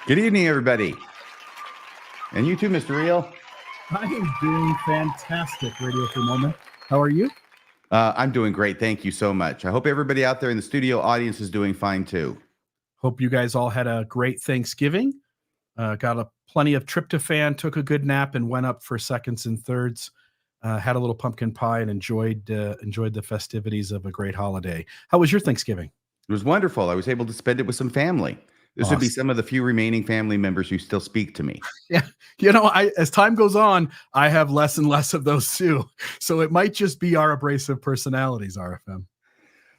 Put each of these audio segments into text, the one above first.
Good evening, everybody. And you too, Mr. Reel. I am doing fantastic, Radio Free Mormon. How are you? I'm doing great. Thank you so much. I hope everybody out there in the studio audience is doing fine too. Hope you guys all had a great Thanksgiving. Got plenty of tryptophan, took a good nap, and went up for seconds and thirds. Had a little pumpkin pie and enjoyed the festivities of a great holiday. How was your Thanksgiving? It was wonderful. I was able to spend it with some family. This would be some of the few remaining family members who still speak to me. Yeah. As time goes on, I have less and less of those too. So it might just be our abrasive personalities, RFM.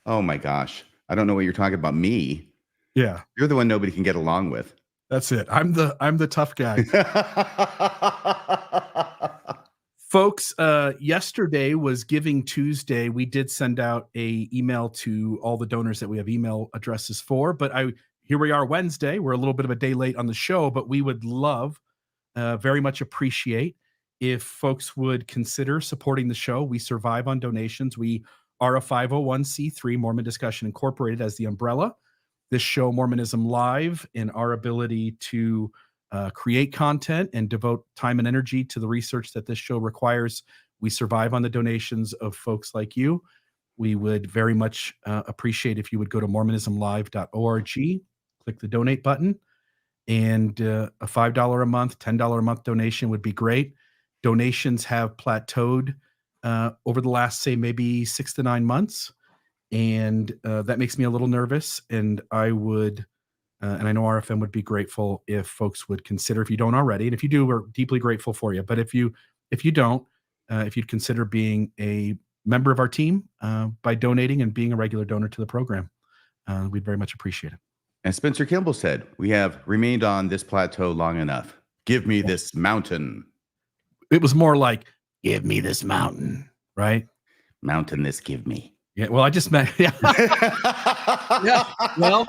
Oh my gosh. I don't know what you're talking about. Me? Yeah. You're the one nobody can get along with. That's it. I'm the tough guy. Folks, yesterday was Giving Tuesday. We did send out an email to all the donors that we have email addresses for, but here we are Wednesday. We're a little bit of a day late on the show, but we would love, very much appreciate if folks would consider supporting the show. We survive on donations. We are a 501c3, Mormon Discussion Incorporated as the umbrella. This show, Mormonism Live, and our ability to create content and devote time and energy to the research that this show requires. We survive on the donations of folks like you. We would very much appreciate if you would go to mormonismlive.org, click the donate button, and a $5 a month, $10 a month donation would be great. Donations have plateaued over the last, say, maybe 6 to 9 months. And that makes me a little nervous. And I would, and I know RFM would be grateful if folks would consider, if you don't already, and if you do, we're deeply grateful for you. But if you don't, if you'd consider being a member of our team by donating and being a regular donor to the program, we'd very much appreciate it. As Spencer Kimball said, we have remained on this plateau long enough. Give me this mountain. It was more like, give me this mountain, right? Mountain this give me. Yeah, well, I just meant, yeah. Yeah. Well,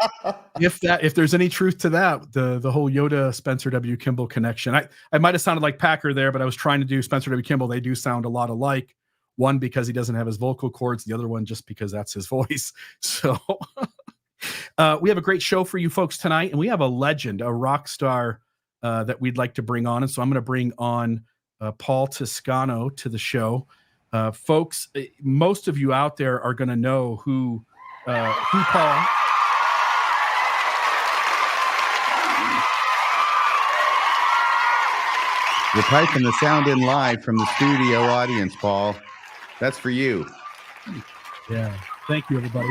if there's any truth to that, the whole Yoda Spencer W. Kimball connection, I might have sounded like Packer there, but I was trying to do Spencer W. Kimball. They do sound a lot alike. One, because he doesn't have his vocal cords. The other one, just because that's his voice. So we have a great show for you folks tonight, and we have a legend, a rock star that we'd like to bring on. And so I'm going to bring on Paul Toscano to the show. Folks, most of you out there are going to know who Paul. You're piping the sound in live from the studio audience, Paul. That's for you. Yeah. Thank you, everybody.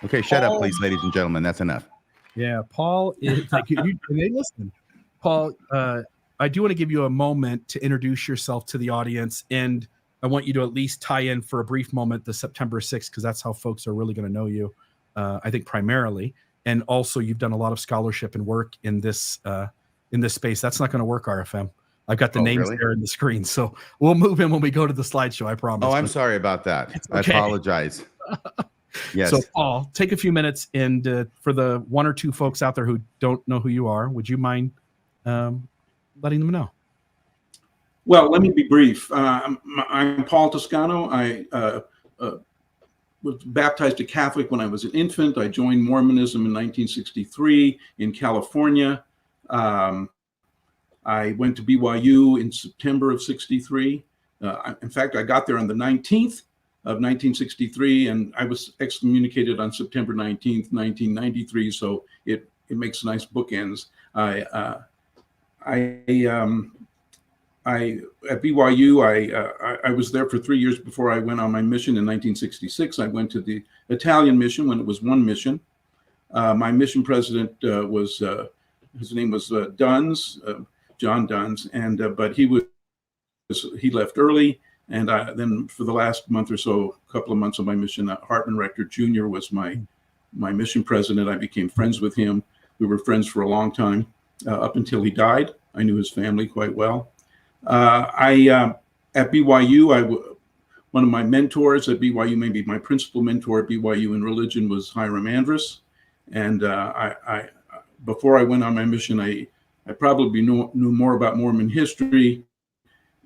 Okay, shut up, please, ladies and gentlemen. That's enough. Yeah, Paul is like you listen. Paul, I do want to give you a moment to introduce yourself to the audience, and I want you to at least tie in for a brief moment the September 6th, because that's how folks are really going to know you, I think, primarily. And also, you've done a lot of scholarship and work in this space. That's not going to work, RFM. I've got the names there in the screen, so we'll move in when we go to the slideshow, I promise. Oh, I'm sorry about that. Okay. I apologize. Yes. So, Paul, take a few minutes, and for the one or two folks out there who don't know who you are, would you mind letting them know? Well, let me be brief. I'm Paul Toscano. I was baptized a Catholic when I was an infant. I joined Mormonism in 1963 in California. I went to BYU in September of 63. In fact, I got there on the 19th of 1963, and I was excommunicated on September 19th, 1993. So it makes nice bookends. At BYU, I was there for 3 years before I went on my mission in 1966. I went to the Italian mission when it was one mission. My mission president was his name was Duns, John Duns, and but he left early. And then for the last month or so, a couple of months of my mission, Hartman Rector Jr. was my mission president. I became friends with him. We were friends for a long time, up until he died. I knew his family quite well. At BYU, one of my mentors at BYU, maybe my principal mentor at BYU in religion, was Hiram Andrus. And before I went on my mission, I probably knew more about Mormon history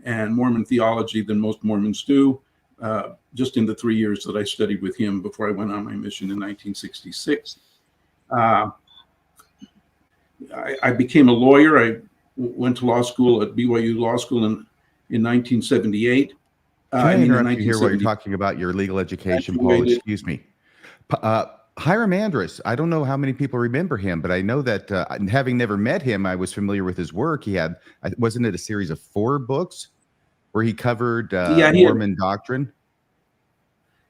and Mormon theology than most Mormons do, just in the 3 years that I studied with him before I went on my mission in 1966. I became a lawyer. I went to law school at BYU Law School in 1978. Can I In interrupt you here while you're 1970, talking about your legal education, Paul? graduated. Excuse me. Hiram Andrus, I don't know how many people remember him, but I know that having never met him, I was familiar with his work. He had, wasn't it a series of 4 books where he covered Mormon doctrine?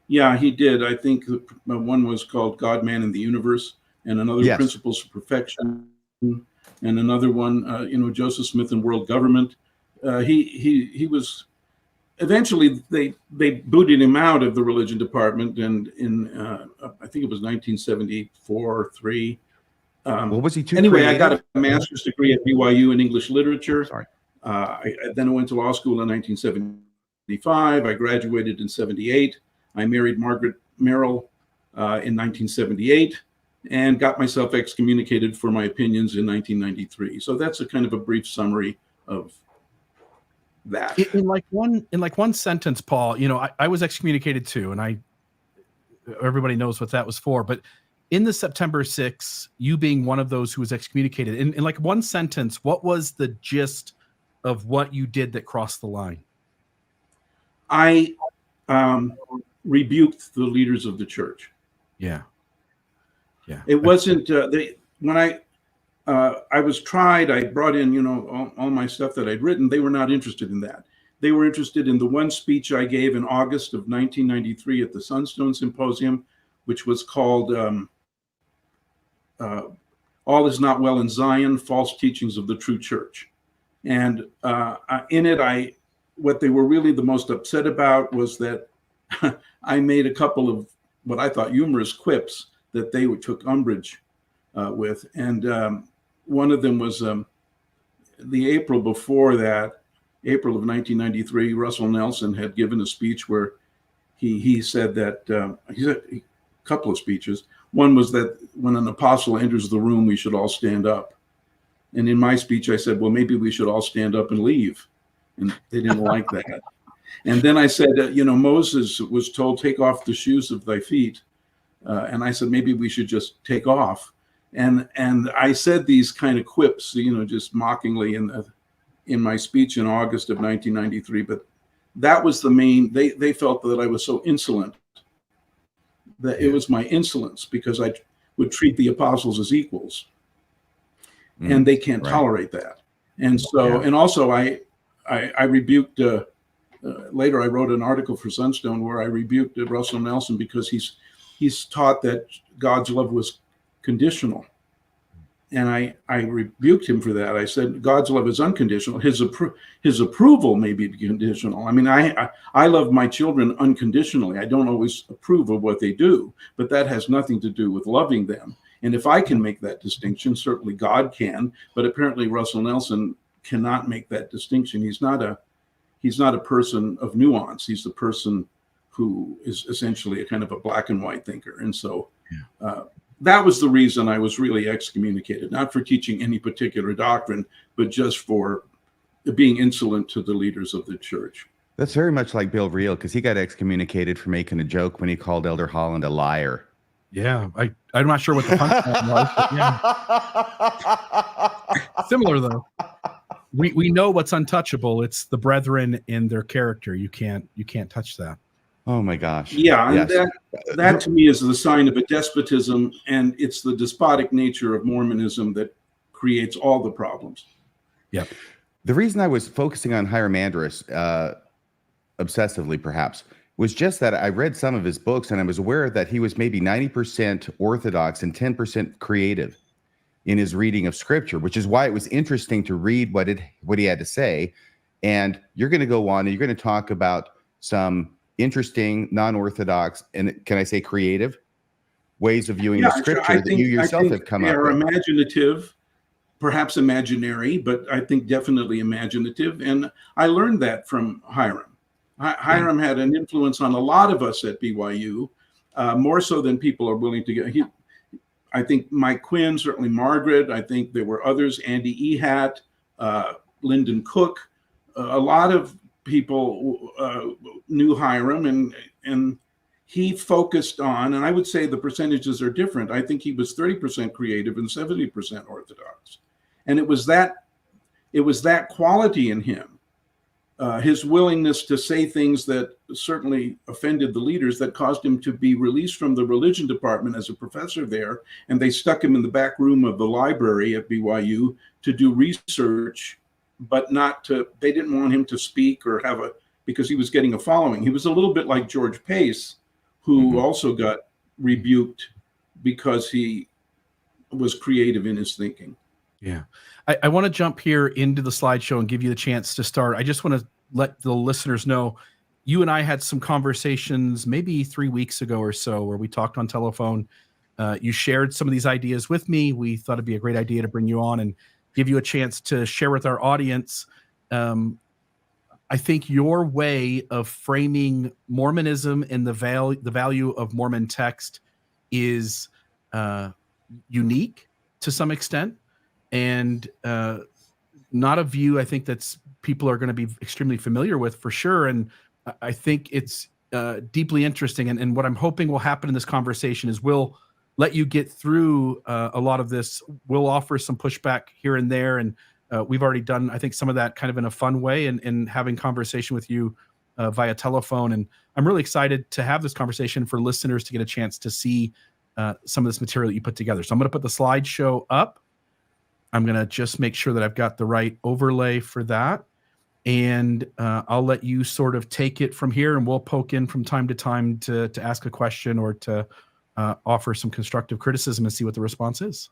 Yeah, he did. I think one was called God, Man, and the Universe, and another Yes. Principles of Perfection, and another one, Joseph Smith and World Government. He was eventually they booted him out of the religion department, and in I think it was 1974 or 3. Well, was he too Anyway, creative? I got a master's degree at BYU in English literature. Sorry. Then I went to law school in 1975. I graduated in 78. I married Margaret Merrill in 1978 and got myself excommunicated for my opinions in 1993. So that's a kind of a brief summary of that. In like one sentence, Paul, I was excommunicated too, and everybody knows what that was for. But in the September 6th, you being one of those who was excommunicated, in like one sentence, what was the gist of what you did that crossed the line? I rebuked the leaders of the church. Yeah. It wasn't when I was tried. I brought in all my stuff that I'd written. They were not interested in that. They were interested in the one speech I gave in August of 1993 at the Sunstone Symposium, which was called "All Is Not Well in Zion: False Teachings of the True Church." And in it, what they were really the most upset about was that I made a couple of what I thought humorous quips that they took umbrage with. And one of them was the April before that, April of 1993, Russell Nelson had given a speech where he said that, he said a couple of speeches. One was that when an apostle enters the room, we should all stand up. And in my speech, I said, well, maybe we should all stand up and leave. And they didn't like that. And then I said, Moses was told, take off the shoes of thy feet. And I said, maybe we should just take off. And I said these kind of quips, just mockingly in my speech in August of 1993. But that was the main, they felt that I was so insolent, that it was my insolence because I would treat the apostles as equals. And they can't tolerate that. And so, and also I rebuked, later I wrote an article for Sunstone where I rebuked Russell Nelson because he's taught that God's love was conditional. And I rebuked him for that. I said, God's love is unconditional. His approval may be conditional. I mean, I love my children unconditionally. I don't always approve of what they do, but that has nothing to do with loving them. And if I can make that distinction, certainly God can, but apparently Russell Nelson cannot make that distinction. He's not a person of nuance. He's the person who is essentially a kind of a black and white thinker. And so that was the reason I was really excommunicated, not for teaching any particular doctrine, but just for being insolent to the leaders of the church. That's very much like Bill Reel, because he got excommunicated for making a joke when he called Elder Holland a liar. Yeah, I'm not sure what the punchline was, but yeah. Similar though. We know what's untouchable. It's the brethren in their character. You can't touch that. Oh my gosh. Yeah, yes. And that to me is the sign of a despotism, and it's the despotic nature of Mormonism that creates all the problems. Yep. The reason I was focusing on Hiram Andrus, obsessively perhaps, was just that I read some of his books and I was aware that he was maybe 90% Orthodox and 10% creative in his reading of Scripture, which is why it was interesting to read what he had to say. And you're going to go on and you're going to talk about some interesting, non-Orthodox, and can I say creative ways of viewing the Scripture that you yourself have come up with. Imaginative, perhaps imaginary, but I think definitely imaginative. And I learned that from Hiram. Hiram had an influence on a lot of us at BYU, more so than people are willing to get. I think Mike Quinn, certainly Margaret. I think there were others, Andy Ehat, Lyndon Cook. A lot of people knew Hiram, and he focused on, and I would say the percentages are different. I think he was 30% creative and 70% orthodox. And it was that quality in him, his willingness to say things that certainly offended the leaders, that caused him to be released from the religion department as a professor there. And they stuck him in the back room of the library at BYU to do research, but they didn't want him to speak or because he was getting a following. He was a little bit like George Pace, who also got rebuked because he was creative in his thinking. Yeah. I want to jump here into the slideshow and give you the chance to start. I just want to let the listeners know, you and I had some conversations maybe 3 weeks ago or so where we talked on telephone. You shared some of these ideas with me. We thought it'd be a great idea to bring you on and give you a chance to share with our audience. I think your way of framing Mormonism and the value of Mormon text is unique to some extent, and not a view I think that's people are going to be extremely familiar with for sure. And I think it's deeply interesting. And what I'm hoping will happen in this conversation is we'll let you get through a lot of this. We'll offer some pushback here and there. And we've already done, I think, some of that kind of in a fun way and having conversation with you via telephone. And I'm really excited to have this conversation for listeners to get a chance to see some of this material that you put together. So I'm going to put the slideshow up. I'm going to just make sure that I've got the right overlay for that. And I'll let you sort of take it from here, and we'll poke in from time to time to ask a question or to offer some constructive criticism and see what the response is.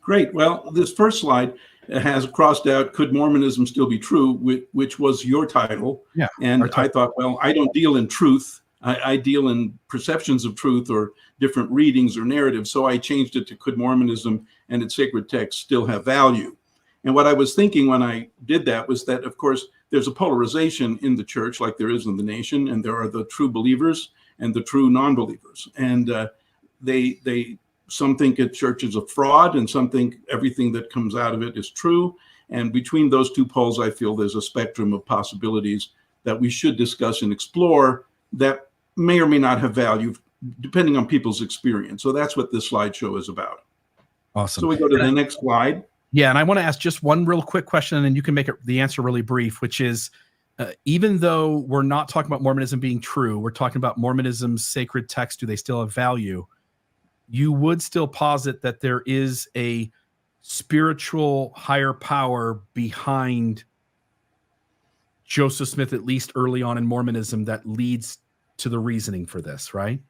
Great. Well, this first slide has crossed out, could Mormonism still be true, which was your title. Yeah. And I thought, well, I don't deal in truth. I deal in perceptions of truth or different readings or narratives. So I changed it to, could Mormonism and its sacred text still have value? And what I was thinking when I did that was that, of course, there's a polarization in the church like there is in the nation, and there are the true believers and the true non-believers. And some think a church is a fraud, and some think everything that comes out of it is true. And between those two poles, I feel there's a spectrum of possibilities that we should discuss and explore that may or may not have value depending on people's experience. So that's what this slideshow is about. Awesome. So we go to the next slide. Yeah, and I want to ask just one real quick question, and then you can make the answer really brief, which is, even though we're not talking about Mormonism being true, we're talking about Mormonism's sacred text, do they still have value? You would still posit that there is a spiritual higher power behind Joseph Smith, at least early on in Mormonism, that leads to the reasoning for this, right?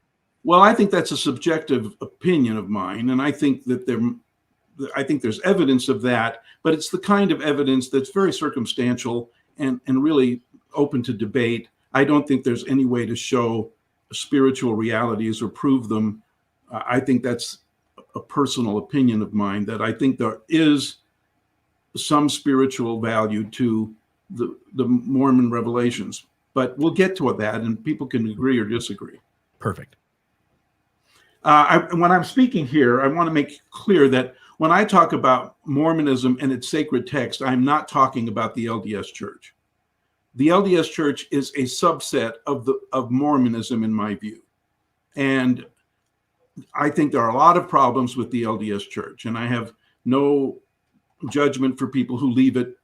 Well, I think that's a subjective opinion of mine, and I think that there's evidence of that, but it's the kind of evidence that's very circumstantial and really open to debate. I don't think there's any way to show spiritual realities or prove them. I think that's a personal opinion of mine, that I think there is some spiritual value to the Mormon revelations, but we'll get to that and people can agree or disagree. Perfect. When I'm speaking here, I want to make clear that when I talk about Mormonism and its sacred text, I'm not talking about the LDS Church. The LDS Church is a subset of Mormonism, in my view. And I think there are a lot of problems with the LDS Church, and I have no judgment for people who leave it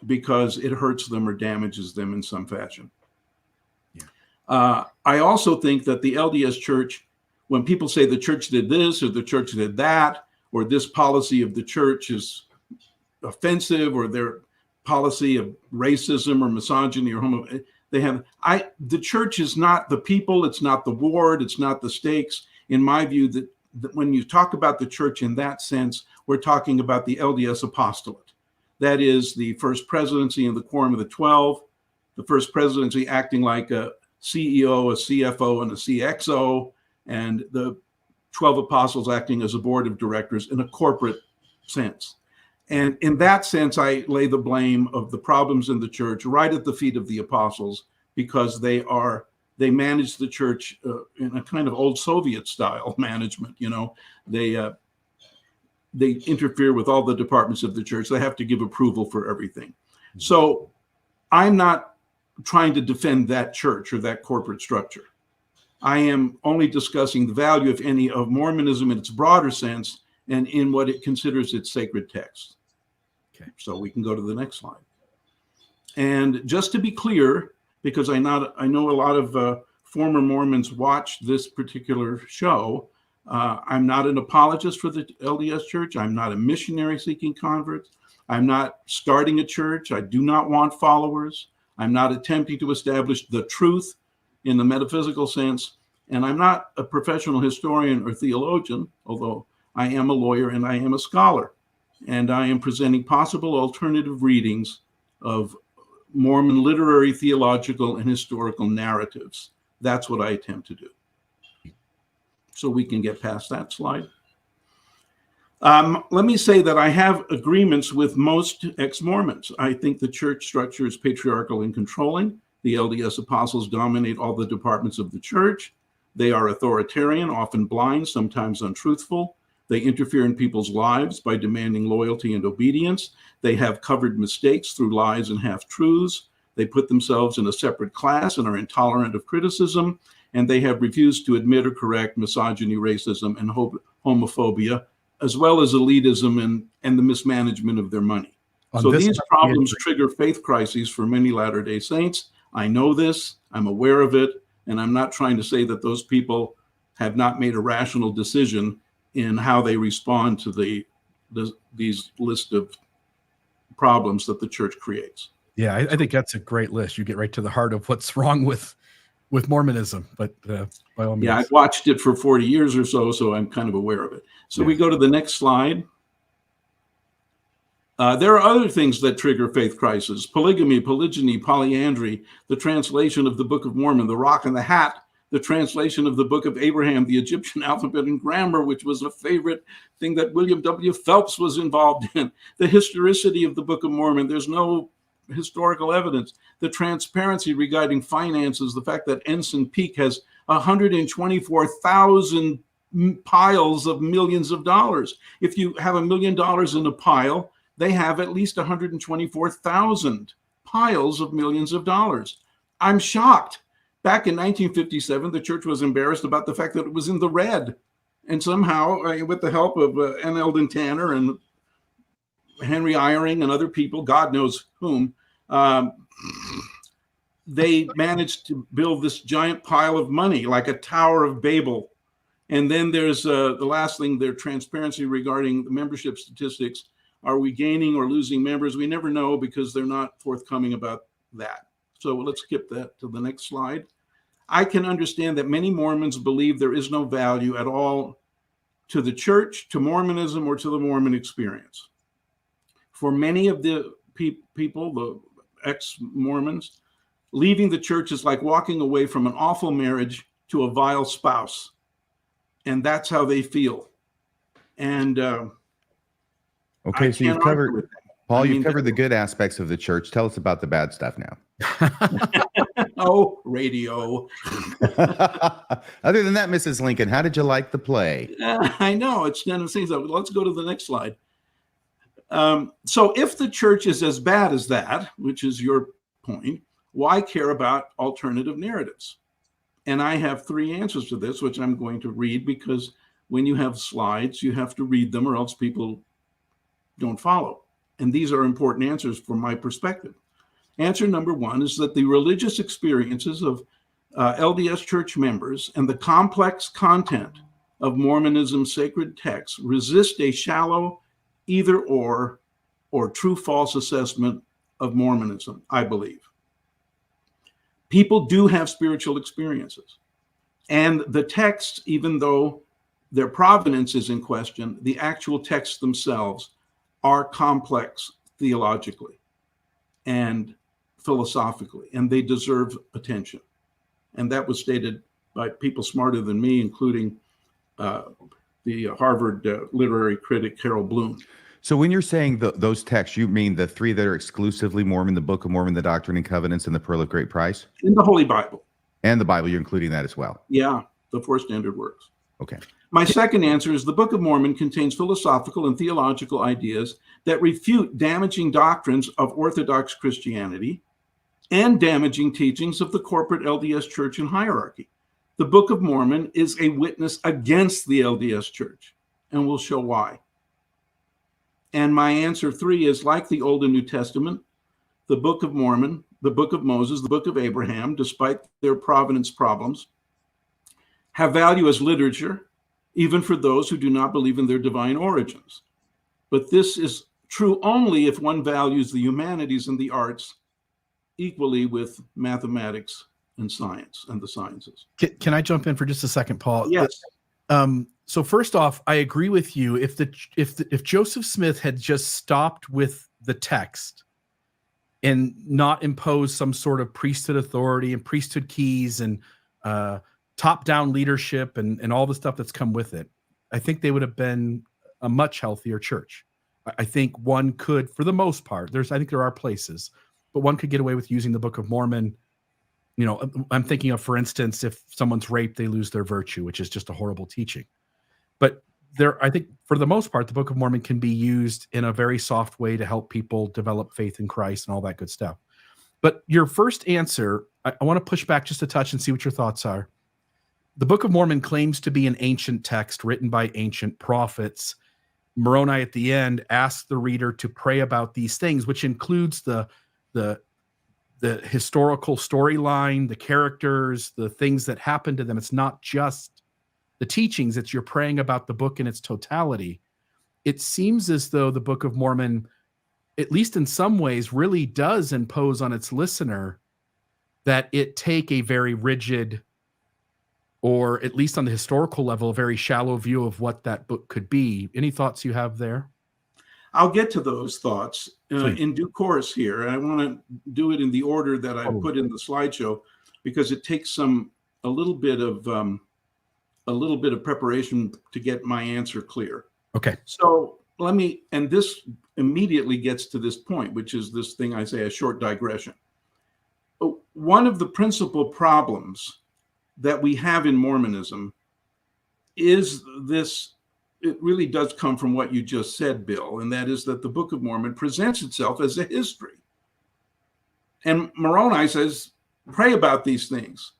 because it hurts them or damages them in some fashion. Yeah. I also think that the LDS Church, when people say the church did this or the church did that, or this policy of the church is offensive, or their policy of racism or misogyny or the church is not the people, it's not the ward, it's not the stakes. In my view, that when you talk about the church in that sense, we're talking about the LDS apostolate. That is the first presidency and the quorum of the 12, the first presidency acting like a CEO, a CFO, and a CXO, and the 12 apostles acting as a board of directors in a corporate sense. And in that sense, I lay the blame of the problems in the church right at the feet of the apostles, because they manage the church in a kind of old Soviet style management. You know, they interfere with all the departments of the church. They have to give approval for everything. So I'm not trying to defend that church or that corporate structure. I am only discussing the value, if any, of Mormonism in its broader sense and in what it considers its sacred text. Okay. So we can go to the next slide. And just to be clear, because I know a lot of former Mormons watch this particular show, I'm not an apologist for the LDS Church. I'm not a missionary seeking converts. I'm not starting a church. I do not want followers. I'm not attempting to establish the truth in the metaphysical sense. And I'm not a professional historian or theologian, although I am a lawyer and I am a scholar. And I am presenting possible alternative readings of Mormon literary, theological, and historical narratives. That's what I attempt to do. So we can get past that slide. Let me say that I have agreements with most ex-Mormons. I think the church structure is patriarchal and controlling. The LDS apostles dominate all the departments of the church. They are authoritarian, often blind, sometimes untruthful. They interfere in people's lives by demanding loyalty and obedience. They have covered mistakes through lies and half-truths. They put themselves in a separate class and are intolerant of criticism. And they have refused to admit or correct misogyny, racism, and homophobia, as well as elitism and the mismanagement of their money. So these problems trigger faith crises for many Latter-day Saints. I know this, I'm aware of it, and I'm not trying to say that those people have not made a rational decision in how they respond to these list of problems that the church creates. Yeah, I think that's a great list. You get right to the heart of what's wrong with Mormonism, but by all means. Yeah, I've watched it for 40 years or so I'm kind of aware of it. So we go to the next slide. There are other things that trigger faith crisis: polygamy, polygyny, polyandry, the translation of the Book of Mormon, the Rock and the Hat, the translation of the Book of Abraham, the Egyptian alphabet and grammar, which was a favorite thing that William W. Phelps was involved in, the historicity of the Book of Mormon. There's no historical evidence. The transparency regarding finances, the fact that Ensign Peak has 124,000 piles of millions of dollars. If you have $1 million in a pile, they have at least 124,000 piles of millions of dollars. I'm shocked. Back in 1957, the church was embarrassed about the fact that it was in the red. And somehow, with the help of N. Eldon Tanner and Henry Eyring and other people, God knows whom, they managed to build this giant pile of money, like a Tower of Babel. And then there's the last thing, their transparency regarding the membership statistics. Are we gaining or losing members? We never know because they're not forthcoming about that. So let's skip that to the next slide. I can understand that many Mormons believe there is no value at all to the church, to Mormonism, or to the Mormon experience. For many of the people, the ex-Mormons, leaving the church is like walking away from an awful marriage to a vile spouse. And that's how they feel. And okay, so you've covered, Paul, you've covered the good aspects of the church. Tell us about the bad stuff now. Oh, radio. Other than that, Mrs. Lincoln, how did you like the play? I know, it's kind of things. Let's go to the next slide. So if the church is as bad as that, which is your point, why care about alternative narratives? And I have 3 answers to this, which I'm going to read, because when you have slides, you have to read them or else people don't follow. And these are important answers from my perspective. Answer number 1 is that the religious experiences of LDS church members and the complex content of Mormonism's sacred texts resist a shallow either or true false assessment of Mormonism, I believe. People do have spiritual experiences. And the texts, even though their provenance is in question, the actual texts themselves are complex theologically and philosophically, and they deserve attention. And that was stated by people smarter than me, including the Harvard literary critic Carol Bloom. So when you're saying those texts, you mean the 3 that are exclusively Mormon, the Book of Mormon, the Doctrine and Covenants, and the Pearl of Great Price? In the Holy Bible. And the Bible, you're including that as well? Yeah, the 4 standard works. Okay. My second answer is the Book of Mormon contains philosophical and theological ideas that refute damaging doctrines of Orthodox Christianity and damaging teachings of the corporate LDS church and hierarchy. the Book of Mormon is a witness against the LDS Church, and we'll show why. And my answer 3 is, like the Old and New Testament, the Book of Mormon, the Book of Moses, the Book of Abraham, despite their provenance problems, have value as literature, even for those who do not believe in their divine origins. But this is true only if one values the humanities and the arts equally with mathematics and science and the sciences. Can I jump in for just a second, Paul? Yes. So first off, I agree with you. If Joseph Smith had just stopped with the text and not imposed some sort of priesthood authority and priesthood keys and top-down leadership and all the stuff that's come with it, I think they would have been a much healthier church. I think one could, for the most part, I think there are places, but one could get away with using the Book of Mormon. You know, I'm thinking of, for instance, if someone's raped, they lose their virtue, which is just a horrible teaching. But I think for the most part, the Book of Mormon can be used in a very soft way to help people develop faith in Christ and all that good stuff. But your first answer, I want to push back just a touch and see what your thoughts are. The Book of Mormon claims to be an ancient text written by ancient prophets. Moroni at the end asks the reader to pray about these things, which includes the historical storyline, the characters, the things that happen to them. It's not just the teachings, it's you're praying about the book in its totality. It seems as though the Book of Mormon, at least in some ways, really does impose on its listener that it take a very rigid, or at least on the historical level, a very shallow view of what that book could be. Any thoughts you have there? I'll get to those thoughts in due course here. I want to do it in the order that I put in the slideshow, because it takes a little bit of preparation to get my answer clear. Okay. So and this immediately gets to this point, which is this thing I say, a short digression. One of the principal problems that we have in Mormonism is this. It really does come from what you just said, Bill, and that is that the Book of Mormon presents itself as a history. And Moroni says, pray about these things.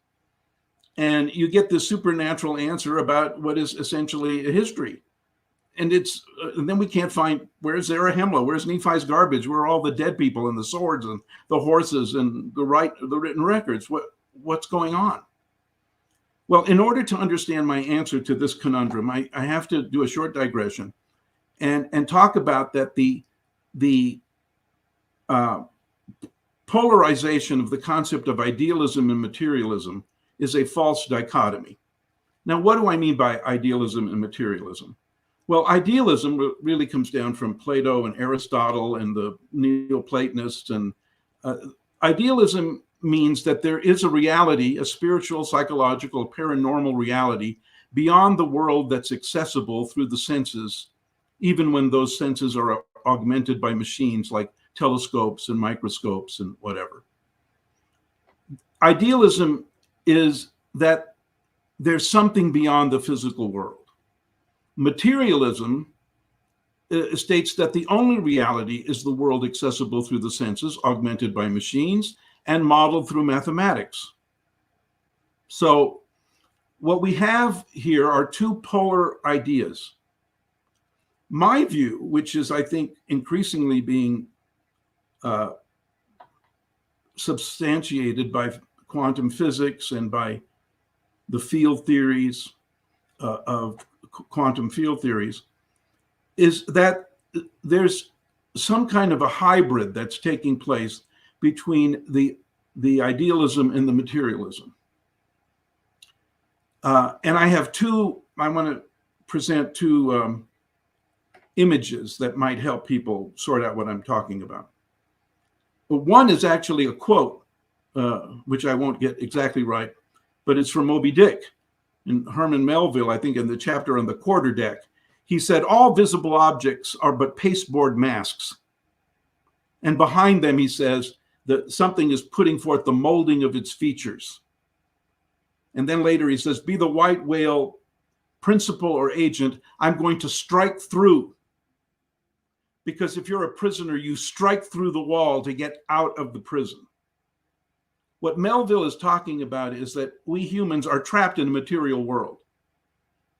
And you get this supernatural answer about what is essentially a history. And then we can't find, where's Zarahemla? Where's Nephi's garbage? Where are all the dead people and the swords and the horses and the written records? What's going on? Well, in order to understand my answer to this conundrum, I have to do a short digression and talk about that the polarization of the concept of idealism and materialism is a false dichotomy. Now, what do I mean by idealism and materialism? Well, idealism really comes down from Plato and Aristotle and the Neoplatonists. And idealism means that there is a reality, a spiritual, psychological, paranormal reality beyond the world that's accessible through the senses, even when those senses are augmented by machines like telescopes and microscopes and whatever. Idealism is that there's something beyond the physical world. Materialism states that the only reality is the world accessible through the senses, augmented by machines, and modeled through mathematics. So what we have here are two polar ideas. My view, which is, I think, increasingly being substantiated by quantum physics and by the field theories of quantum field theories, is that there's some kind of a hybrid that's taking place between the idealism and the materialism. And I want to present two images that might help people sort out what I'm talking about. But one is actually a quote, which I won't get exactly right, but it's from Moby Dick. In Herman Melville, I think in the chapter on the quarterdeck, he said, all visible objects are but pasteboard masks. And behind them, he says, that something is putting forth the molding of its features. And then later he says, be the white whale principal or agent, I'm going to strike through. Because if you're a prisoner, you strike through the wall to get out of the prison. What Melville is talking about is that we humans are trapped in a material world.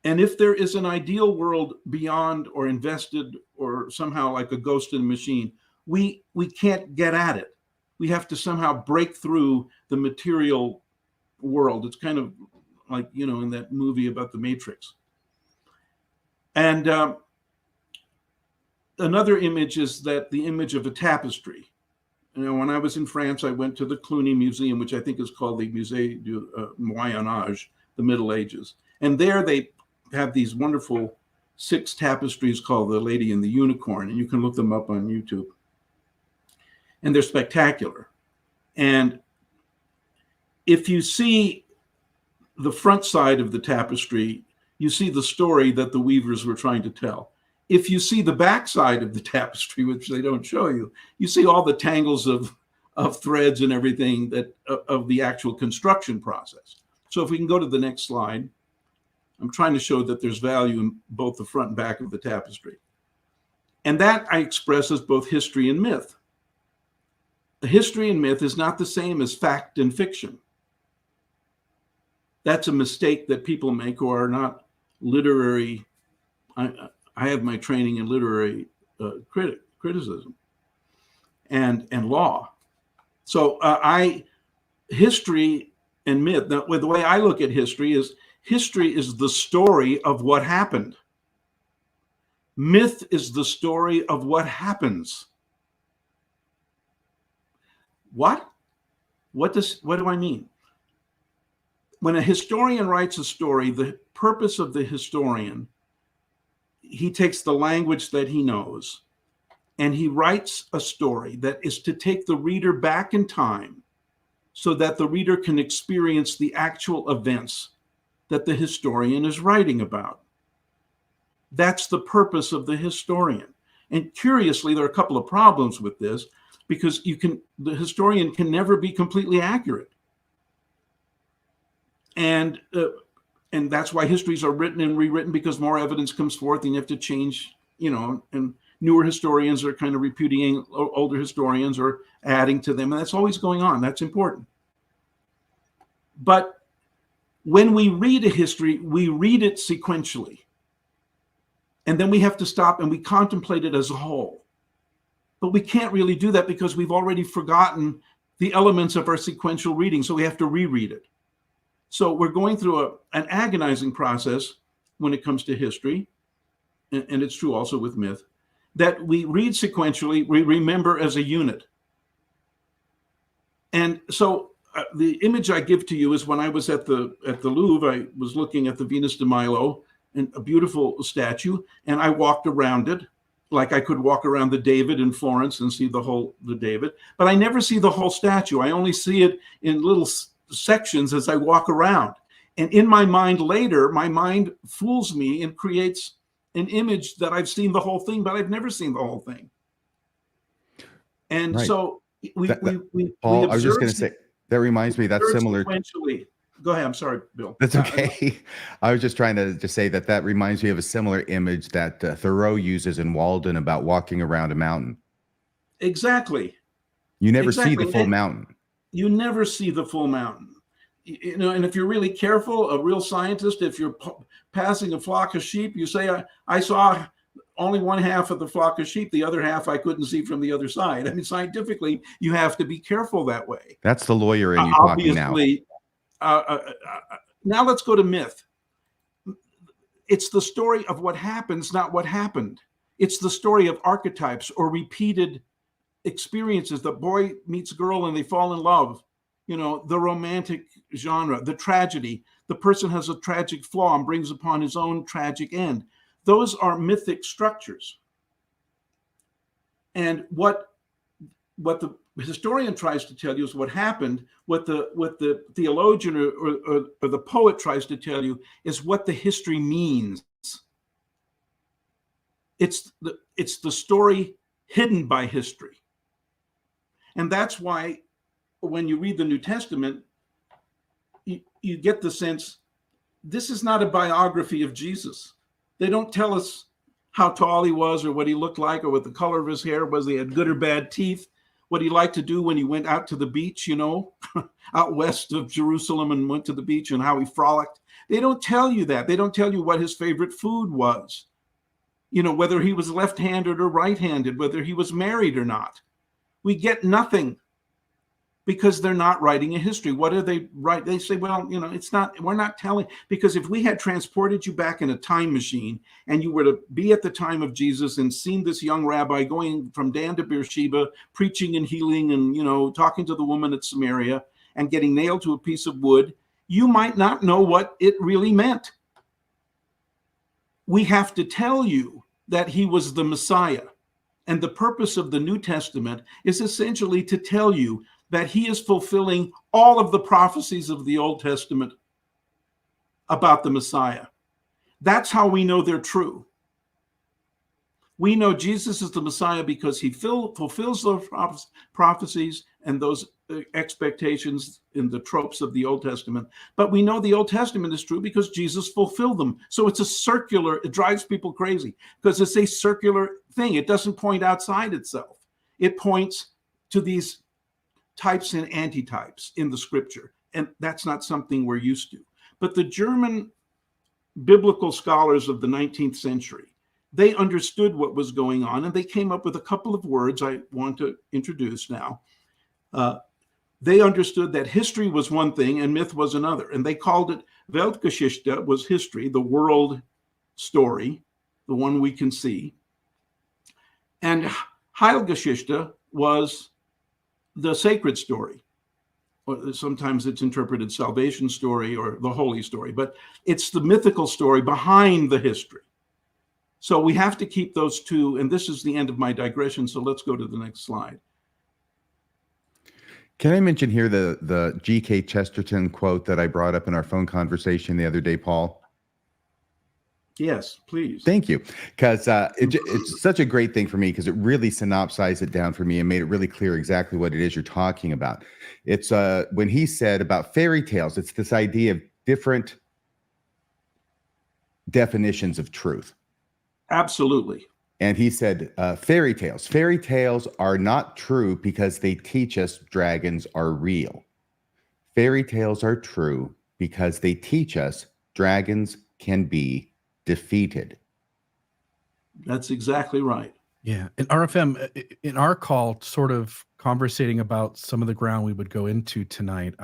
And if there is an ideal world beyond or invested or somehow like a ghost in a machine, we can't get at it. We have to somehow break through the material world. It's kind of like, in that movie about the Matrix. And another image is that the image of a tapestry. When I was in France, I went to the Cluny Museum, which I think is called the Musée du Moyen Âge, the Middle Ages. And there they have these wonderful 6 tapestries called The Lady and the Unicorn, and you can look them up on YouTube. And they're spectacular. And if you see the front side of the tapestry, you see the story that the weavers were trying to tell. If you see the back side of the tapestry, which they don't show you, you see all the tangles of threads and everything that of the actual construction process. So if we can go to the next slide, I'm trying to show that there's value in both the front and back of the tapestry. And that I express as both history and myth. The history and myth is not the same as fact and fiction. That's a mistake that people make who are not literary. I have my training in literary criticism and law. So history and myth, the way I look at history is the story of what happened. Myth is the story of what happens. What do I mean? When a historian writes a story, the purpose of the historian, he takes the language that he knows and he writes a story that is to take the reader back in time so that the reader can experience the actual events that the historian is writing about. That's the purpose of the historian. And curiously, there are a couple of problems with this because the historian can never be completely accurate. And that's why histories are written and rewritten, because more evidence comes forth and you have to change, and newer historians are kind of repudiating older historians or adding to them. And that's always going on. That's important. But when we read a history, we read it sequentially. And then we have to stop and we contemplate it as a whole. But we can't really do that because we've already forgotten the elements of our sequential reading. So we have to reread it. So we're going through an agonizing process when it comes to history, and it's true also with myth, that we read sequentially, we remember as a unit. And so the image I give to you is when I was at the Louvre, I was looking at the Venus de Milo, and a beautiful statue, and I walked around it like I could walk around the David in Florence and see the David, but I never see the whole statue. I only see it in little sections as I walk around. And in my mind later, my mind fools me and creates an image that I've seen the whole thing, but I've never seen the whole thing. And right. So we Paul, I was just going to say, that reminds me, that's similar. Go ahead. I'm sorry, Bill. That's okay. I was just trying to just say that reminds me of a similar image that Thoreau uses in Walden about walking around a mountain. Exactly. You never see the full mountain. You never see the full mountain. And if you're really careful, a real scientist, if you're passing a flock of sheep, you say, I saw only one half of the flock of sheep, the other half I couldn't see from the other side. I mean, scientifically, you have to be careful that way. That's the lawyer in you talking now. Now let's go to myth. It's the story of what happens, not what happened. It's the story of archetypes or repeated experiences. The boy meets girl and they fall in love. The romantic genre, the tragedy. The person has a tragic flaw and brings upon his own tragic end. Those are mythic structures. And what the historian tries to tell you is what happened. What the theologian or the poet tries to tell you is what the history means. It's the story hidden by history. And that's why when you read the New Testament, you get the sense this is not a biography of Jesus. They don't tell us how tall he was or what he looked like or what the color of his hair was, he had good or bad teeth. what he liked to do when he went out to the beach, out west of Jerusalem and went to the beach, and how he frolicked. They don't tell you that. They don't tell you what his favorite food was, whether he was left-handed or right-handed, whether he was married or not. We get nothing because they're not writing a history. What do they write? They say, well, we're not telling, because if we had transported you back in a time machine and you were to be at the time of Jesus and seen this young rabbi going from Dan to Beersheba, preaching and healing and, talking to the woman at Samaria and getting nailed to a piece of wood, you might not know what it really meant. We have to tell you that he was the Messiah. And the purpose of the New Testament is essentially to tell you that he is fulfilling all of the prophecies of the Old Testament about the Messiah. That's how we know they're true. We know Jesus is the Messiah because he fulfills those prophecies and those expectations in the tropes of the Old Testament. But we know the Old Testament is true because Jesus fulfilled them. So it's it drives people crazy because it's a circular thing. It doesn't point outside itself. It points to these types and antitypes in the scripture. And that's not something we're used to. But the German biblical scholars of the 19th century, they understood what was going on, and they came up with a couple of words I want to introduce now. They understood that history was one thing and myth was another, and they called it Weltgeschichte was history, the world story, the one we can see, and Heilgeschichte was the sacred story. Or sometimes it's interpreted salvation story or the holy story, but it's the mythical story behind the history. So we have to keep those two, and this is the end of my digression, so let's go to the next slide. Can I mention here the G.K. Chesterton quote that I brought up in our phone conversation the other day, Paul? Yes, please. Thank you. Because it's such a great thing for me because it really synopsized it down for me and made it really clear exactly what it is you're talking about. It's when he said about fairy tales, it's this idea of different definitions of truth. Absolutely. And he said, fairy tales are not true because they teach us dragons are real. Fairy tales are true because they teach us dragons can be defeated. That's exactly right. Yeah. And RFM, in our call, sort of conversating about some of the ground we would go into tonight,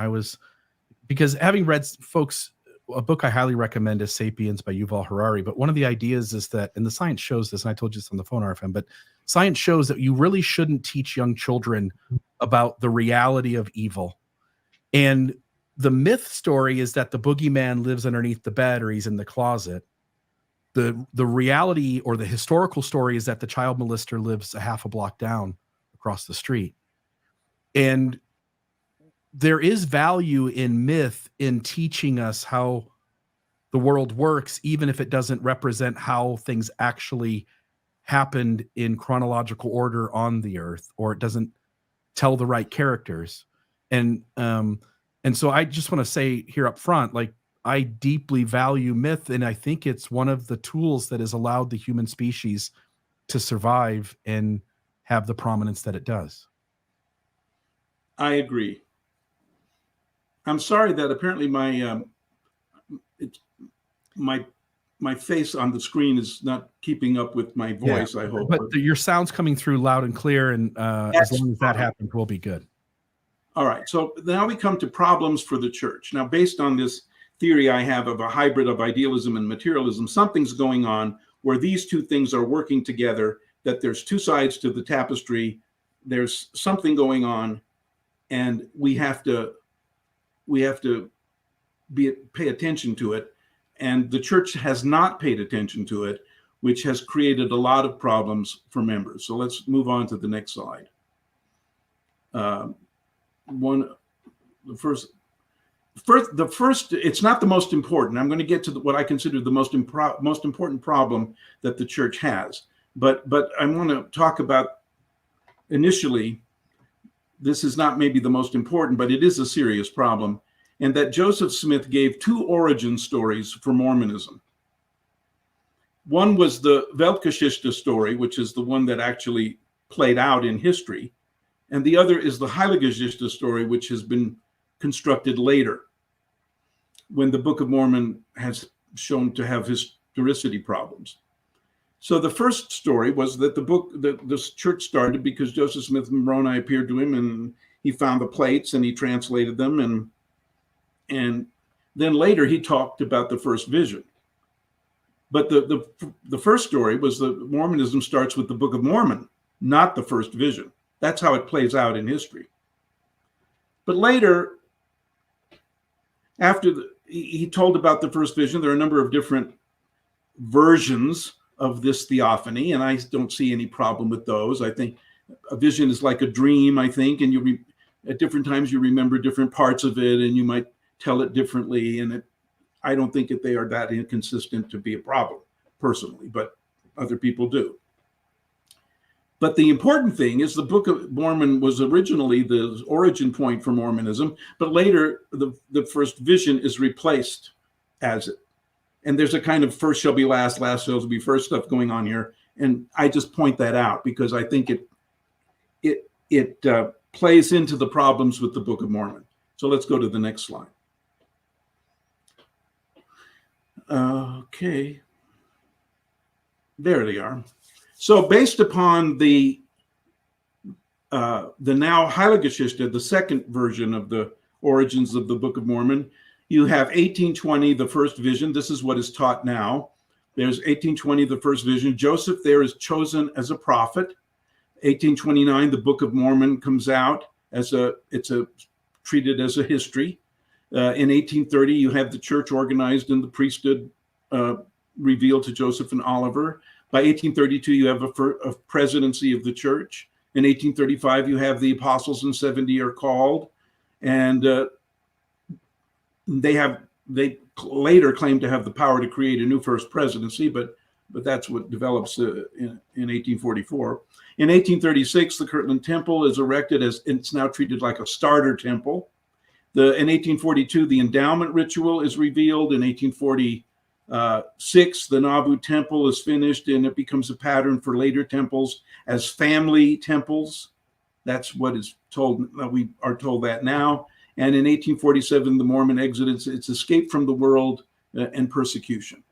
because having read, folks, a book I highly recommend is Sapiens by Yuval Harari. But one of the ideas is that, and the science shows this, and I told you this on the phone, RFM, but science shows that you really shouldn't teach young children about the reality of evil. And the myth story is that the boogeyman lives underneath the bed or he's in the closet. The reality or the historical story is that the child molester lives a half a block down across the street. And there is value in myth in teaching us how the world works, even if it doesn't represent how things actually happened in chronological order on the earth, or it doesn't tell the right characters. And so I just want to say here up front, like, I deeply value myth, and I think it's one of the tools that has allowed the human species to survive and have the prominence that it does. I agree. I'm sorry that apparently my face on the screen is not keeping up with my voice. Yeah, I hope, but your sound's coming through loud and clear, and as long as that happens, we'll be good. All right. So now we come to problems for the church. Now, based on this theory I have of a hybrid of idealism and materialism, something's going on where these two things are working together, that there's two sides to the tapestry. There's something going on, and we have to pay attention to it. And the church has not paid attention to it, which has created a lot of problems for members. So let's move on to the next slide. The first, it's not the most important. I'm going to get to what I consider the most important problem that the church has. But I want to talk about initially, this is not maybe the most important, but it is a serious problem, and that Joseph Smith gave two origin stories for Mormonism. One was the Weltgeschichte story, which is the one that actually played out in history, and the other is the Heiligeschichte story, which has been constructed later, when the Book of Mormon has shown to have historicity problems. So the first story was that this church started because Joseph Smith Moroni appeared to him, and he found the plates and he translated them, and then later he talked about the first vision. But the first story was that Mormonism starts with the Book of Mormon, not the first vision. That's how it plays out in history. But later, after he told about the first vision, there are a number of different versions of this theophany, and I don't see any problem with those. I think a vision is like a dream, I think, and at different times you remember different parts of it, and you might tell it differently, and I don't think that they are that inconsistent to be a problem, personally, but other people do. But the important thing is the Book of Mormon was originally the origin point for Mormonism, but later the first vision is replaced as it. And there's a kind of first shall be last, last shall be first stuff going on here. And I just point that out because I think it plays into the problems with the Book of Mormon. So let's go to the next slide. Okay. There they are. So based upon the now Heiligeschichte, the second version of the origins of the Book of Mormon, you have 1820, the first vision. This is what is taught now. There's 1820, the first vision. Joseph there is chosen as a prophet. 1829, the Book of Mormon comes out as treated as a history. In 1830, you have the church organized and the priesthood revealed to Joseph and Oliver. By 1832, you have a presidency of the church. In 1835, you have the apostles and 70 are called, and they later claim to have the power to create a new first presidency, but that's what develops in 1844. In 1836, the Kirtland Temple is erected it's now treated like a starter temple. In 1842, the endowment ritual is revealed. In 1846, the Nauvoo Temple is finished, and it becomes a pattern for later temples as family temples. That's what is told. We are told that now. And in 1847, the Mormon exodus, it's escape from the world and persecution.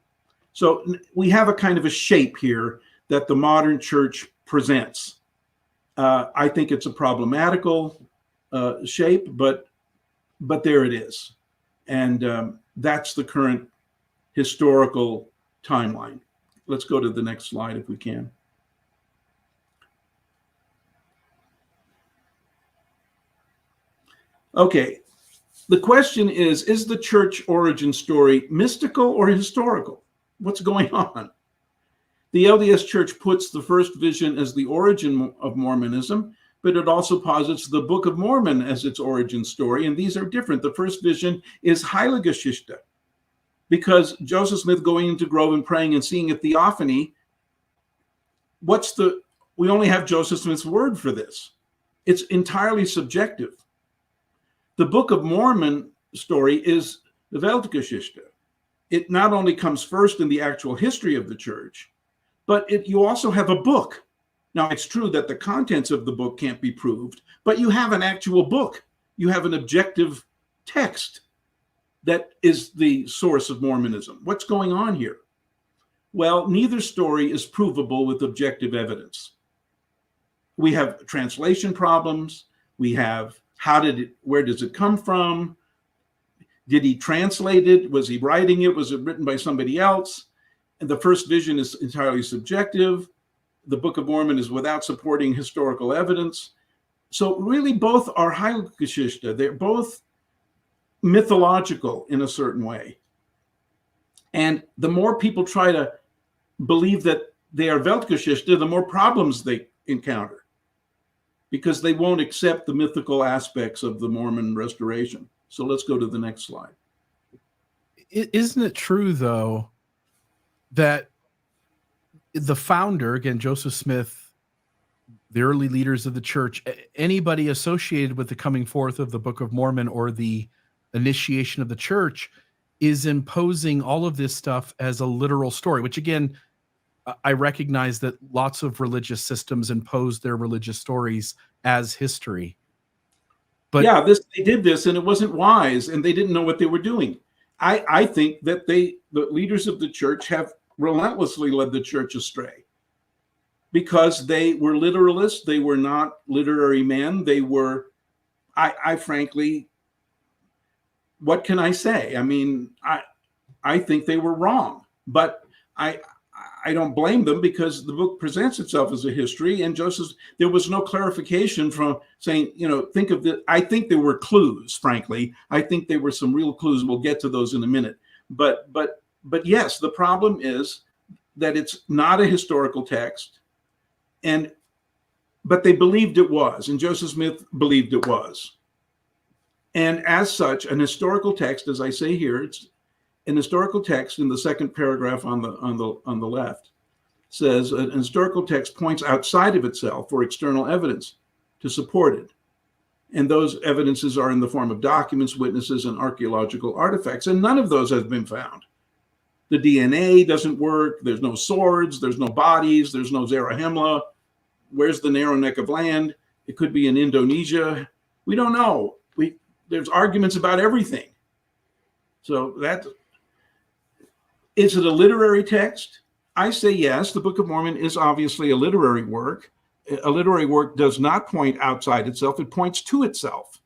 So we have a kind of a shape here that the modern church presents. I think it's a problematical shape, but there it is. And that's the current historical timeline. Let's go to the next slide if we can. Okay, the question is the church origin story mystical or historical? What's going on? The LDS Church puts the first vision as the origin of Mormonism, but it also posits the Book of Mormon as its origin story, and these are different. The first vision is Heiligeschichte, because Joseph Smith going into Grove and praying and seeing a theophany, we only have Joseph Smith's word for this. It's entirely subjective. The Book of Mormon story is the Weltgeschichte. It not only comes first in the actual history of the church, but you also have a book. Now, it's true that the contents of the book can't be proved, but you have an actual book. You have an objective text that is the source of Mormonism. What's going on here? Well, neither story is provable with objective evidence. We have translation problems. We have where does it come from? Did he translate it? Was he writing it? Was it written by somebody else? And the first vision is entirely subjective. The Book of Mormon is without supporting historical evidence. So really both are Heilgeschichte. They're both mythological in a certain way. And the more people try to believe that they are Weltgeschichte, the more problems they encounter, because they won't accept the mythical aspects of the Mormon restoration. So let's go to the next slide. Isn't it true, though, that the founder, again, Joseph Smith, the early leaders of the church, anybody associated with the coming forth of the Book of Mormon or the initiation of the church is imposing all of this stuff as a literal story, which again, I recognize that lots of religious systems impose their religious stories as history. But yeah, they did this and it wasn't wise and they didn't know what they were doing. I think that the leaders of the church have relentlessly led the church astray because they were literalists. They were not literary men. They were, I frankly, what can I say? I mean, I think they were wrong, but I don't blame them because the book presents itself as a history, and there was no clarification from saying, I think there were clues, frankly. I think there were some real clues. We'll get to those in a minute. But yes, the problem is that it's not a historical text, but they believed it was, and Joseph Smith believed it was. And as such, an historical text, as I say here, it's an historical text in the second paragraph on the left says an historical text points outside of itself for external evidence to support it. And those evidences are in the form of documents, witnesses, and archaeological artifacts. And none of those have been found. The DNA doesn't work. There's no swords. There's no bodies. There's no Zarahemla. Where's the narrow neck of land? It could be in Indonesia. We don't know. There's arguments about everything. So is it a literary text? I say yes. The Book of Mormon is obviously a literary work. A literary work does not point outside itself. It points to itself.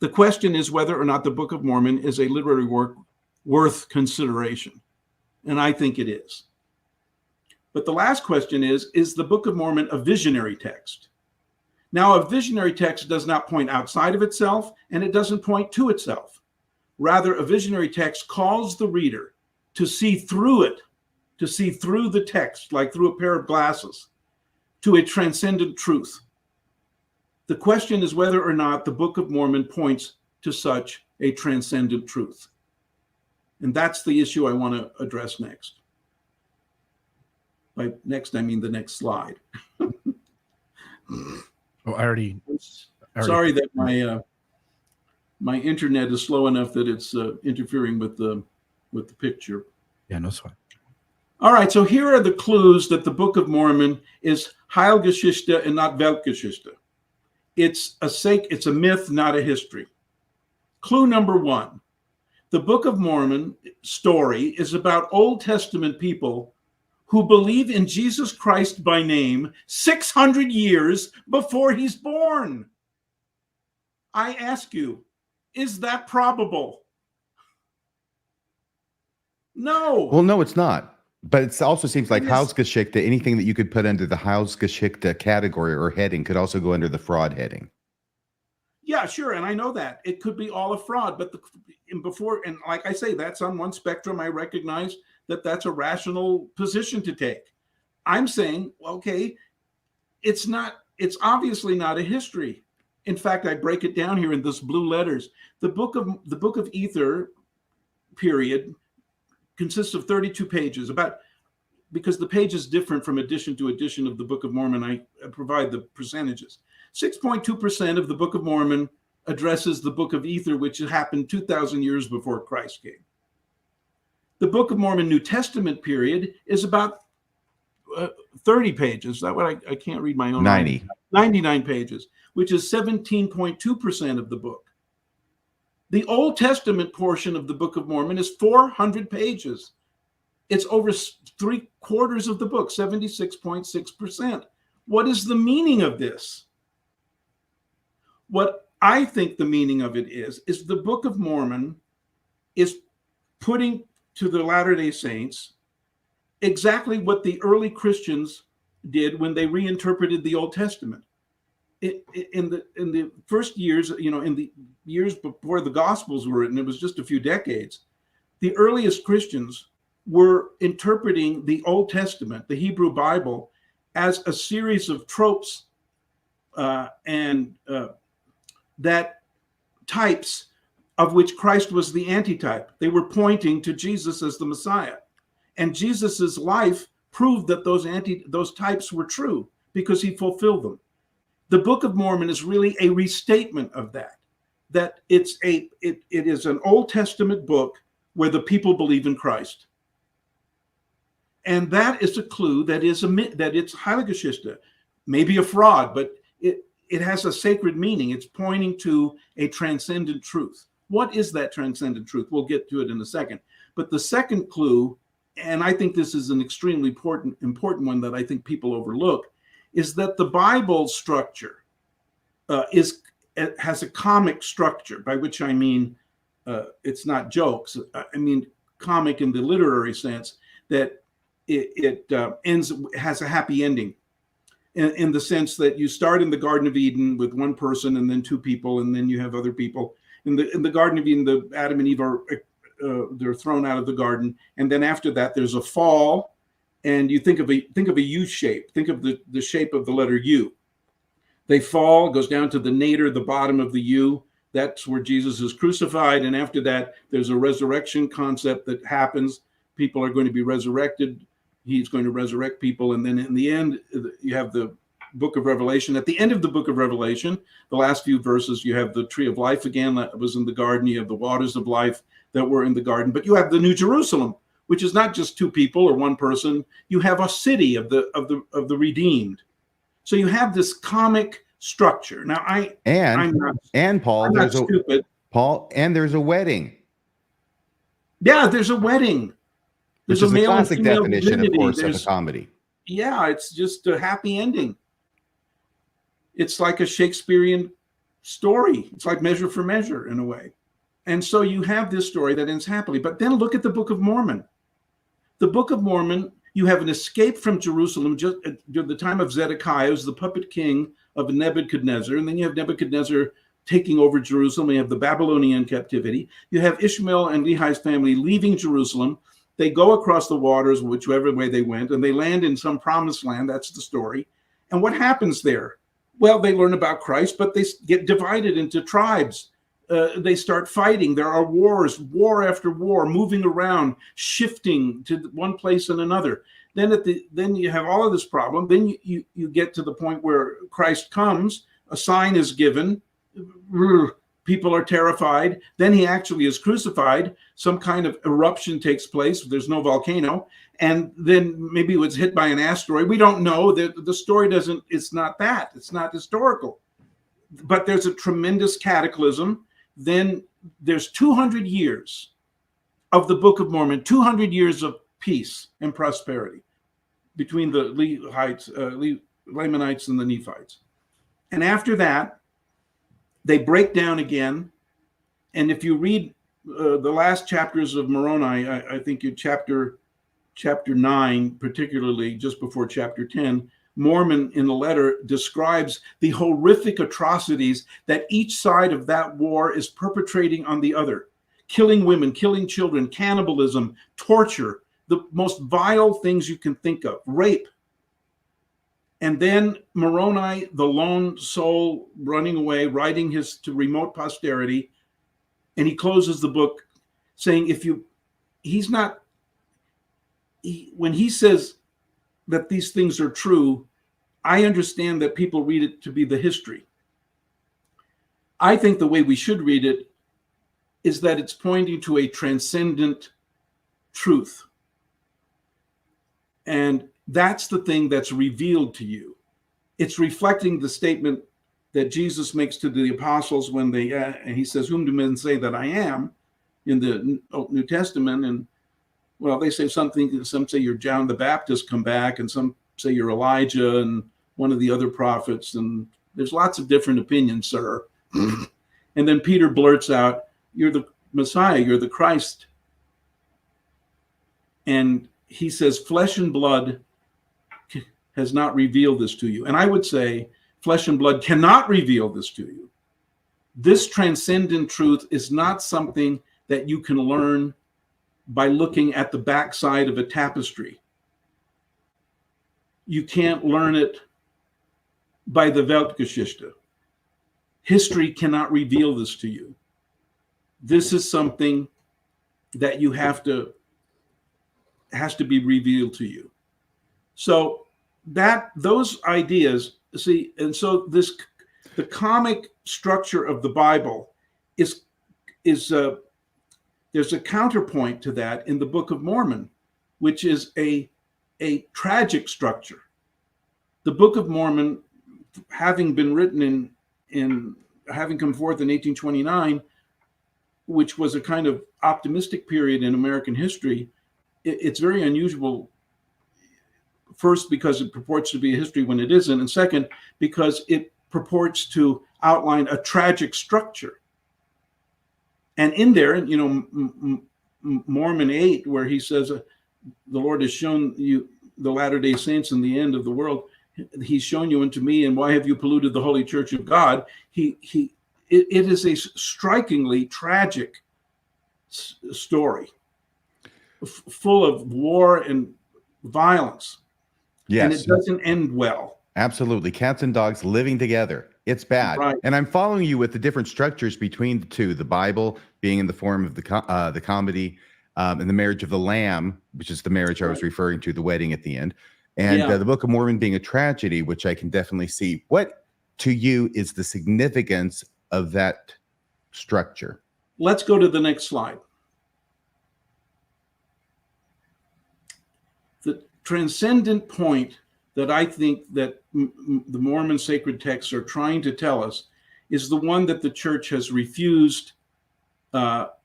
The question is whether or not the Book of Mormon is a literary work worth consideration. And I think it is. But the last question is the Book of Mormon a visionary text? Now, a visionary text does not point outside of itself, and it doesn't point to itself. Rather, a visionary text calls the reader to see through it, to see through the text, like through a pair of glasses, to a transcendent truth. The question is whether or not the Book of Mormon points to such a transcendent truth. And that's the issue I want to address next. By next, I mean the next slide. Oh, I already Sorry that my internet is slow enough that it's interfering with the picture. Yeah, no sweat. All right, so here are the clues that the Book of Mormon is Heilgeschichte and not Weltgeschichte. It's a myth, not a history. Clue number 1. The Book of Mormon story is about Old Testament people who believe in Jesus Christ by name 600 years before he's born. I ask you, is that probable? No. Well, no, it's not. But it also seems like Heilsgeschichte, anything that you could put under the Heilsgeschichte category or heading could also go under the fraud heading. Yeah, sure. And I know that. It could be all a fraud. But and like I say, that's on one spectrum. I recognize that that's a rational position to take. I'm saying, okay, it's obviously not a history. In fact, I break it down here in this blue letters. The book of Ether period consists of 32 pages, because the page is different from edition to edition of the Book of Mormon. I provide the percentages. 6.2% of the Book of Mormon addresses the Book of Ether, which happened 2,000 years before Christ came. The Book of Mormon New Testament period is about 30 pages. Is that what I can't read my own? 99 pages, which is 17.2% of the book. The Old Testament portion of the Book of Mormon is 400 pages. It's over 3/4 of the book, 76.6%. What is the meaning of this? What I think the meaning of it is the Book of Mormon is putting to the Latter-day Saints exactly what the early Christians did when they reinterpreted the Old Testament. In the first years, in the years before the Gospels were written, it was just a few decades, the earliest Christians were interpreting the Old Testament, the Hebrew Bible, as a series of tropes and that types of which Christ was the antitype. They were pointing to Jesus as the Messiah. And Jesus's life proved that those types were true because he fulfilled them. The Book of Mormon is really a restatement of that it is an Old Testament book where the people believe in Christ. And that is a clue that it's Heilige maybe a fraud, but it has a sacred meaning. It's pointing to a transcendent truth. What is that transcendent truth? We'll get to it in a second. But the second clue, and I think this is an extremely important one that I think people overlook, is that the Bible structure has a comic structure, by which I mean it's not jokes. I mean comic in the literary sense, that it has a happy ending. In the sense that you start in the Garden of Eden with one person and then two people, and then you have other people. In the Garden of Eden, the Adam and Eve are they're thrown out of the garden, and then after that there's a fall, and you think of a U shape. Think of the shape of the letter U. They fall, goes down to the nadir, the bottom of the U. That's where Jesus is crucified, and after that there's a resurrection concept that happens. People are going to be resurrected. He's going to resurrect people. And then in the end, you have the book of Revelation. At the end of the book of Revelation, the last few verses, you have the tree of life again that was in the garden. You have the waters of life that were in the garden. But you have the New Jerusalem, which is not just two people or one person. You have a city of the redeemed. So you have this comic structure. Now, Paul, there's stupid. Paul, and there's a wedding. Yeah, there's a wedding. Which is a classic definition, of course, of a comedy. Yeah, it's just a happy ending. It's like a Shakespearean story. It's like Measure for Measure in a way. And so you have this story that ends happily. But then look at the Book of Mormon. The Book of Mormon, you have an escape from Jerusalem just at the time of Zedekiah, who's the puppet king of Nebuchadnezzar. And then you have Nebuchadnezzar taking over Jerusalem. You have the Babylonian captivity. You have Ishmael and Lehi's family leaving Jerusalem. They go across the waters, whichever way they went, and they land in some promised land. That's the story. And what happens there? Well, they learn about Christ, but they get divided into tribes. They start fighting. There are wars, war after war, moving around, shifting to one place and another. Then you have all of this problem. Then you get to the point where Christ comes. A sign is given. People are terrified. Then he actually is crucified. Some kind of eruption takes place. There's no volcano. And then maybe it was hit by an asteroid. We don't know. The story doesn't, it's not that. It's not historical. But there's a tremendous cataclysm. Then there's 200 years of the Book of Mormon, 200 years of peace and prosperity between the Lamanites and the Nephites. And after that, they break down again. And if you read the last chapters of Moroni, I think in chapter 9, particularly just before chapter 10, Mormon in the letter describes the horrific atrocities that each side of that war is perpetrating on the other. Killing women, killing children, cannibalism, torture, the most vile things you can think of, rape. And then Moroni, the lone soul running away, writing to remote posterity, and he closes the book saying, when he says that these things are true, I understand that people read it to be the history. I think the way we should read it is that it's pointing to a transcendent truth. And that's the thing that's revealed to you. It's reflecting the statement that Jesus makes to the apostles when and he says, "Whom do men say that I am?" in the New Testament. And well, they say something, some say you're John the Baptist come back, and some say you're Elijah and one of the other prophets. And there's lots of different opinions, sir. And then Peter blurts out, "You're the Messiah, you're the Christ." And he says, "Flesh and blood has not revealed this to you." And I would say flesh and blood cannot reveal this to you. This transcendent truth is not something that you can learn by looking at the backside of a tapestry. You can't learn it by the Weltgeschichte. History cannot reveal this to you. This is something that has to be revealed to you. So those ideas, see, and so the comic structure of the Bible is there's a counterpoint to that in the Book of Mormon, which is a a tragic structure. The Book of Mormon, having been written having come forth in 1829, which was a kind of optimistic period in American history, it's very unusual. First, because it purports to be a history when it isn't, and second, because it purports to outline a tragic structure. And in there, you know, Mormon 8, where he says, the Lord has shown you the latter-day saints and the end of the world. He's shown you unto me, and why have you polluted the holy church of God? It is a strikingly tragic story, full of war and violence. Yes. And it doesn't end well. Absolutely. Cats and dogs living together. It's bad. Right. And I'm following you with the different structures between the two, the Bible being in the form of the comedy, and the marriage of the Lamb, which is the marriage I was referring to, the wedding at the end, and the Book of Mormon being a tragedy, which I can definitely see. What to you is the significance of that structure? Let's go to the next slide. The transcendent point that I think that the Mormon sacred texts are trying to tell us is the one that the church has refused to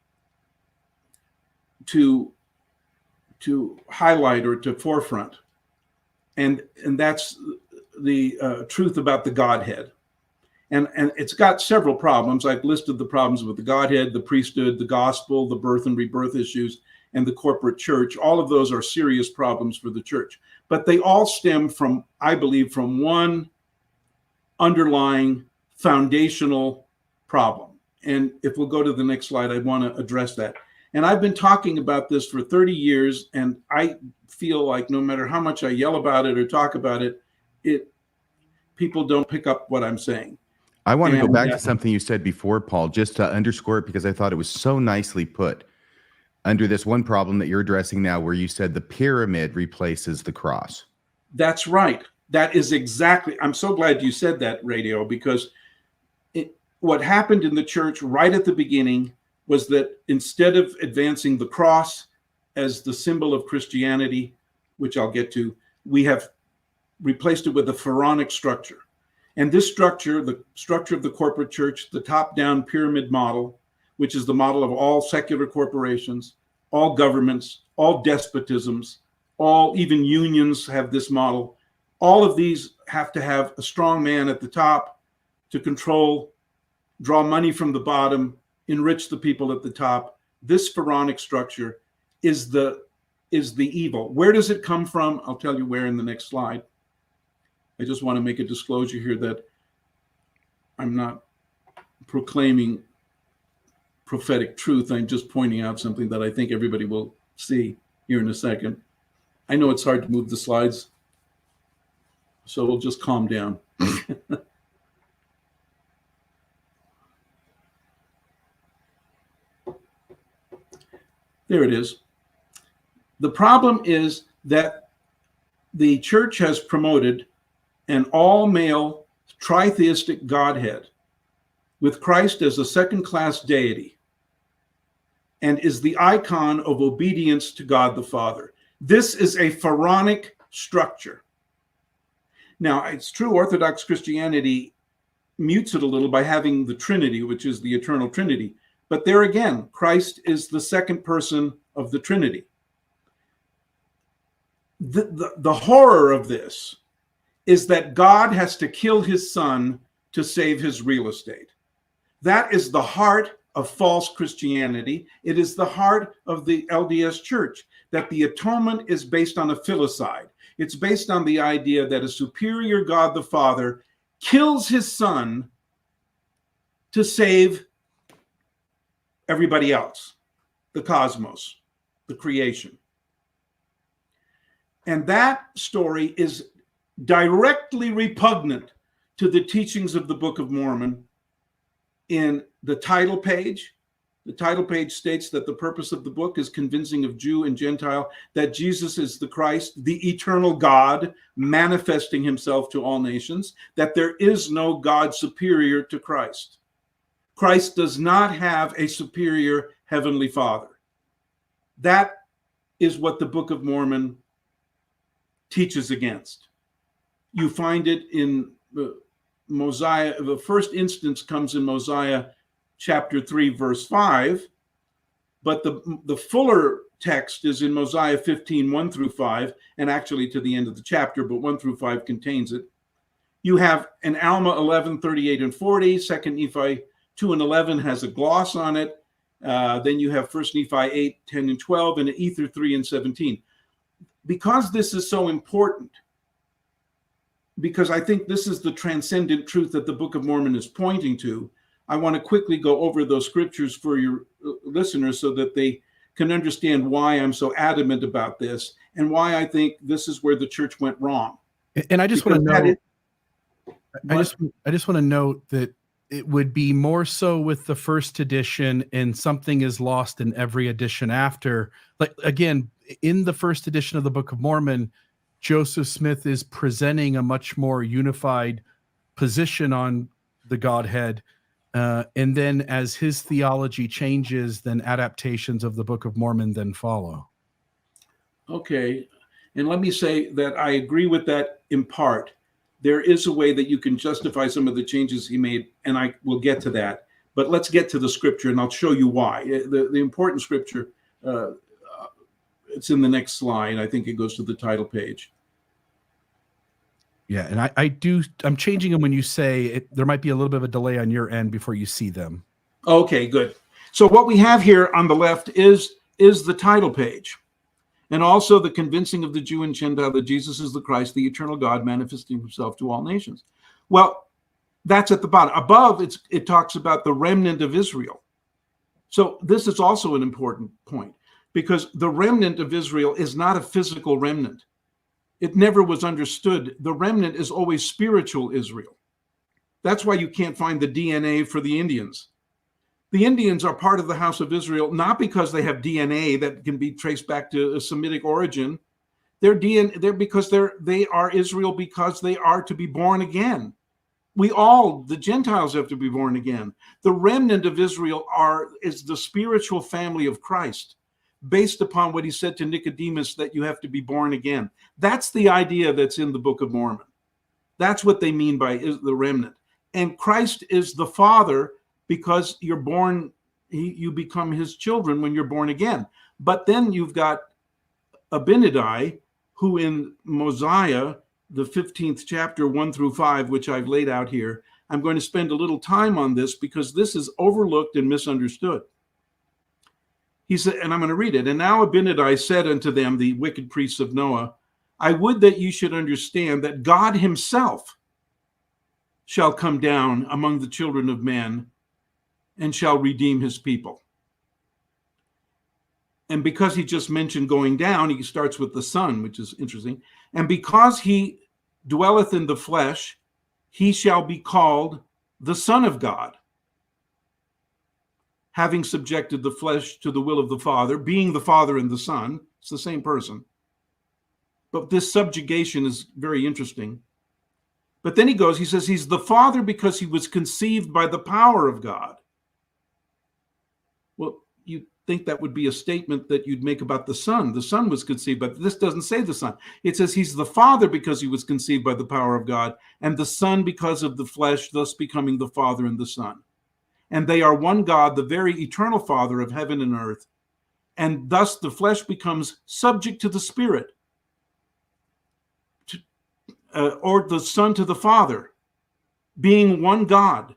highlight or to forefront. And that's the truth about the Godhead. And it's got several problems. I've listed the problems with the Godhead, the priesthood, the gospel, the birth and rebirth issues, and the corporate church. All of those are serious problems for the church. But they all stem from, I believe, from one underlying foundational problem. And if we'll go to the next slide, I want to address that. And I've been talking about this for 30 years, and I feel like no matter how much I yell about it or talk about it, people don't pick up what I'm saying. I want to go back to something you said before, Paul, just to underscore it, because I thought it was so nicely put under this one problem that you're addressing now, where you said the pyramid replaces the cross. That's right. That is exactly, I'm so glad you said that, Radio, because what happened in the church right at the beginning was that instead of advancing the cross as the symbol of Christianity, which I'll get to, we have replaced it with a pharaonic structure. And this structure, the structure of the corporate church, the top-down pyramid model, which is the model of all secular corporations, all governments, all despotisms, even unions have this model. All of these have to have a strong man at the top to control, draw money from the bottom, enrich the people at the top. This pharaonic structure is the evil. Where does it come from? I'll tell you where in the next slide. I just want to make a disclosure here that I'm not proclaiming prophetic truth. I'm just pointing out something that I think everybody will see here in a second. I know it's hard to move the slides, so we'll just calm down. There it is. The problem is that the church has promoted an all-male tritheistic Godhead with Christ as a second-class deity and is the icon of obedience to God the Father. This is a pharaonic structure. Now, it's true Orthodox Christianity mutes it a little by having the Trinity, which is the eternal Trinity. But there again, Christ is the second person of the Trinity. The horror of this is that God has to kill his son to save his real estate. That is the heart of false Christianity. It is the heart of the LDS Church, that the atonement is based on a filicide. It's based on the idea that a superior God the Father kills his son to save everybody else, the cosmos, the creation. And that story is directly repugnant to the teachings of the Book of Mormon. In the title page states that the purpose of the book is convincing of Jew and Gentile that Jesus is the Christ, the eternal God, manifesting himself to all nations, that there is no God superior to Christ. Christ does not have a superior heavenly Father. That is what the Book of Mormon teaches against. You find it in Mosiah. The first instance comes in Mosiah chapter 3, verse 5, but the fuller text is in Mosiah 15, 1 through 5, and actually to the end of the chapter, but 1 through 5 contains it. You have an Alma 11, 38 and 40, 2 Nephi 2 and 11 has a gloss on it. Then you have 1 Nephi 8, 10 and 12, and Ether 3 and 17. Because this is so important, because I think this is the transcendent truth that the Book of Mormon is pointing to, I want to quickly go over those scriptures for your listeners so that they can understand why I'm so adamant about this and why I think this is where the church went wrong. And I just want to know, I just want to note that it would be more so with the first edition, and something is lost in every edition after. Like, again, in the first edition of the Book of Mormon, Joseph Smith is presenting a much more unified position on the Godhead. And then as his theology changes, then adaptations of the Book of Mormon then follow. Okay. And let me say that I agree with that in part. There is a way that you can justify some of the changes he made, and I will get to that. But let's get to the scripture, and I'll show you why. The important scripture, it's in the next slide. I think it goes to the title page. Yeah, and I'm changing them when you say it. There might be a little bit of a delay on your end before you see them. Okay, good. So what we have here on the left is the title page, and also the convincing of the Jew and Gentile that Jesus is the Christ, the eternal God, manifesting himself to all nations. Well, that's at the bottom. Above, it talks about the remnant of Israel. So this is also an important point, because the remnant of Israel is not a physical remnant. It never was understood. The remnant is always spiritual Israel. That's why you can't find the DNA for the Indians. The Indians are part of the house of Israel, not because they have DNA that can be traced back to a Semitic origin. They're because they are Israel because they are to be born again. The Gentiles have to be born again. The remnant of Israel is the spiritual family of Christ, based upon what he said to Nicodemus, that you have to be born again. That's the idea that's in the Book of Mormon. That's what they mean by the remnant. And Christ is the Father because you're born, you become his children when you're born again. But then you've got Abinadi, who in Mosiah, the 15th chapter, 1 through 5, which I've laid out here, I'm going to spend a little time on this because this is overlooked and misunderstood. He said, and I'm going to read it. And now Abinadi said unto them, the wicked priests of Noah, I would that you should understand that God himself shall come down among the children of men and shall redeem his people. And because he just mentioned going down, he starts with the Son, which is interesting. And because he dwelleth in the flesh, he shall be called the Son of God, having subjected the flesh to the will of the Father, being the Father and the Son. It's the same person. But this subjugation is very interesting. But then he says, he's the Father because he was conceived by the power of God. Well, you think that would be a statement that you'd make about the Son. The Son was conceived, but this doesn't say the Son. It says he's the Father because he was conceived by the power of God, and the Son because of the flesh, thus becoming the Father and the Son. And they are one God, the very eternal Father of heaven and earth. And thus the flesh becomes subject to the Spirit, or the Son to the Father, being one God,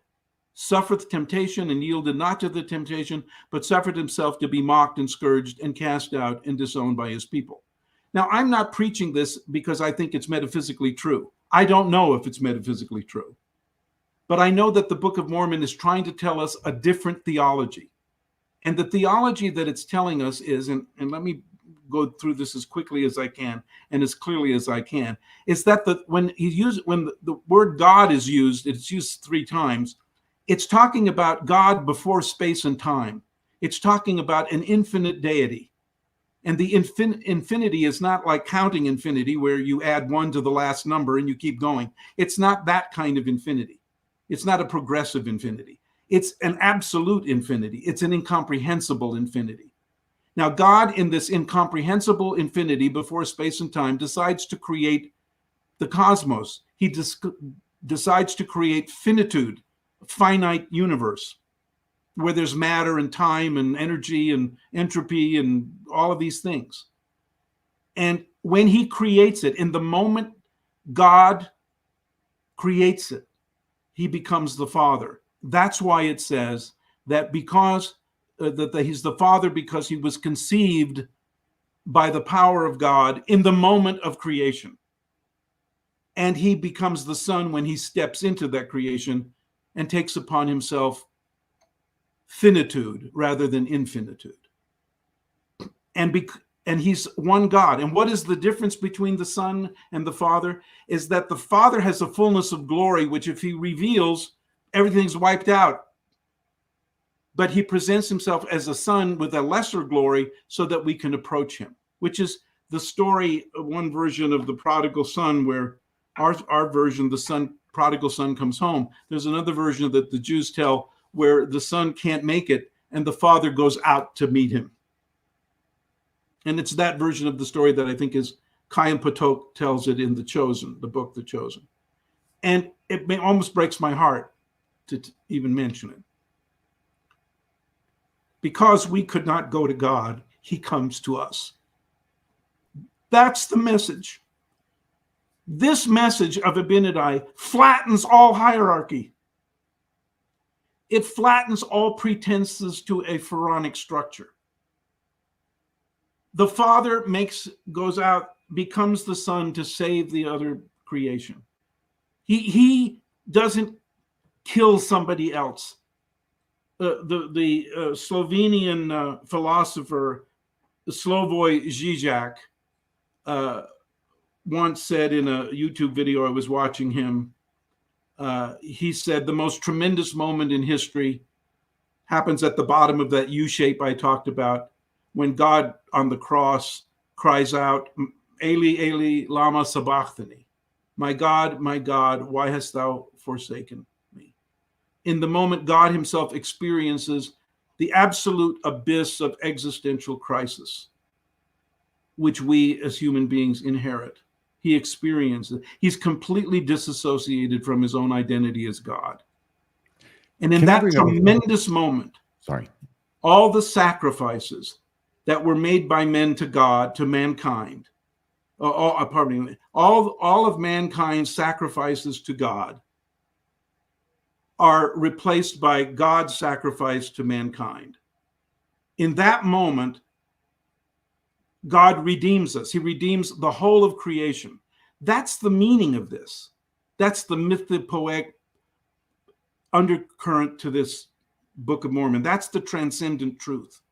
suffereth temptation and yielded not to the temptation, but suffered himself to be mocked and scourged and cast out and disowned by his people. Now, I'm not preaching this because I think it's metaphysically true. I don't know if it's metaphysically true. But I know that the Book of Mormon is trying to tell us a different theology. And the theology that it's telling us is, and let me go through this as quickly as I can and as clearly as I can, is that when the word God is used, it's used 3 times, it's talking about God before space and time. It's talking about an infinite deity. And the infinity is not like counting infinity where you add 1 to the last number and you keep going. It's not that kind of infinity. It's not a progressive infinity. It's an absolute infinity. It's an incomprehensible infinity. Now, God, in this incomprehensible infinity before space and time, decides to create the cosmos. He decides to create finitude, a finite universe, where there's matter and time and energy and entropy and all of these things. And when he creates it, in the moment God creates it, he becomes the Father. That's why it says that because he's the Father because he was conceived by the power of God in the moment of creation. And he becomes the Son when he steps into that creation and takes upon himself finitude rather than infinitude. And he's one God. And what is the difference between the Son and the Father? Is that the Father has a fullness of glory, which if he reveals, everything's wiped out. But he presents himself as a Son with a lesser glory so that we can approach him, which is the story, one version of the prodigal son, where our version, the prodigal son comes home. There's another version that the Jews tell where the son can't make it and the father goes out to meet him. And it's that version of the story that I think is Chaim Potok tells it in The Chosen, the book The Chosen. And it almost breaks my heart to even mention it. Because we could not go to God, he comes to us. That's the message. This message of Abinadi flattens all hierarchy. It flattens all pretenses to a pharaonic structure. The Father goes out, becomes the Son to save the other creation. He doesn't kill somebody else. The Slovenian philosopher Slavoj Žižek once said in a YouTube video I was watching him, he said the most tremendous moment in history happens at the bottom of that U shape I talked about, when God on the cross cries out, Eli, Eli, lama sabachthani. My God, why hast thou forsaken me? In the moment God himself experiences the absolute abyss of existential crisis, which we as human beings inherit. He experiences. He's completely disassociated from his own identity as God. And in that tremendous moment, all the sacrifices that were made by men to God, to mankind, all of mankind's sacrifices to God are replaced by God's sacrifice to mankind. In that moment, God redeems us. He redeems the whole of creation. That's the meaning of this. That's the mythopoetic undercurrent to this Book of Mormon. That's the transcendent truth.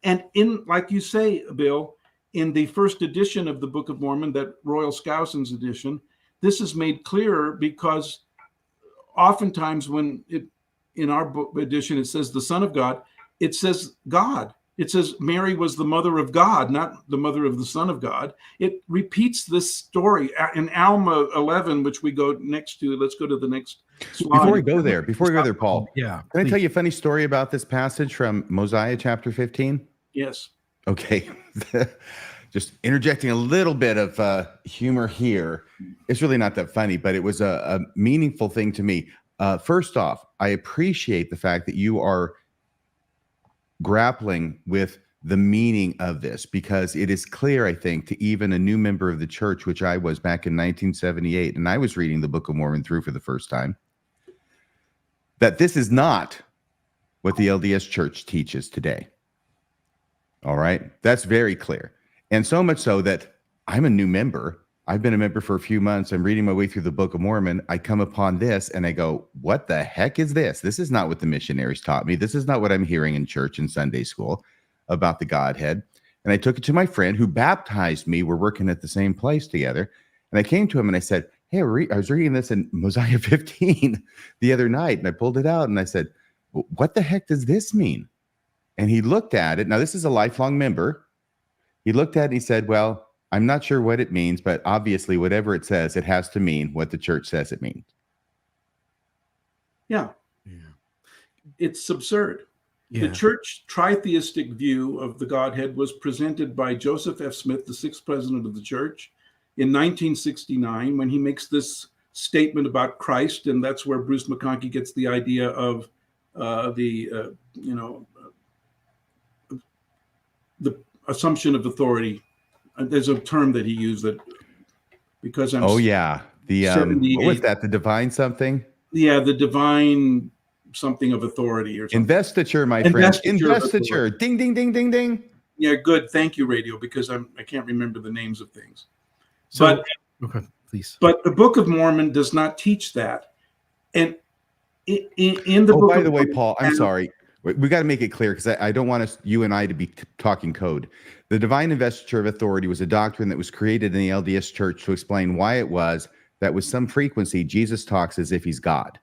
And like you say, Bill, in the first edition of the Book of Mormon, that Royal Scouson's edition, this is made clearer because oftentimes when in our book edition, it says the Son of God, it says God. It says Mary was the mother of God, not the mother of the Son of God. It repeats this story in Alma 11, which we go next to. Let's go to the next slide. Before we go there, Paul, yeah, can I tell you a funny story about this passage from Mosiah chapter 15? Yes. Okay. Just interjecting a little bit of humor here. It's really not that funny, but it was a meaningful thing to me. First off, I appreciate the fact that you are grappling with the meaning of this, because it is clear, I think, to even a new member of the church, which I was back in 1978, and I was reading the Book of Mormon through for the first time, that this is not what the LDS Church teaches today. All right? That's very clear. And so much so that I'm a new member. I've been a member for a few months. I'm reading my way through the Book of Mormon. I come upon this and I go, what the heck is this? This is not what the missionaries taught me. This is not what I'm hearing in church and Sunday school about the Godhead. And I took it to my friend who baptized me. We're working at the same place together. And I came to him and I said, hey, I was reading this in Mosiah 15 the other night. And I pulled it out and I said, what the heck does this mean? And he looked at it. Now, this is a lifelong member. He looked at it and he said, well, I'm not sure what it means, but obviously whatever it says, it has to mean what the church says it means. Yeah. It's absurd. The church tritheistic view of the Godhead was presented by Joseph F. Smith, the sixth president of the church, in 1969, when he makes this statement about Christ, and that's where Bruce McConkie gets the idea of the assumption of authority. There's a term that he used that because I'm what was that? The divine something? Yeah, the divine something of authority or something. Investiture, my friend. Investiture. Ding, ding, ding, ding, ding. Yeah, good. Thank you, radio, because I can't remember the names of things. So, okay, please. But the Book of Mormon does not teach that. And in the book by the way, Mormon, Paul, I'm sorry. We got to make it clear because I don't want you and I to be talking code. The divine investiture of authority was a doctrine that was created in the LDS church to explain why it was that with some frequency, Jesus talks as if he's God.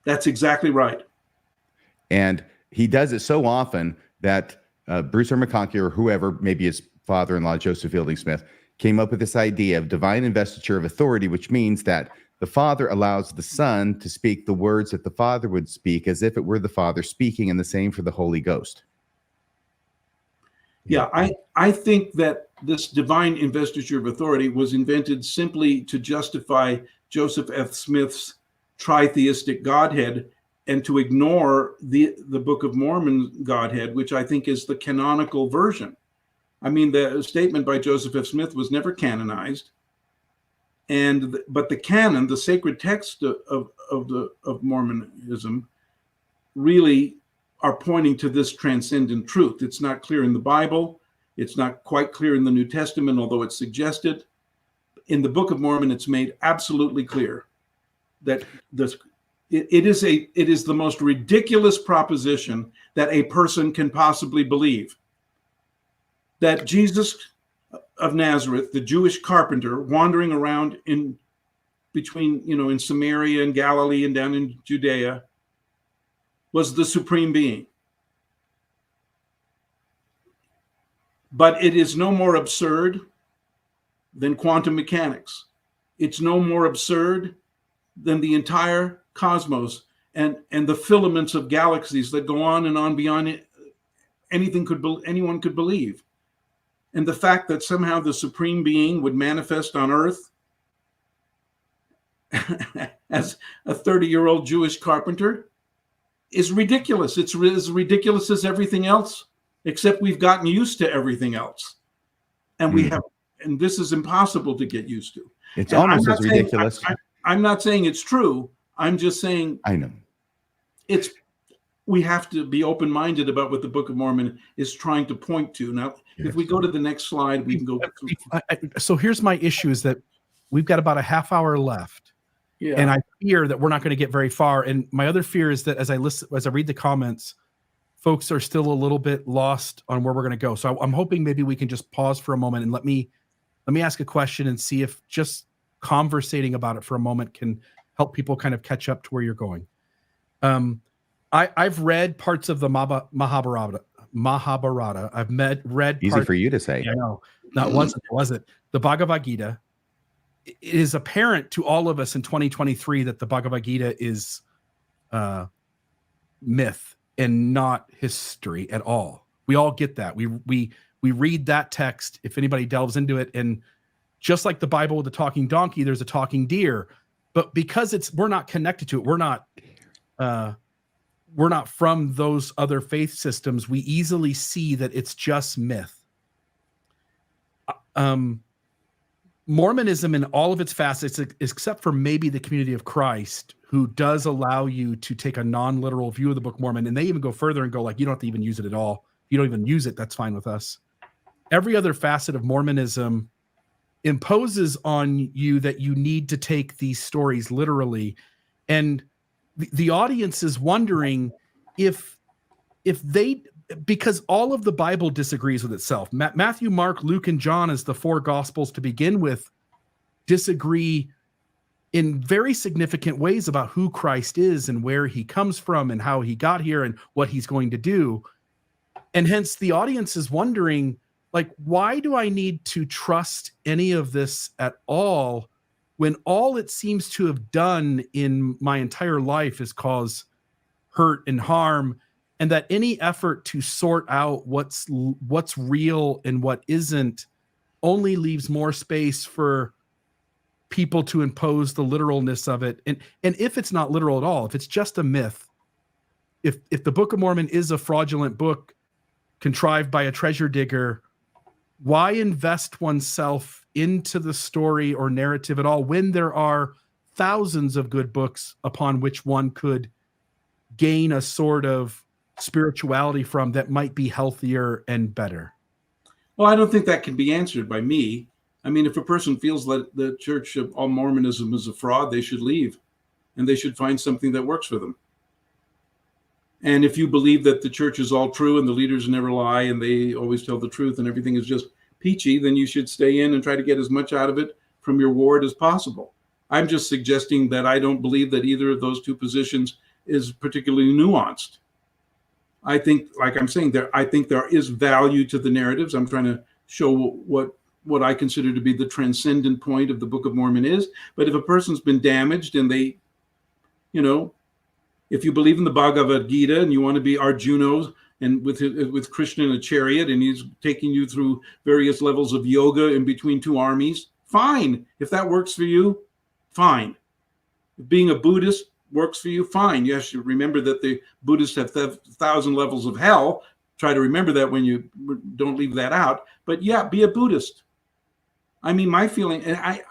That's exactly right. And he does it so often that Bruce R. McConkie or whoever, maybe his father-in-law, Joseph Fielding Smith, came up with this idea of divine investiture of authority, which means that the Father allows the Son to speak the words that the Father would speak as if it were the Father speaking, and the same for the Holy Ghost. Yeah, I think that this divine investiture of authority was invented simply to justify Joseph F. Smith's tritheistic Godhead and to ignore the Book of Mormon Godhead, which I think is the canonical version. I mean, the statement by Joseph F. Smith was never canonized. But the canon, the sacred text of Mormonism, really are pointing to this transcendent truth. It's not clear in the Bible. It's not quite clear in the New Testament, although it's suggested. In the Book of Mormon, it's made absolutely clear that it is the most ridiculous proposition that a person can possibly believe. That Jesus of Nazareth, the Jewish carpenter, wandering around in Samaria and Galilee and down in Judea, was the supreme being. But it is no more absurd than quantum mechanics. It's no more absurd than the entire cosmos and the filaments of galaxies that go on and on beyond it, anyone could believe. And the fact that somehow the supreme being would manifest on earth as a 30-year-old Jewish carpenter is ridiculous. It's as ridiculous as everything else, except we've gotten used to everything else. And and this is impossible to get used to. It's almost as ridiculous. I'm not saying it's true. I'm just saying I know. We have to be open-minded about what the Book of Mormon is trying to point to. Now, if we go to the next slide, we can go. So here's my issue is that we've got about a half hour left. Yeah. And I fear that we're not going to get very far. And my other fear is that as I read the comments, folks are still a little bit lost on where we're going to go. So I'm hoping maybe we can just pause for a moment and let me ask a question and see if just conversating about it for a moment can help people kind of catch up to where you're going. I've read parts of the Mahabharata. I've read easy for you to say. I know. No, it wasn't. The Bhagavad Gita. It is apparent to all of us in 2023 that the Bhagavad Gita is myth and not history at all. We all get that. We read that text if anybody delves into it, and just like the Bible with the talking donkey, there's a talking deer. But because we're not connected to it, we're not from those other faith systems, we easily see that it's just myth. Mormonism in all of its facets, except for maybe the Community of Christ, who does allow you to take a non-literal view of the Book of Mormon, and they even go further and go like, you don't have to even use it at all. If you don't even use it, that's fine with us. Every other facet of Mormonism imposes on you that you need to take these stories literally. And the audience is wondering if they, because all of the Bible disagrees with itself. Matthew, Mark, Luke, and John, as the four Gospels to begin with, disagree in very significant ways about who Christ is and where he comes from and how he got here and what he's going to do. And hence the audience is wondering, like, why do I need to trust any of this at all when all it seems to have done in my entire life is cause hurt and harm and that any effort to sort out what's real and what isn't only leaves more space for people to impose the literalness of it. And if it's not literal at all, if it's just a myth, if the Book of Mormon is a fraudulent book contrived by a treasure digger, why invest oneself into the story or narrative at all when there are thousands of good books upon which one could gain a sort of spirituality from that might be healthier and better? Well, I don't think that can be answered by me. I mean, if a person feels that the Church of all Mormonism is a fraud, they should leave, and they should find something that works for them. And if you believe that the church is all true and the leaders never lie and they always tell the truth and everything is just peachy, then you should stay in and try to get as much out of it from your ward as possible. I'm just suggesting that I don't believe that either of those two positions is particularly nuanced. I think, like I'm saying, I think there is value to the narratives. I'm trying to show what I consider to be the transcendent point of the Book of Mormon is. But if a person's been damaged and they, if you believe in the Bhagavad Gita and you want to be Arjuna and with Krishna in a chariot and he's taking you through various levels of yoga in between two armies, fine. If that works for you, fine. If being a Buddhist works for you, fine. You have to remember that the Buddhists have 1,000 levels of hell. Try to remember that when you don't leave that out. But yeah, be a Buddhist. I mean, my feeling, and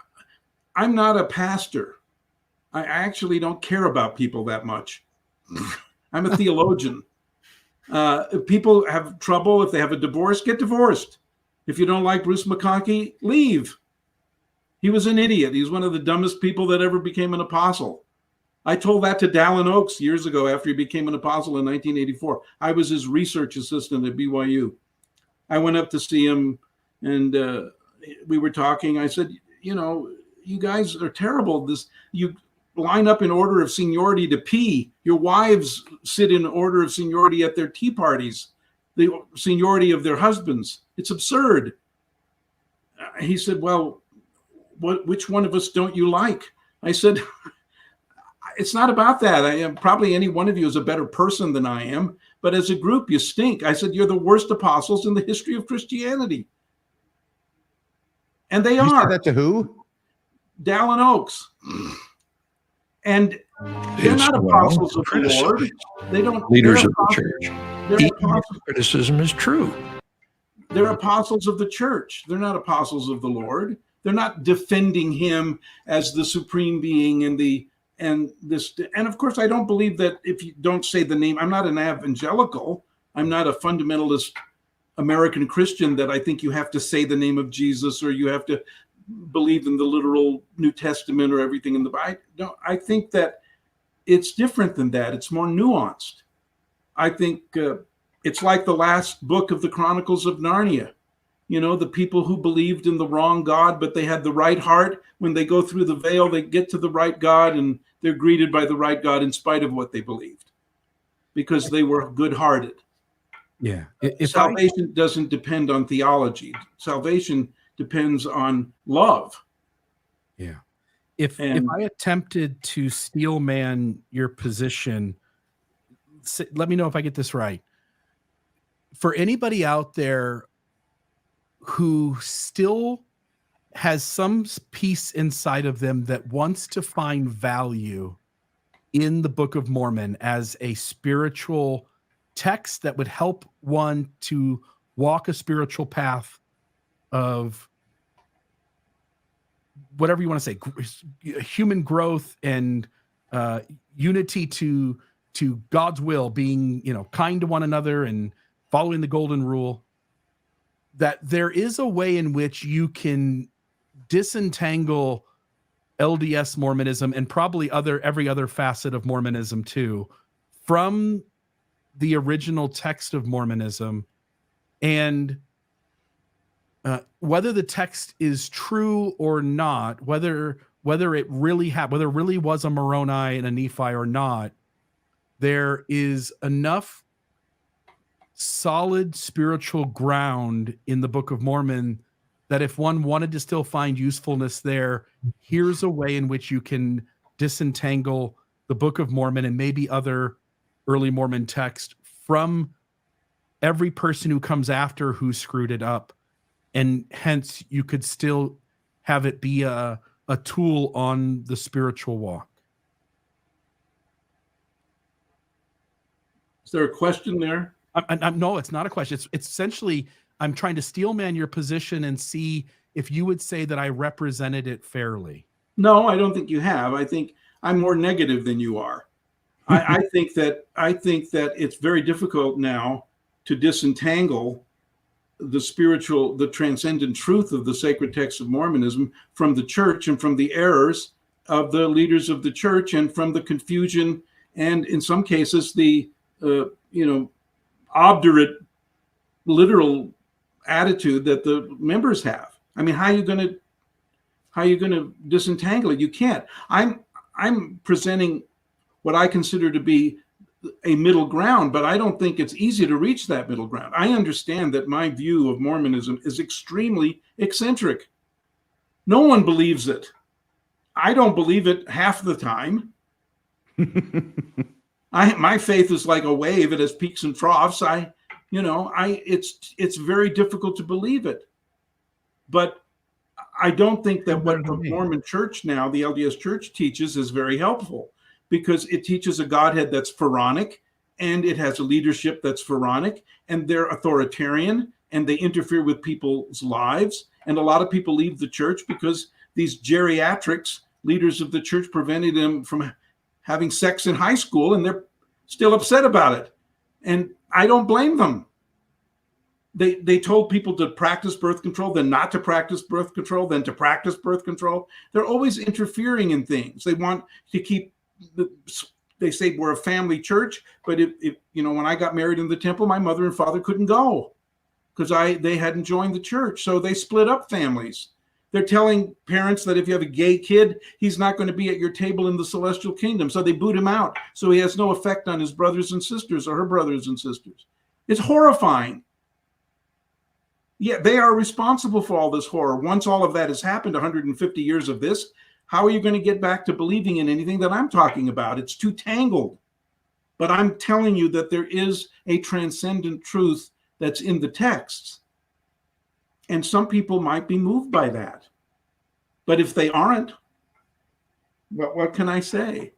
I'm not a pastor. I actually don't care about people that much. I'm a theologian. If people have trouble, if they have a divorce, get divorced. If you don't like Bruce McConkie, leave. He was an idiot. He's one of the dumbest people that ever became an apostle. I told that to Dallin Oaks years ago after he became an apostle in 1984. I was his research assistant at BYU. I went up to see him and we were talking. I said, you guys are terrible. You line up in order of seniority to pee. Your wives sit in order of seniority at their tea parties, the seniority of their husbands. It's absurd. He said, well, which one of us don't you like? I said, it's not about that. Probably any one of you is a better person than I am, but as a group, you stink. I said, you're the worst apostles in the history of Christianity. And they are. You said that to who? Dallin Oaks. And they're not apostles of the Lord. They don't leaders of the church. Even criticism is true. They're apostles of the church. They're not apostles of the Lord. They're not defending him as the supreme being and of course I don't believe that if you don't say the name. I'm not an evangelical. I'm not a fundamentalist American Christian that I think you have to say the name of Jesus or you have to believe in the literal New Testament or everything in the Bible. No, I think that it's different than that. It's more nuanced. I think it's like the last book of the Chronicles of Narnia. The people who believed in the wrong God, but they had the right heart. When they go through the veil, they get to the right God and they're greeted by the right God in spite of what they believed because they were good-hearted. Yeah. Salvation doesn't depend on theology. Salvation depends on love. Yeah. If I attempted to steel man your position, let me know if I get this right. For anybody out there who still has some piece inside of them that wants to find value in the Book of Mormon as a spiritual text that would help one to walk a spiritual path of whatever you want to say, human growth and unity to God's will, being, kind to one another and following the golden rule, that there is a way in which you can disentangle LDS Mormonism and probably every other facet of Mormonism too from the original text of Mormonism, and whether the text is true or not, whether it really was a Moroni and a Nephi or not, there is enough solid spiritual ground in the Book of Mormon that if one wanted to still find usefulness there, here's a way in which you can disentangle the Book of Mormon and maybe other early Mormon text from every person who comes after who screwed it up. And hence you could still have it be a tool on the spiritual walk. Is there a question there? No, it's not a question. It's essentially, I'm trying to steelman your position and see if you would say that I represented it fairly. No, I don't think you have. I think I'm more negative than you are. I think that it's very difficult now to disentangle the transcendent truth of the sacred texts of Mormonism from the church and from the errors of the leaders of the church and from the confusion and in some cases the obdurate literal attitude that the members have. I mean, how are you going to disentangle it? You can't. I'm presenting what I consider to be a middle ground, but I don't think it's easy to reach that middle ground. I understand that my view of Mormonism is extremely eccentric. No one believes it. I don't believe it half the time. My faith is like a wave. It has peaks and troughs. It's very difficult to believe it. But I don't think that what the Mormon church now, the LDS church, teaches is very helpful, because it teaches a Godhead that's pharaonic, and it has a leadership that's pharaonic, and they're authoritarian, and they interfere with people's lives. And a lot of people leave the church because these geriatrics, leaders of the church, prevented them from having sex in high school, and they're still upset about it. And I don't blame them. They told people to practice birth control, then not to practice birth control, then to practice birth control. They're always interfering in things. They want to keep they say we're a family church, but if when I got married in the temple, my mother and father couldn't go because they hadn't joined the church. So they split up families. They're telling parents that if you have a gay kid, he's not going to be at your table in the celestial kingdom. So they boot him out. So he has no effect on his brothers and sisters or her brothers and sisters. It's horrifying. Yeah, they are responsible for all this horror. Once all of that has happened, 150 years of this, how are you going to get back to believing in anything that I'm talking about? It's too tangled. But I'm telling you that there is a transcendent truth that's in the texts. And some people might be moved by that. But if they aren't, what can I say?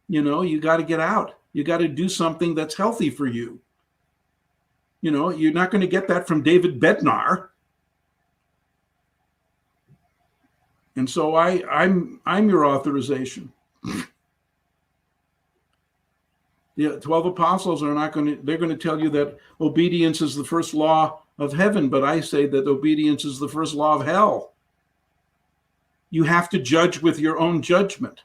You got to get out. You got to do something that's healthy for you. You're not going to get that from David Bednar. And so I'm your authorization. The 12 apostles they're going to tell you that obedience is the first law of heaven, but I say that obedience is the first law of hell. You have to judge with your own judgment.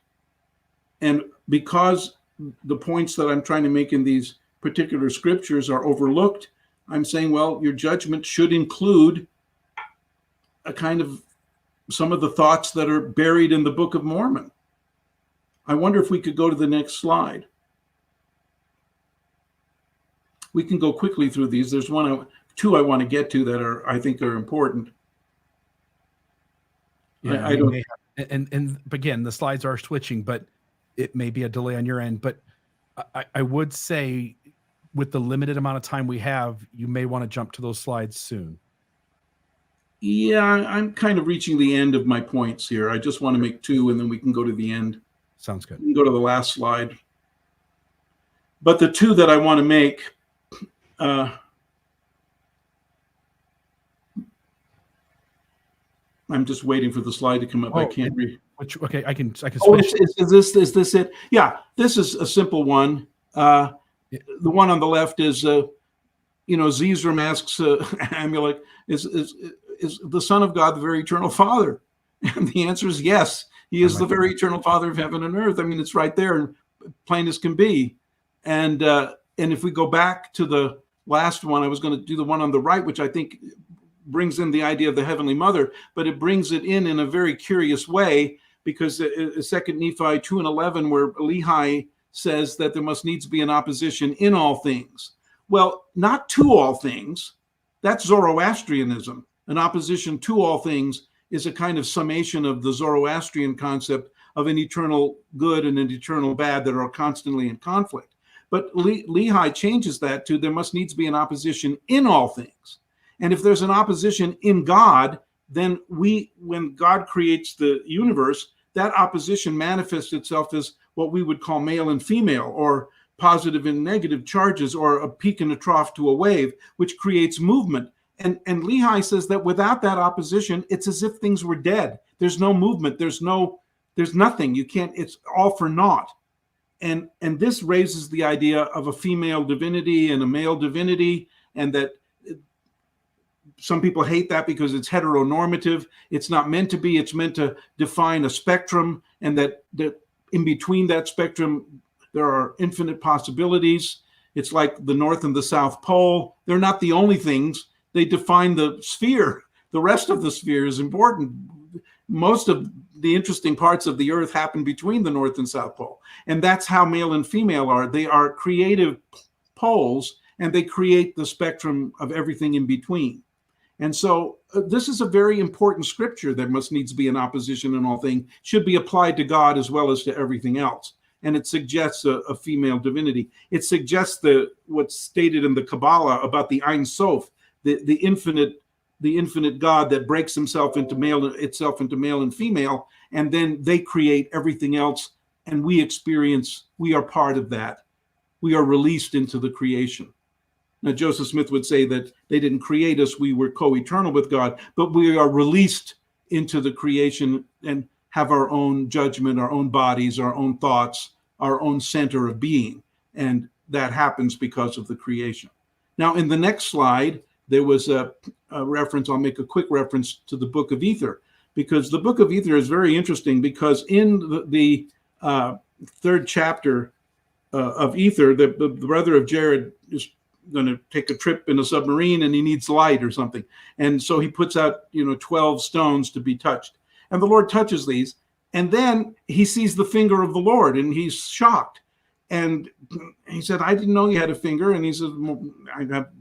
And because the points that I'm trying to make in these particular scriptures are overlooked, I'm saying, well, your judgment should include a kind of some of the thoughts that are buried in the Book of Mormon. I wonder if we could go to the next slide. We can go quickly through these. There's two I want to get to that I think are important. Yeah, I don't. And again, the slides are switching, but it may be a delay on your end. But I would say, with the limited amount of time we have, you may want to jump to those slides soon. Yeah, I'm kind of reaching the end of my points here. I just want to make two, and then we can go to the end. Sounds good. We can go to the last slide. But the two that I want to make, I'm just waiting for the slide to come up. I can't read. Okay, I can switch. Oh, is this it? Yeah, this is a simple one. The one on the left is, Zizram asks Amulek, is the Son of God the very eternal Father? And the answer is yes. He is the very eternal Father of heaven and earth. I mean, it's right there, plain as can be. And if we go back to the last one, I was going to do the one on the right, which I think brings in the idea of the Heavenly Mother, but it brings it in a very curious way, because 2 Nephi 2:11, where Lehi says that there must needs be an opposition in all things. Well, not to all things. That's Zoroastrianism. An opposition to all things is a kind of summation of the Zoroastrian concept of an eternal good and an eternal bad that are constantly in conflict. But Lehi changes that to there must needs be an opposition in all things. And if there's an opposition in God, then when God creates the universe, that opposition manifests itself as what we would call male and female, or positive and negative charges, or a peak and a trough to a wave, which creates movement. And Lehi says that without that opposition, it's as if things were dead. There's no movement. There's nothing. You can't, it's all for naught. And this raises the idea of a female divinity and a male divinity, and that some people hate that because it's heteronormative. It's not meant to be. It's meant to define a spectrum, and that in between that spectrum, there are infinite possibilities. It's like the North and the South Pole. They're not the only things. They define the sphere. The rest of the sphere is important. Most of the interesting parts of the earth happen between the North and South Pole. And that's how male and female are. They are creative poles, and they create the spectrum of everything in between. And so this is a very important scripture that must needs be in opposition in all things, should be applied to God as well as to everything else. And it suggests a female divinity. It suggests what's stated in the Kabbalah about the Ein Sof, the infinite God that breaks itself into male and female, and then they create everything else, and we are part of that. We are released into the creation. Now, Joseph Smith would say that they didn't create us, we were co-eternal with God, but we are released into the creation and have our own judgment, our own bodies, our own thoughts, our own center of being. And that happens because of the creation. Now, in the next slide, there was a reference, I'll make a quick reference to the Book of Ether, because the Book of Ether is very interesting, because in the third chapter of Ether, the brother of Jared is going to take a trip in a submarine, and he needs light or something. And so he puts out, 12 stones to be touched. And the Lord touches these, and then he sees the finger of the Lord, and he's shocked. And he said, I didn't know you had a finger. And he said,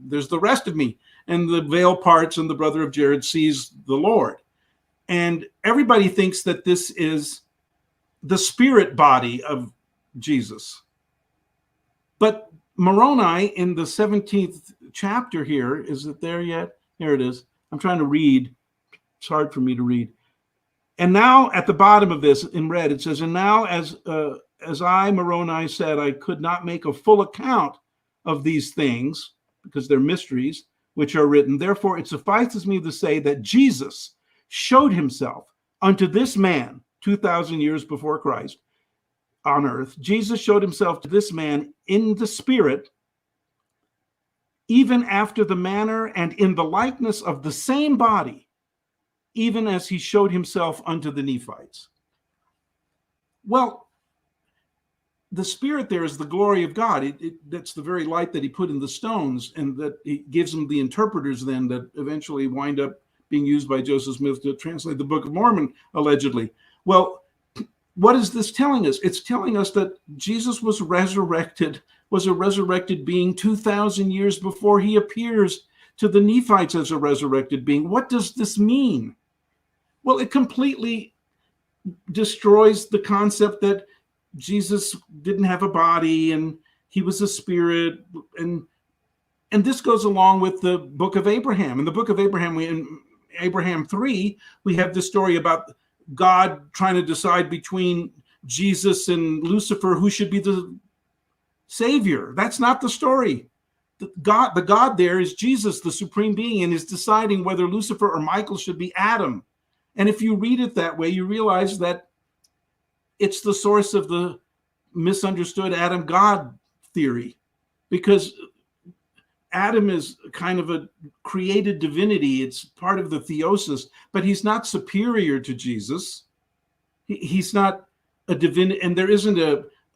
there's the rest of me. And the veil parts, and the brother of Jared sees the Lord. And everybody thinks that this is the spirit body of Jesus. But Moroni, in the 17th chapter here, is it there yet? Here it is. I'm trying to read. It's hard for me to read. And now at the bottom of this in red, it says, and now as I, Moroni, said, I could not make a full account of these things, because they're mysteries, which are written. Therefore, it suffices me to say that Jesus showed himself unto this man 2,000 years before Christ on earth. Jesus showed himself to this man in the spirit, even after the manner and in the likeness of the same body, even as he showed himself unto the Nephites. Well, the spirit there is the glory of God. That's the very light that he put in the stones, and that he gives them the interpreters then that eventually wind up being used by Joseph Smith to translate the Book of Mormon, allegedly. Well, what is this telling us? It's telling us that Jesus was a resurrected being 2,000 years before he appears to the Nephites as a resurrected being. What does this mean? Well, it completely destroys the concept that Jesus didn't have a body and he was a spirit. And this goes along with the Book of Abraham. In the Book of Abraham, in Abraham 3, we have this story about God trying to decide between Jesus and Lucifer who should be the savior. That's not the story. The God there is Jesus, the supreme being, and is deciding whether Lucifer or Michael should be Adam. And if you read it that way, you realize that it's the source of the misunderstood Adam-God theory, because Adam is kind of a created divinity. It's part of the theosis, but he's not superior to Jesus. He's not a divinity, and there isn't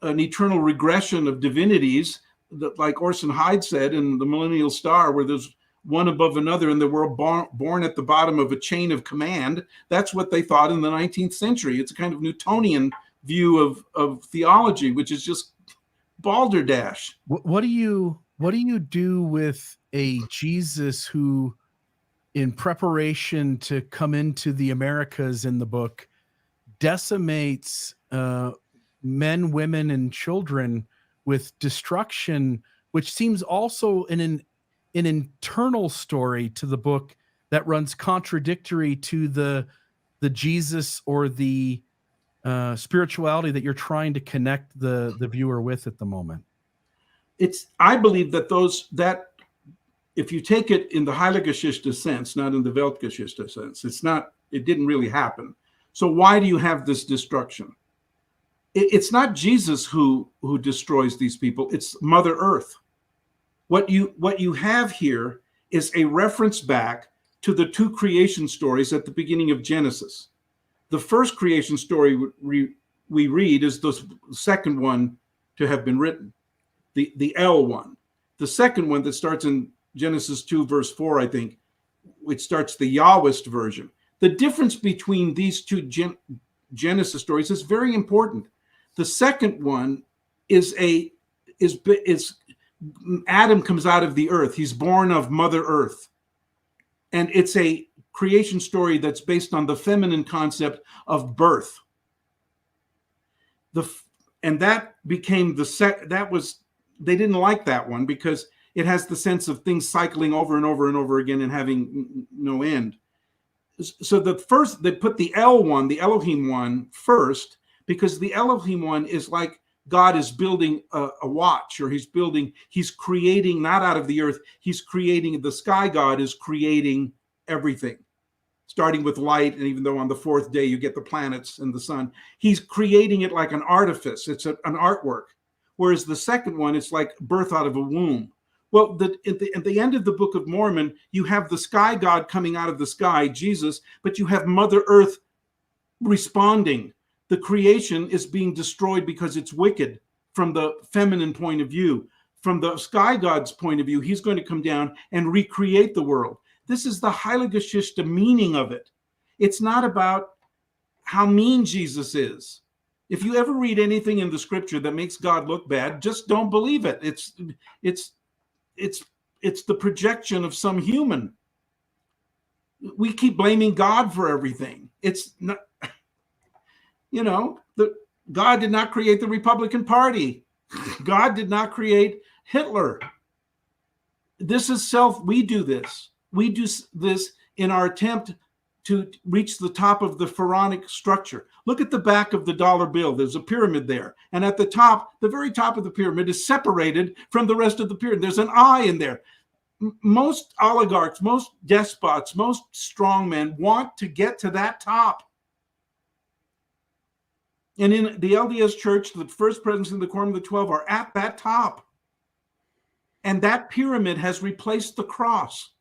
an eternal regression of divinities that, like Orson Hyde said in The Millennial Star, where there's one above another and they were born at the bottom of a chain of command. That's what they thought in the 19th century. It's a kind of Newtonian view of theology, which is just balderdash. What do you do with a Jesus who, in preparation to come into the Americas in the book, decimates men, women, and children with destruction, which seems also an internal story to the book that runs contradictory to the Jesus or the spirituality that you're trying to connect the viewer with at the moment. I believe that if you take it in the Heilgeschichte sense, not in the Weltgeschichte sense, it didn't really happen. So why do you have this destruction? It's not Jesus who destroys these people. It's Mother Earth. What you have here is a reference back to the two creation stories at the beginning of Genesis. The first creation story we read is the second one to have been written, the L one. The second one that starts in Genesis 2, verse 4, I think, which starts the Yahwist version. The difference between these two Genesis stories is very important. The second one is Adam comes out of the earth. He's born of Mother Earth. And it's a creation story that's based on the feminine concept of birth. And that became they didn't like that one because it has the sense of things cycling over and over and over again and having no end. So they put the L one, the Elohim one first, because the Elohim one is like God is building a watch, or he's creating, not out of the earth, the sky god is creating everything, starting with light, and even though on the fourth day you get the planets and the sun, he's creating it like an artifice. It's an artwork. Whereas the second one, it's like birth out of a womb. Well, at the end of the Book of Mormon, you have the sky god coming out of the sky, Jesus, but you have Mother Earth responding. The creation is being destroyed because it's wicked from the feminine point of view. From the sky god's point of view, he's going to come down and recreate the world. This is the Heilgeschichte meaning of it. It's not about how mean Jesus is. If you ever read anything in the scripture that makes God look bad, just don't believe it. It's the projection of some human. We keep blaming God for everything. It's not, God did not create the Republican Party. God did not create Hitler. This is we do this. We do this in our attempt to reach the top of the pharaonic structure. Look at the back of the dollar bill. There's a pyramid there. And at the top, the very top of the pyramid is separated from the rest of the pyramid. There's an eye in there. Most oligarchs, most despots, most strongmen want to get to that top. And in the LDS Church, the first presidents in the Quorum of the 12 are at that top. And that pyramid has replaced the cross.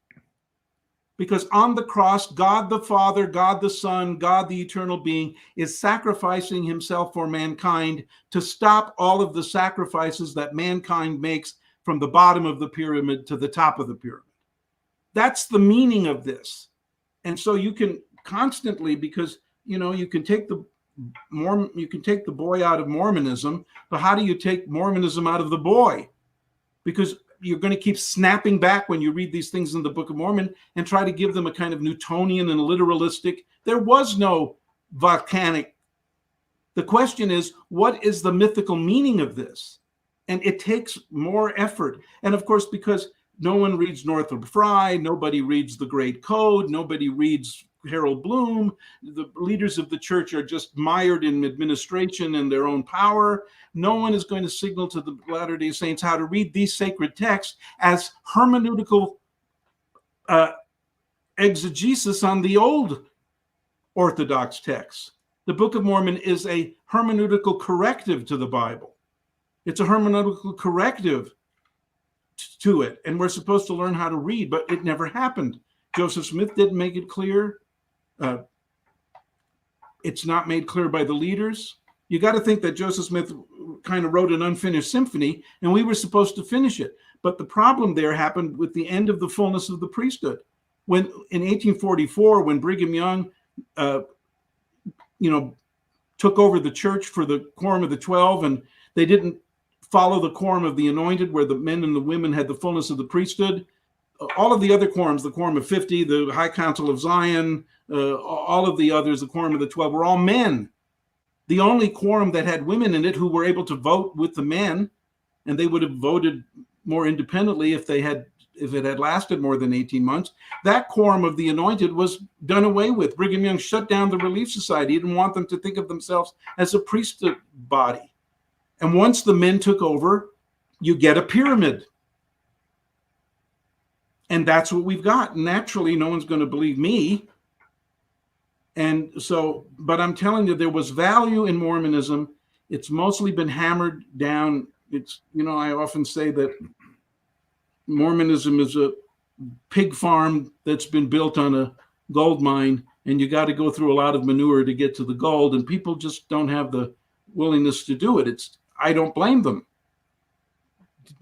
Because on the cross, God the Father, God the Son, God the eternal being is sacrificing himself for mankind to stop all of the sacrifices that mankind makes from the bottom of the pyramid to the top of the pyramid. That's the meaning of this. And so you can constantly, because, you can take the boy out of Mormonism, but how do you take Mormonism out of the boy? Because you're going to keep snapping back when you read these things in the Book of Mormon and try to give them a kind of Newtonian and literalistic. There was no volcanic. The question is, what is the mythical meaning of this? And it takes more effort. And of course, because no one reads Northrop Frye, nobody reads the Great Code, nobody reads Harold Bloom, the leaders of the church are just mired in administration and their own power. No one is going to signal to the Latter-day Saints how to read these sacred texts as hermeneutical exegesis on the old Orthodox texts. The Book of Mormon is a hermeneutical corrective to the Bible. It's a hermeneutical corrective to it, and we're supposed to learn how to read, but it never happened. Joseph Smith didn't make it clear. It's not made clear by the leaders. You got to think that Joseph Smith kind of wrote an unfinished symphony, and we were supposed to finish it. But the problem there happened with the end of the fullness of the priesthood. When in 1844, when Brigham Young, took over the church for the Quorum of the 12, and they didn't follow the Quorum of the Anointed, where the men and the women had the fullness of the priesthood. All of the other quorums, the Quorum of 50, the High Council of Zion, all of the others, the Quorum of the 12, were all men. The only quorum that had women in it who were able to vote with the men, and they would have voted more independently if it had lasted more than 18 months. That quorum of the anointed was done away with. Brigham Young shut down the Relief Society. He didn't want them to think of themselves as a priesthood body. And once the men took over, you get a pyramid. And that's what we've got. Naturally, no one's going to believe me. And so, but I'm telling you, there was value in Mormonism. It's mostly been hammered down. It's, I often say that Mormonism is a pig farm that's been built on a gold mine, and you got to go through a lot of manure to get to the gold, and people just don't have the willingness to do it. I don't blame them.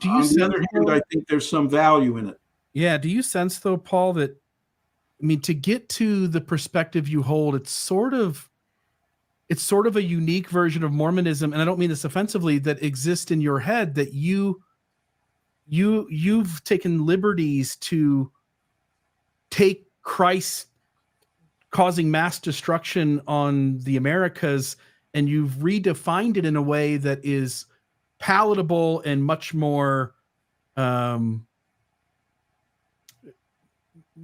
On the other hand, I think there's some value in it. Yeah. Do you sense, though, Paul, that, to get to the perspective you hold, it's sort of a unique version of Mormonism, and I don't mean this offensively, that exists in your head, that you've taken liberties to take Christ causing mass destruction on the Americas, and you've redefined it in a way that is palatable and much more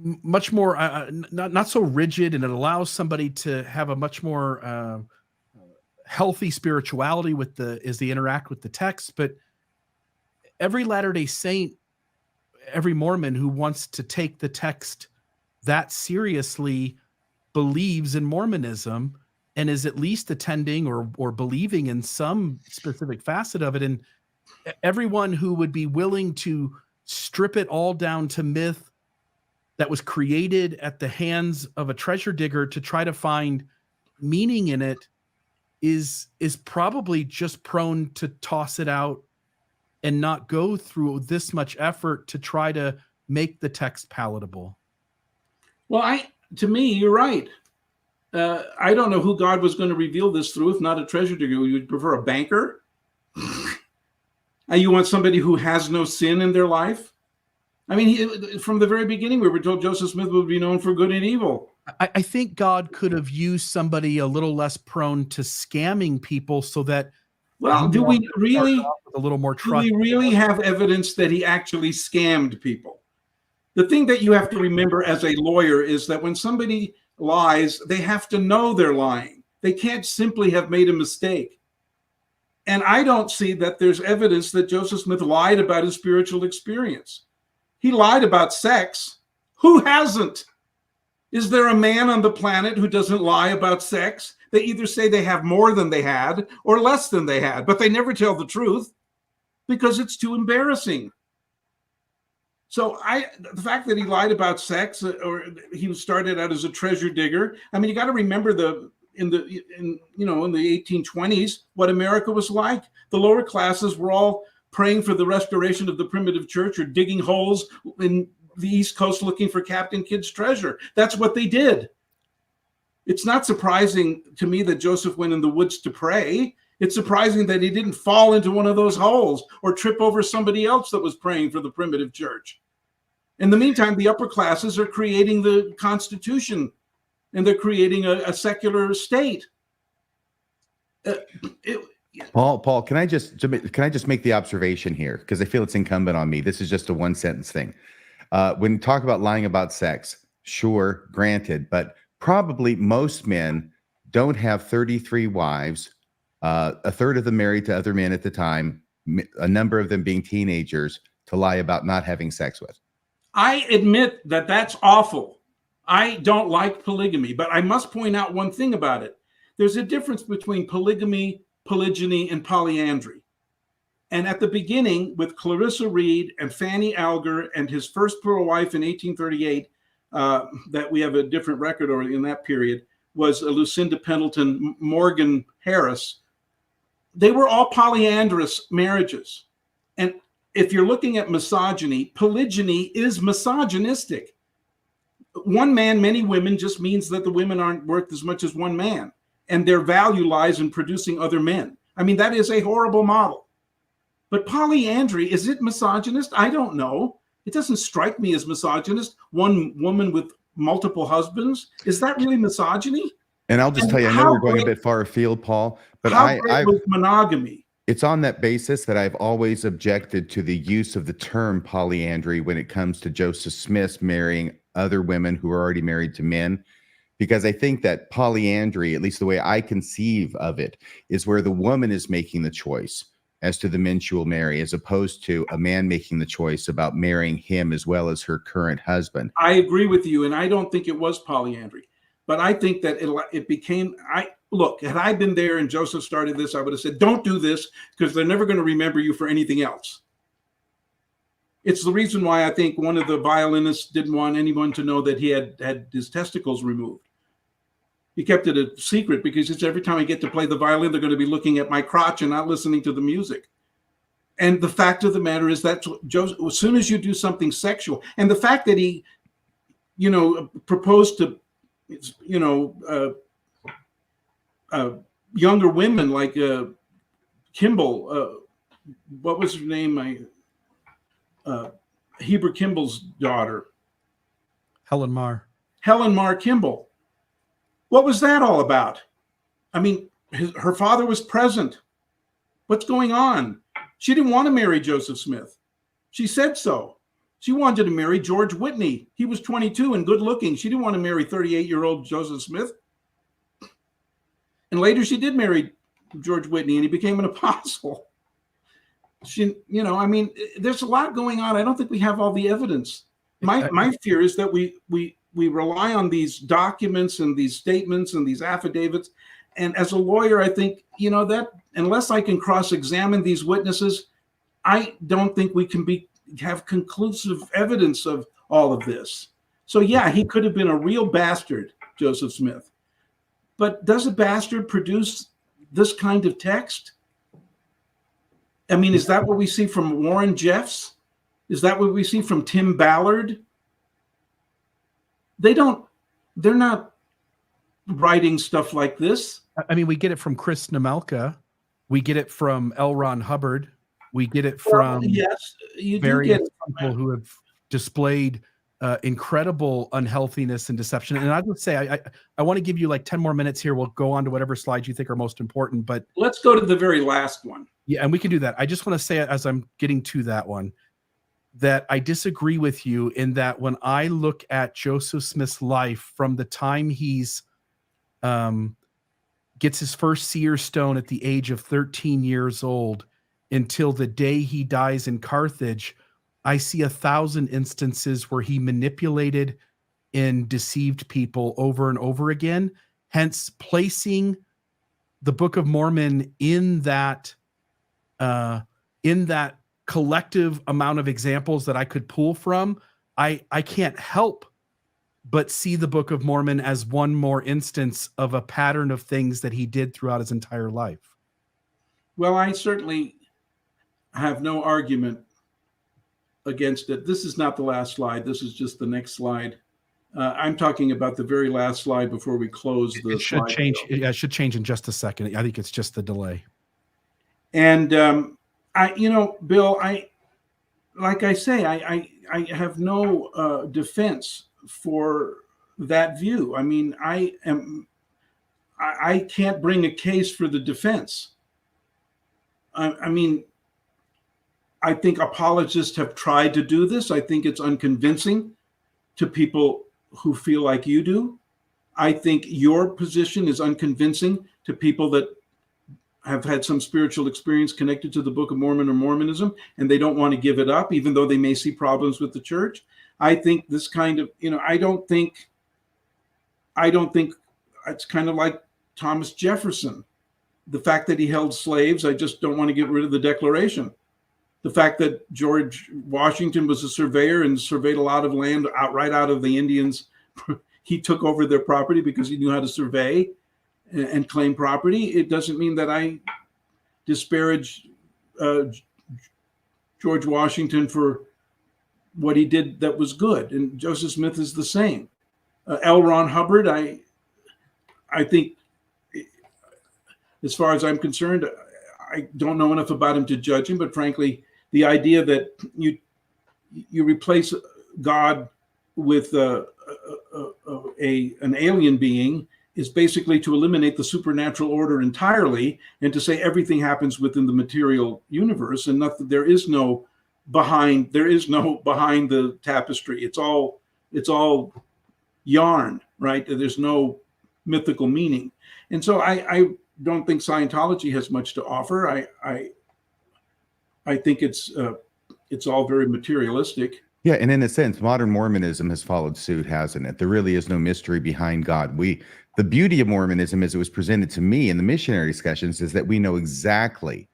not so rigid, and it allows somebody to have a much more healthy spirituality as they interact with the text. But every Latter-day Saint, every Mormon who wants to take the text that seriously believes in Mormonism and is at least attending or believing in some specific facet of it. And everyone who would be willing to strip it all down to myth that was created at the hands of a treasure digger to try to find meaning in it is probably just prone to toss it out and not go through this much effort to try to make the text palatable. Well, to me, you're right. I don't know who God was going to reveal this through, if not a treasure digger. You'd prefer a banker? And you want somebody who has no sin in their life? From the very beginning, we were told Joseph Smith would be known for good and evil. I think God could have used somebody a little less prone to scamming people so that. Well, do we really a little more trust? Do we really have evidence that he actually scammed people? The thing that you have to remember as a lawyer is that when somebody lies, they have to know they're lying. They can't simply have made a mistake. And I don't see that there's evidence that Joseph Smith lied about his spiritual experience. He lied about sex. Who hasn't? Is there a man on the planet who doesn't lie about sex? They either say they have more than they had or less than they had, but they never tell the truth because it's too embarrassing. So the fact that he lied about sex, or he started out as a treasure digger. You got to remember in the 1820s, what America was like. The lower classes were all praying for the restoration of the primitive church or digging holes in the East Coast looking for Captain Kidd's treasure. That's what they did. It's not surprising to me that Joseph went in the woods to pray. It's surprising that he didn't fall into one of those holes or trip over somebody else that was praying for the primitive church. In the meantime, the upper classes are creating the Constitution, and they're creating a secular state. Paul, can I just make the observation here, because I feel it's incumbent on me. This is just a one sentence thing. When you talk about lying about sex, sure, granted, but probably most men don't have 33 wives, a third of them married to other men at the time, a number of them being teenagers, to lie about not having sex with. I admit that that's awful. I don't like polygamy, but I must point out one thing about it. There's a difference between polygamy, polygyny, and polyandry. And at the beginning, with Clarissa Reed and Fanny Alger and his first plural wife in 1838, that we have a different record over in that period, was Lucinda Pendleton Morgan Harris. They were all polyandrous marriages. And if you're looking at misogyny, polygyny is misogynistic. One man, many women just means that the women aren't worth as much as one man, and their value lies in producing other men. That is a horrible model. But polyandry, is it misogynist? I don't know. It doesn't strike me as misogynist. One woman with multiple husbands. Is that really misogyny? And I'll just tell you, I know we're going a bit far afield, Paul, but how great was monogamy? It's on that basis that I've always objected to the use of the term polyandry when it comes to Joseph Smith marrying other women who are already married to men, because I think that polyandry, at least the way I conceive of it, is where the woman is making the choice as to the men she will marry, as opposed to a man making the choice about marrying him as well as her current husband. I agree with you, and I don't think it was polyandry, but I think that it became. Look, had I been there and Joseph started this, I would have said, "Don't do this," because they're never going to remember you for anything else. It's the reason why I think one of the violinists didn't want anyone to know that he had his testicles removed. He kept it a secret because it's every time I get to play the violin, they're going to be looking at my crotch and not listening to the music. And the fact of the matter is that Joseph, as soon as you do something sexual, and the fact that he, proposed to, younger women like Kimball, what was her name? Heber Kimball's daughter, Helen Mar Kimball. What was that all about? I mean, her father was present. What's going on? She didn't want to marry Joseph Smith. She said so. She wanted to marry George Whitney. He was 22 and good looking. She didn't want to marry 38-year-old Joseph Smith. And later she did marry George Whitney and he became an apostle. There's a lot going on. I don't think we have all the evidence. My fear is that we rely on these documents and these statements and these affidavits. And as a lawyer, I think, that unless I can cross-examine these witnesses, I don't think we can have conclusive evidence of all of this. So yeah, he could have been a real bastard, Joseph Smith. But does a bastard produce this kind of text? I mean, is that what we see from Warren Jeffs? Is that what we see from Tim Ballard? They're not writing stuff like this. I mean, we get it from Chris Namelka. We get it from L. Ron Hubbard. We get it from various people who have displayed incredible unhealthiness and deception. And I would say, I want to give you like 10 more minutes here. We'll go on to whatever slides you think are most important. But let's go to the very last one. Yeah, and we can do that. I just want to say, as I'm getting to that one, that I disagree with you in that when I look at Joseph Smith's life from the time he's gets his first seer stone at the age of 13 years old until the day he dies in Carthage, I see 1,000 instances where he manipulated and deceived people over and over again, hence placing the Book of Mormon in that collective amount of examples that I could pull from. I can't help but see the Book of Mormon as one more instance of a pattern of things that he did throughout his entire life. Well, I certainly have no argument against it. This is not the last slide. This is just the next slide. I'm talking about the very last slide before we close the It should change. Yeah, it should change in just a second. I think it's just the delay. And Bill, like I say, I have no defense for that view. I mean, I can't bring a case for the defense. I mean, I think apologists have tried to do this. I think it's unconvincing to people who feel like you do. I think your position is unconvincing to people that have had some spiritual experience connected to the Book of Mormon or Mormonism, and they don't want to give it up, even though they may see problems with the church. I think this kind of, I don't think it's kind of like Thomas Jefferson. The fact that he held slaves, I just don't want to get rid of the Declaration. The fact that George Washington was a surveyor and surveyed a lot of land right out of the Indians, he took over their property because he knew how to survey and claim property. It doesn't mean that I disparage George Washington for what he did that was good. And Joseph Smith is the same. L. Ron Hubbard, I think, as far as I'm concerned, I don't know enough about him to judge him, but frankly, the idea that you replace God with an alien being is basically to eliminate the supernatural order entirely and to say everything happens within the material universe, and nothing, there is no behind the tapestry. It's all yarn, right? There's no mythical meaning. And so I don't think Scientology has much to offer. I think it's all very materialistic. Yeah, and in a sense, modern Mormonism has followed suit, hasn't it? There really is no mystery behind God. The beauty of Mormonism, as it was presented to me in the missionary discussions, is that we know exactly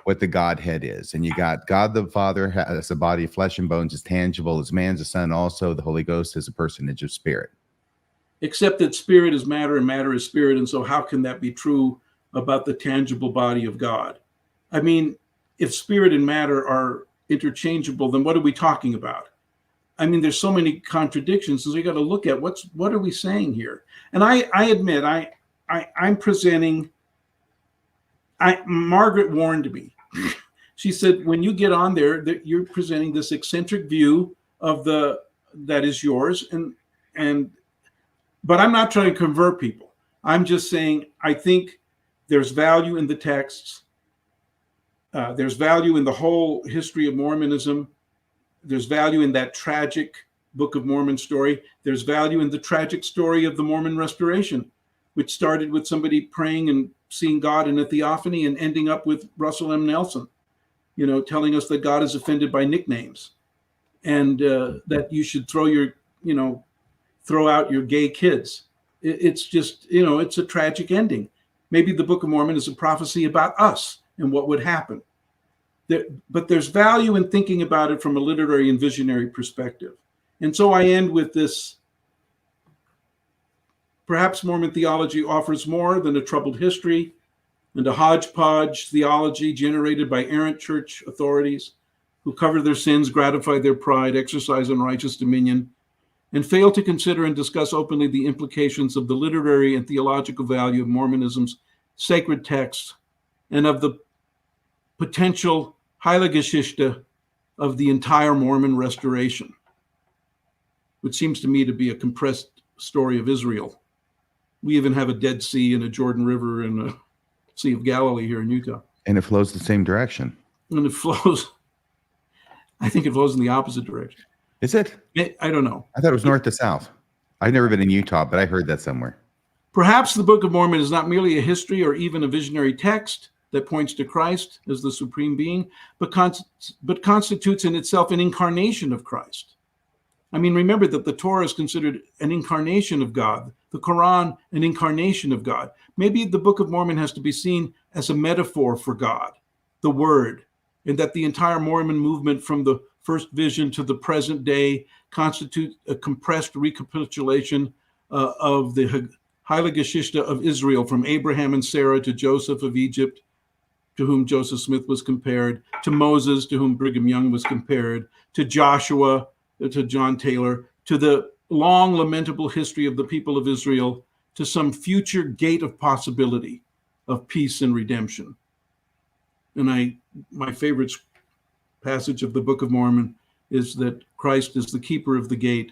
what the Godhead is. And you got God the Father as a body of flesh and bones, is tangible, as man's a son, also the Holy Ghost is a personage of spirit. Except that spirit is matter and matter is spirit. And so how can that be true about the tangible body of God? I mean, if spirit and matter are interchangeable, then what are we talking about? I mean, there's so many contradictions. So we got to look at what are we saying here? And I admit I'm presenting. Margaret warned me. She said, when you get on there, that you're presenting this eccentric view of that is yours, but I'm not trying to convert people. I'm just saying I think there's value in the texts. There's value in the whole history of Mormonism. There's value in that tragic Book of Mormon story. There's value in the tragic story of the Mormon Restoration, which started with somebody praying and seeing God in a theophany and ending up with Russell M. Nelson, telling us that God is offended by nicknames and that you should throw out your gay kids. It's just, it's a tragic ending. Maybe the Book of Mormon is a prophecy about us and what would happen. But there's value in thinking about it from a literary and visionary perspective. And so I end with this. Perhaps Mormon theology offers more than a troubled history and a hodgepodge theology generated by errant church authorities who cover their sins, gratify their pride, exercise unrighteous dominion, and fail to consider and discuss openly the implications of the literary and theological value of Mormonism's sacred texts and of the potential Heilgeschichte of the entire Mormon restoration, which seems to me to be a compressed story of Israel. We even have a Dead Sea and a Jordan River and a Sea of Galilee here in Utah. And it flows the same direction. And it flows, I think it flows in the opposite direction. Is it? I don't know. I thought it was north to south. I've never been in Utah, but I heard that somewhere. Perhaps the Book of Mormon is not merely a history or even a visionary text that points to Christ as the supreme being, but constitutes in itself an incarnation of Christ. I mean, remember that the Torah is considered an incarnation of God, the Quran an incarnation of God. Maybe the Book of Mormon has to be seen as a metaphor for God, the Word, and that the entire Mormon movement from the first vision to the present day constitutes a compressed recapitulation of the Heilgeschichte of Israel, from Abraham and Sarah to Joseph of Egypt, to whom Joseph Smith was compared, to Moses, to whom Brigham Young was compared, to Joshua, to John Taylor, to the long lamentable history of the people of Israel, to some future gate of possibility of peace and redemption. And my favorite passage of the Book of Mormon is that Christ is the keeper of the gate.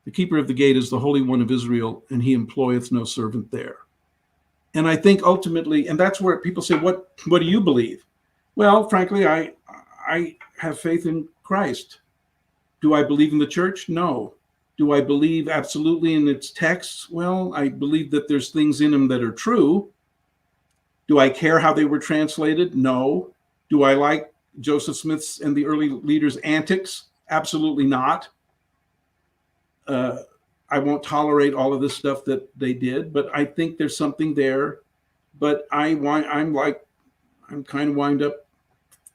The keeper of the gate is the Holy One of Israel, and he employeth no servant there. And I think ultimately, and that's where people say, what do you believe? Well, frankly, I have faith in Christ. Do I believe in the church? No. Do I believe absolutely in its texts? Well, I believe that there's things in them that are true. Do I care how they were translated? No. Do I like Joseph Smith's and the early leaders' antics? Absolutely not. I won't tolerate all of this stuff that they did, but I think there's something there. But I'm kind of wind up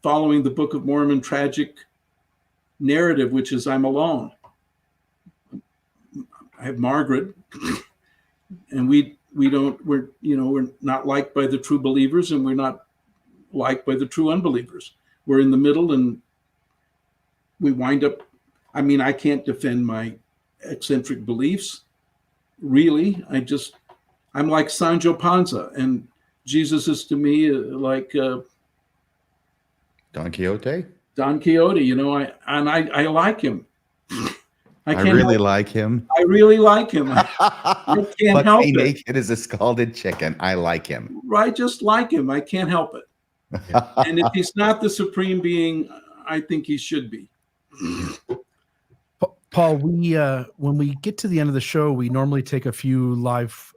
following the Book of Mormon tragic narrative, which is I'm alone. I have Margaret, and we're not liked by the true believers, and we're not liked by the true unbelievers. We're in the middle, and we wind up. I mean, I can't defend my eccentric beliefs, really. I'm like Sancho Panza, and Jesus is to me like Don Quixote. Don Quixote, I like him. I can't really help, like him. I really like him. I can't Buck help me it. naked as a scalded chicken. I like him. I just like him. I can't help it. And if he's not the supreme being, I think he should be. Paul, when we get to the end of the show, we normally take a few live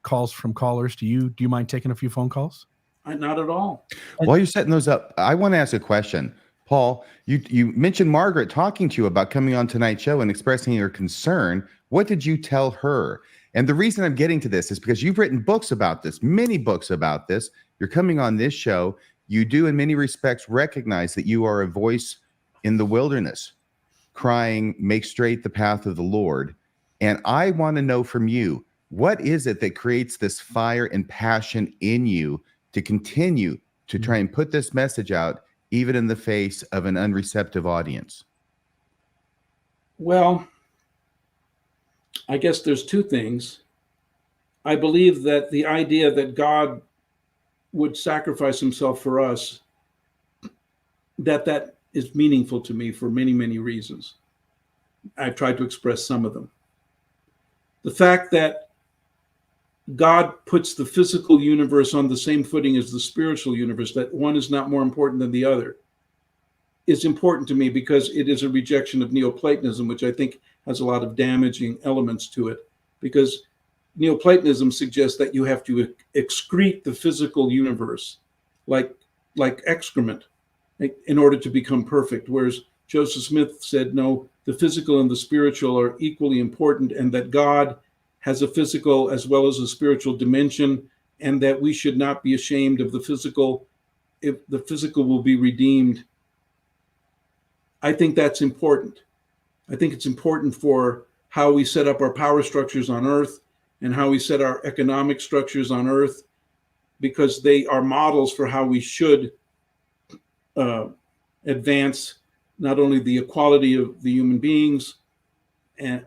calls from callers. Do you mind taking a few phone calls? Not at all. While you're setting those up, I want to ask a question. Paul, you mentioned Margaret talking to you about coming on tonight's show and expressing your concern. What did you tell her? And the reason I'm getting to this is because you've written books about this, many books about this. You're coming on this show. You do, in many respects, recognize that you are a voice in the wilderness, crying, make straight the path of the Lord. And I want to know from you, what is it that creates this fire and passion in you to continue to try and put this message out, even in the face of an unreceptive audience? Well, I guess there's two things. I believe that the idea that God would sacrifice himself for us, that is meaningful to me for many, many reasons. I've tried to express some of them. The fact that God puts the physical universe on the same footing as the spiritual universe, that one is not more important than the other, is important to me because it is a rejection of Neoplatonism, which I think has a lot of damaging elements to it, because Neoplatonism suggests that you have to excrete the physical universe like excrement in order to become perfect, whereas Joseph Smith said, no, the physical and the spiritual are equally important, and that God has a physical as well as a spiritual dimension, and that we should not be ashamed of the physical if the physical will be redeemed. I think that's important. I think it's important for how we set up our power structures on earth and how we set our economic structures on earth, because they are models for how we should advance not only the equality of the human beings,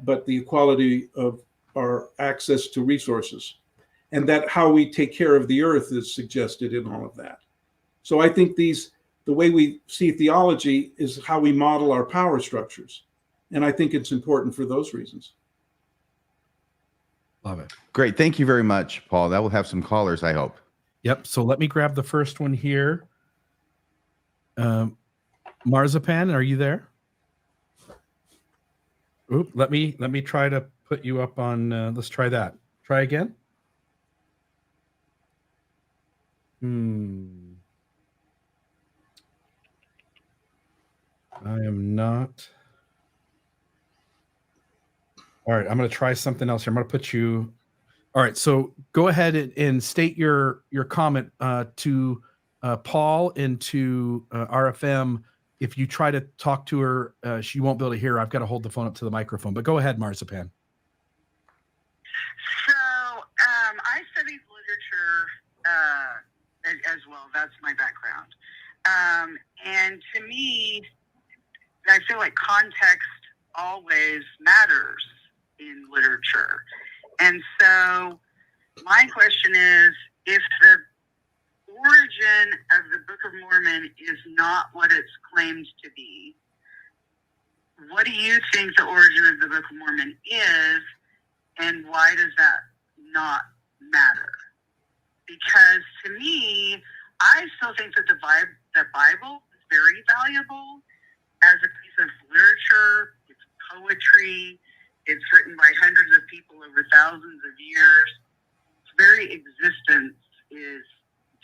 but the equality of our access to resources. And that how we take care of the earth is suggested in all of that. So I think the way we see theology is how we model our power structures. And I think it's important for those reasons. Love it. Great. Thank you very much, Paul. That will have some callers, I hope. Yep. So let me grab the first one here. Marzipan, are you there? Oop, let me try to put you up on, let's try that. Try again. I am not. All right, I'm going to try something else here. I'm going to put you. All right, so go ahead and state your comment to Paul and to RFM. If you try to talk to her, she won't be able to hear. I've got to hold the phone up to the microphone. But go ahead, Marzipan. So I studied literature as well. That's my background. And to me, I feel like context always matters in literature. And so my question is, if the origin of the Book of Mormon is not what it's claimed to be, what do you think the origin of the Book of Mormon is, and why does that not matter? Because to me, I still think that the Bible is very valuable as a piece of literature. It's poetry. It's written by hundreds of people over thousands of years. Its very existence is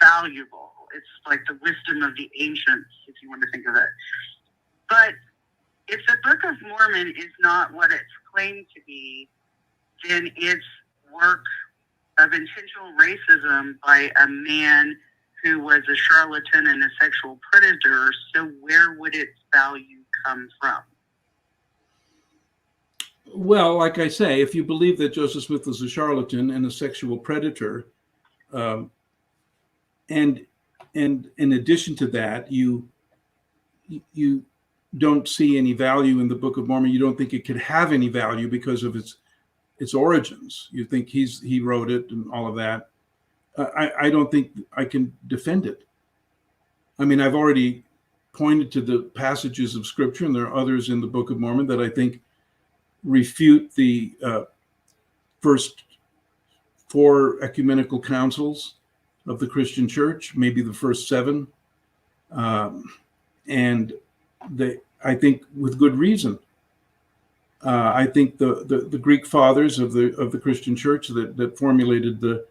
valuable. It's like the wisdom of the ancients, if you want to think of it. But if the Book of Mormon is not what it's claimed to be, then it's work of intentional racism by a man who was a charlatan and a sexual predator. So where would its value come from? Well, like I say, if you believe that Joseph Smith was a charlatan and a sexual predator, and in addition to that, you don't see any value in the Book of Mormon. You don't think it could have any value because of its origins. You think he wrote it and all of that. I don't think I can defend it. I mean, I've already pointed to the passages of Scripture, and there are others in the Book of Mormon that I think refute the first 4 ecumenical councils of the Christian Church, maybe the first 7, and I think with good reason. I think the Greek fathers of the Christian Church that formulated the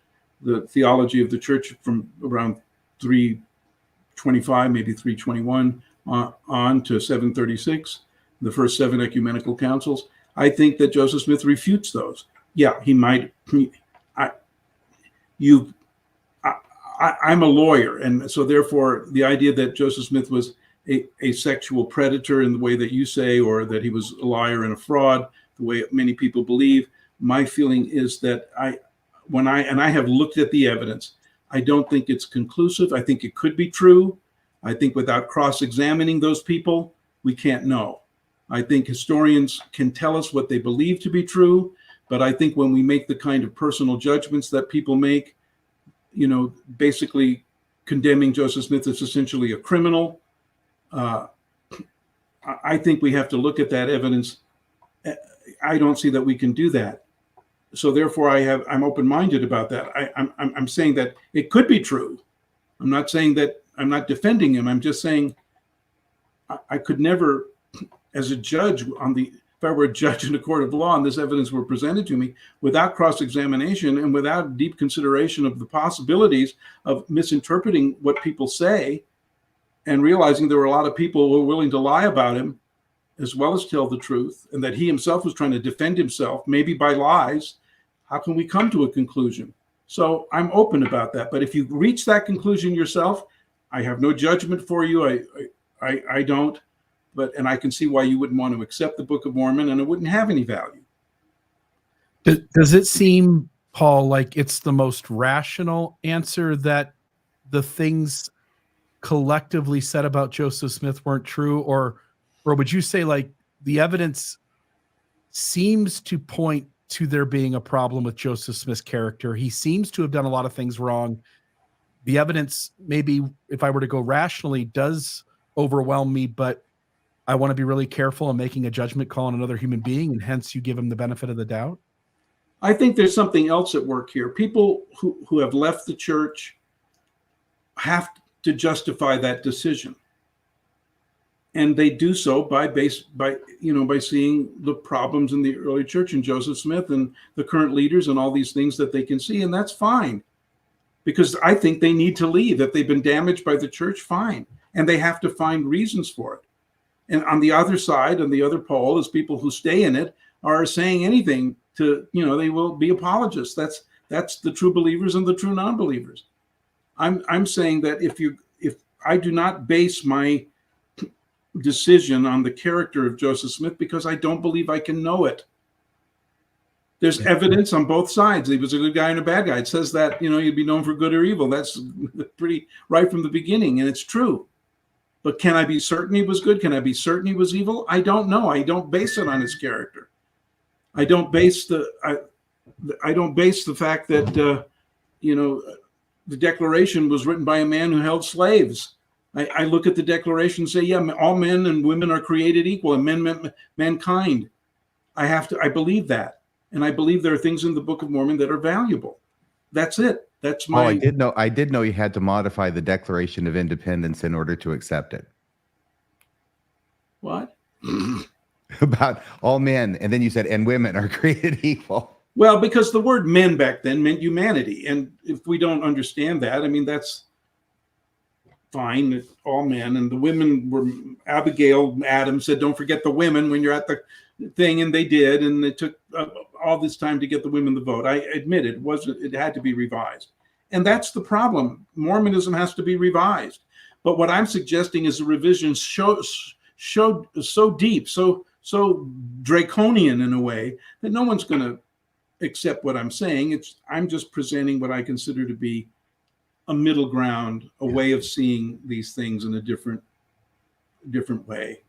theology of the Church from around 325, maybe 321 on to 736, the first 7 ecumenical councils. I think that Joseph Smith refutes those. Yeah, he might. I'm a lawyer, and so therefore the idea that Joseph Smith was a sexual predator in the way that you say, or that he was a liar and a fraud, the way many people believe, my feeling is that I have looked at the evidence, I don't think it's conclusive. I think it could be true. I think without cross-examining those people, we can't know. I think historians can tell us what they believe to be true, but I think when we make the kind of personal judgments that people make, basically condemning Joseph Smith as essentially a criminal, I think we have to look at that evidence. I don't see that we can do that. So therefore, I'm open-minded about that. I'm saying that it could be true. I'm not saying that I'm not defending him. I'm just saying I could never, as a judge if I were a judge in a court of law and this evidence were presented to me, without cross-examination and without deep consideration of the possibilities of misinterpreting what people say, and realizing there were a lot of people who were willing to lie about him as well as tell the truth, and that he himself was trying to defend himself, maybe by lies, how can we come to a conclusion? So I'm open about that. But if you reach that conclusion yourself, I have no judgment for you. I don't. And I can see why you wouldn't want to accept the Book of Mormon, and it wouldn't have any value. Does it seem, Paul, like it's the most rational answer that the things collectively said about Joseph Smith weren't true, or would you say like the evidence seems to point to there being a problem with Joseph Smith's character? He seems to have done a lot of things wrong. The evidence, maybe if I were to go rationally, does overwhelm me, but I want to be really careful in making a judgment call on another human being, and hence you give him the benefit of the doubt? I think there's something else at work here. People who have left the church have to justify that decision, and they do so by seeing the problems in the early church and Joseph Smith and the current leaders and all these things that they can see, and that's fine, because I think they need to leave. If they've been damaged by the church, fine, and they have to find reasons for it. And on the other side, on the other pole, is people who stay in it are saying anything to, they will be apologists. That's the true believers and the true non-believers. I'm saying that if I do not base my decision on the character of Joseph Smith, because I don't believe I can know it. There's evidence on both sides. He was a good guy and a bad guy. It says that, you'd be known for good or evil. That's pretty right from the beginning, and it's true. But can I be certain he was good? Can I be certain he was evil? I don't know. I don't base it on his character. I don't base the fact that the Declaration was written by a man who held slaves. I look at the Declaration and say, yeah, all men and women are created equal, and mankind. I believe that, and I believe there are things in the Book of Mormon that are valuable. That's it. That's my. Oh, I did know you had to modify the Declaration of Independence in order to accept it. What? About all men, and then you said, and women are created equal. Well, because the word men back then meant humanity, and if we don't understand that, that's fine. All men, and the women were. Abigail Adams said, "Don't forget the women when you're at the thing," and they did, and it took all this time to get the women the vote. I admit it had to be revised, and that's the problem. Mormonism has to be revised, but what I'm suggesting is a revision showed so deep, so draconian in a way that no one's going to accept what I'm saying. I'm just presenting what I consider to be a middle ground, a way of seeing these things in a different way.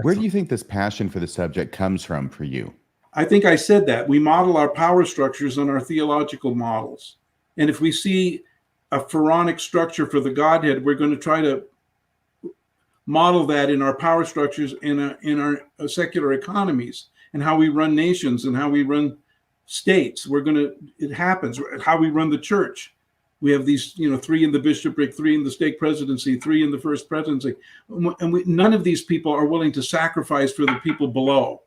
Where do you think this passion for the subject comes from for you? I think I said that. We model our power structures on our theological models. And if we see a pharaonic structure for the Godhead, we're going to try to model that in our power structures in our secular economies. and how we run nations and how we run states. It happens. How we run the church. We have these, 3 in the bishopric, 3 in the stake presidency, 3 in the first presidency. And none of these people are willing to sacrifice for the people below.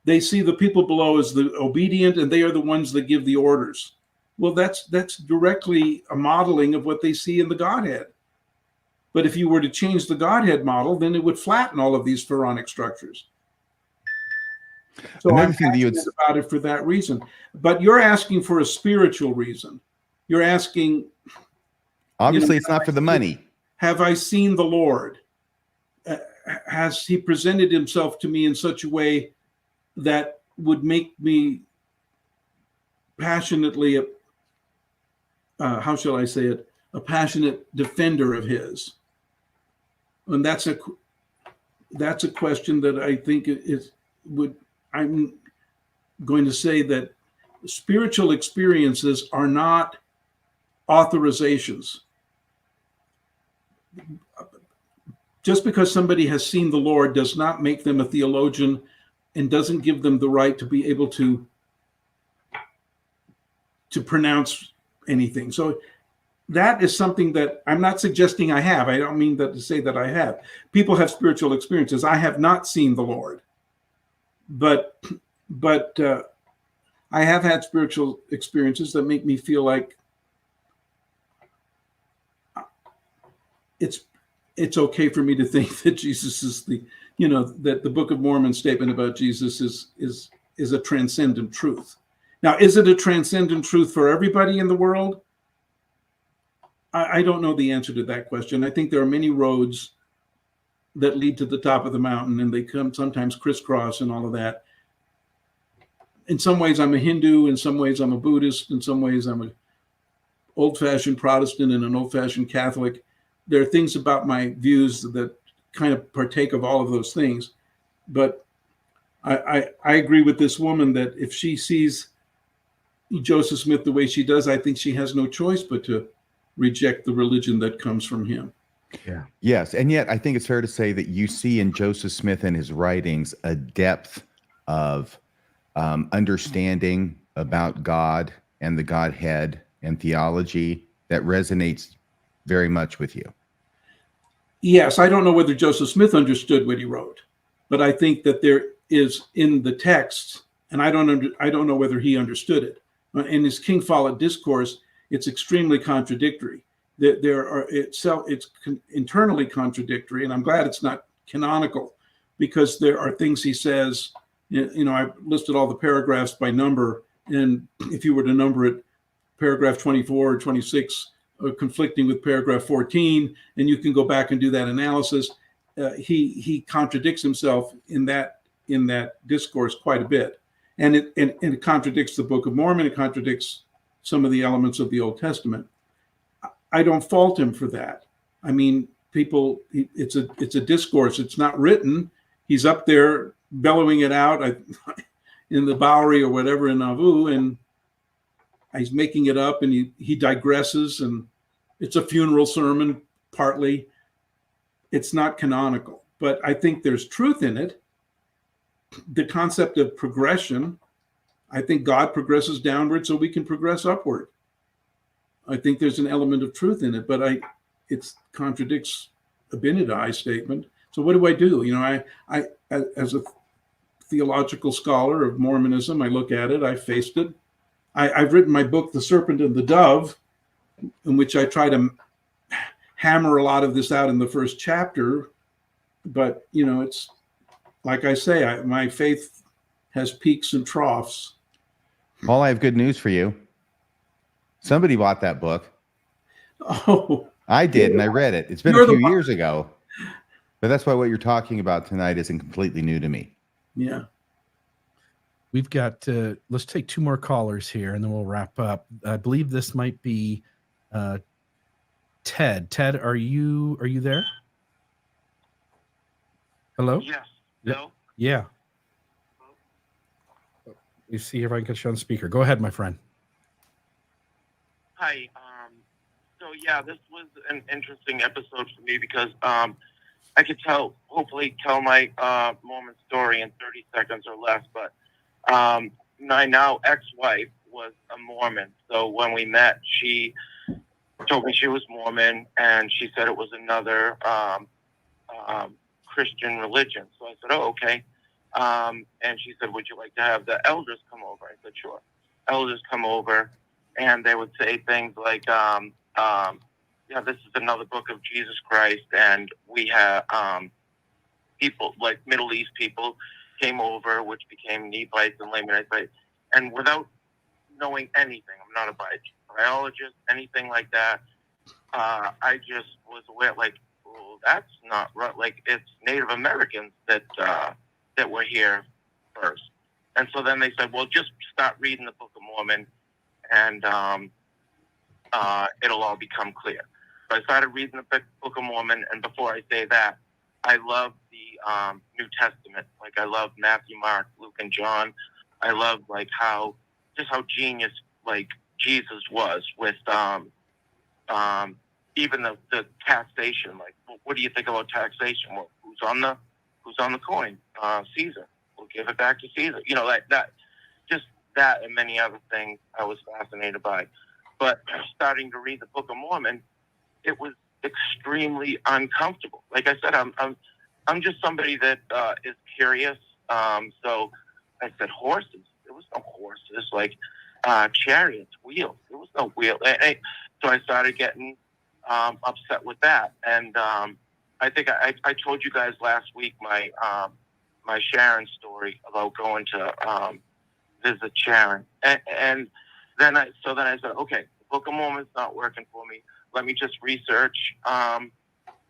They see the people below as the obedient, and they are the ones that give the orders. Well, that's directly a modeling of what they see in the Godhead. But if you were to change the Godhead model, then it would flatten all of these pharaonic structures. So Another I'm thing that you would passionate about it for that reason. But you're asking for a spiritual reason. You're asking, obviously it's not for the money. have I seen the Lord? Has he presented himself to me in such a way that would make me passionately, how shall I say it, a passionate defender of his? And that's a question that I think I'm going to say that spiritual experiences are not authorizations. Just because somebody has seen the Lord does not make them a theologian and doesn't give them the right to be able to pronounce anything. So that is something that I'm not suggesting I have. I don't mean that to say that I have. People have spiritual experiences. I have not seen the Lord, but I have had spiritual experiences that make me feel like it's okay for me to think that Jesus is that the Book of Mormon statement about Jesus is a transcendent truth. Now, is it a transcendent truth for everybody in the world? I don't know the answer to that question. I think there are many roads that lead to the top of the mountain, and they come sometimes crisscross and all of that. In some ways, I'm a Hindu. In some ways, I'm a Buddhist. In some ways, I'm an old-fashioned Protestant and an old-fashioned Catholic. There are things about my views that kind of partake of all of those things. But I agree with this woman that if she sees Joseph Smith the way she does, I think she has no choice but to reject the religion that comes from him. Yeah. Yes. And yet I think it's fair to say that you see in Joseph Smith and his writings a depth of understanding about God and the Godhead and theology that resonates very much with you. Yes, I don't know whether Joseph Smith understood what he wrote, but I think that there is in the text, and I don't know whether he understood it. In his King Follett discourse, it's extremely contradictory. It's internally contradictory, and I'm glad it's not canonical, because there are things he says. I listed all the paragraphs by number, and if you were to number it, paragraph 24 or 26 conflicting with paragraph 14, and you can go back and do that analysis. He contradicts himself in that discourse quite a bit, and it contradicts the Book of Mormon. It contradicts some of the elements of the Old Testament. I don't fault him for that. I mean, it's a discourse. It's not written. He's up there bellowing it out in the Bowery or whatever in Nauvoo, and he's making it up, and he digresses, and it's a funeral sermon partly. It's not canonical, but I think there's truth in it. The concept of progression, I think God progresses downward so we can progress upward. I think there's an element of truth in it, but it contradicts Abinadi's statement. So what do I do? I as a theological scholar of Mormonism, I look at it, I faced it. I've written my book, The Serpent and the Dove, in which I try to hammer a lot of this out in the first chapter. But, it's like I say, my faith has peaks and troughs. Paul, I have good news for you. Somebody bought that book. Oh, I did, and I read it. It's been a few years ago. But that's why what you're talking about tonight isn't completely new to me. Yeah. We've got, let's take 2 more callers here, and then we'll wrap up. I believe this might be Ted. Ted, are you there? Hello? Yes. No? Yeah. You see if I can get you on speaker. Go ahead, my friend. Hi. So yeah, this was an interesting episode for me because I could hopefully tell my Mormon story in 30 seconds or less. But my now ex-wife was a Mormon. So when we met, she told me she was Mormon, and she said it was another Christian religion. So I said, oh, okay. And she said, would you like to have the elders come over? I said, sure. Elders come over, and they would say things like, yeah, this is another book of Jesus Christ. And we have people like Middle East people came over, which became Nephites and Lamanites. And without knowing anything, I'm not a biologist, anything like that. I just was aware, like, well, that's not right. Like, it's Native Americans that were here first. And so then they said, well, just start reading the Book of Mormon, and it'll all become clear. So I started reading the Book of Mormon, and before I say that, I love the New Testament. Like, I love Matthew, Mark, Luke, and John. I love, like, how genius, like, Jesus was with even the taxation. Like, what do you think about taxation? Well, who's on the coin? Caesar. We'll give it back to Caesar. You know, like that, just that and many other things I was fascinated by. But starting to read the Book of Mormon, it was extremely uncomfortable. Like I said, I'm just somebody that is curious. So I said, horses. There was no horses. Like chariots, wheels. There was no wheel. So I started getting upset with that. And I think I told you guys last week my Sharon story about going to visit Sharon. And then I said, okay, the Book of Mormon's not working for me. Let me just research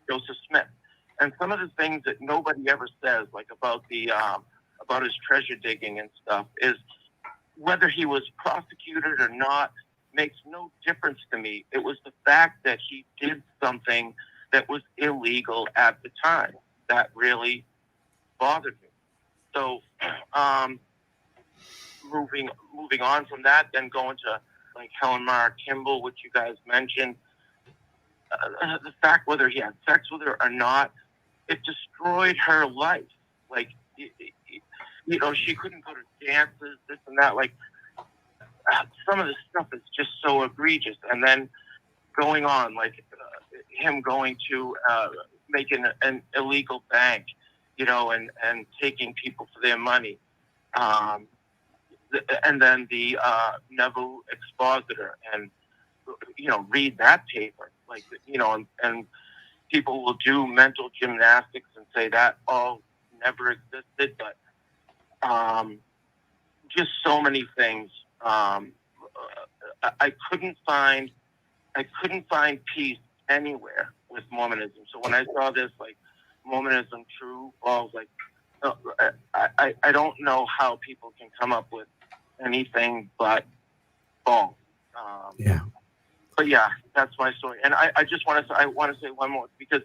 Joseph Smith. And some of the things that nobody ever says, like about his treasure digging and stuff, is whether he was prosecuted or not makes no difference to me. It was the fact that he did something that was illegal at the time that really bothered me. So moving on from that, then going to like Helen Mara Kimball, which you guys mentioned, the fact whether he had sex with her or not, it destroyed her life. Like, you know, she couldn't go to dances, this and that. Like, some of this stuff is just so egregious. And then going on, like him going to making an illegal bank, you know, and taking people for their money. And then the Neville Expositor, and, you know, read that paper. Like, you know, and people will do mental gymnastics and say that all never existed, but just so many things. I couldn't find peace anywhere with Mormonism. So when I saw this, like, Mormonism true, I was like, I don't know how people can come up with anything but false. Yeah. But yeah, that's my story. And I just want to say one more, because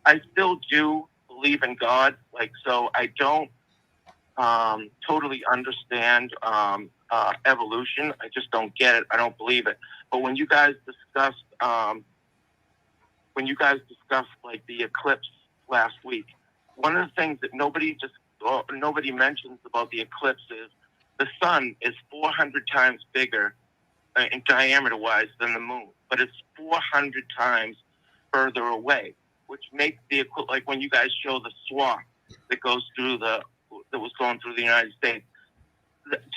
I still do believe in God. Like, so I don't totally understand evolution. I just don't get it. I don't believe it. But when you guys discussed like the eclipse last week, one of the things that nobody mentions about the eclipse is the sun is 400 times bigger in diameter-wise than the moon, but it's 400 times further away, which makes the like when you guys show the swath that was going through the United States.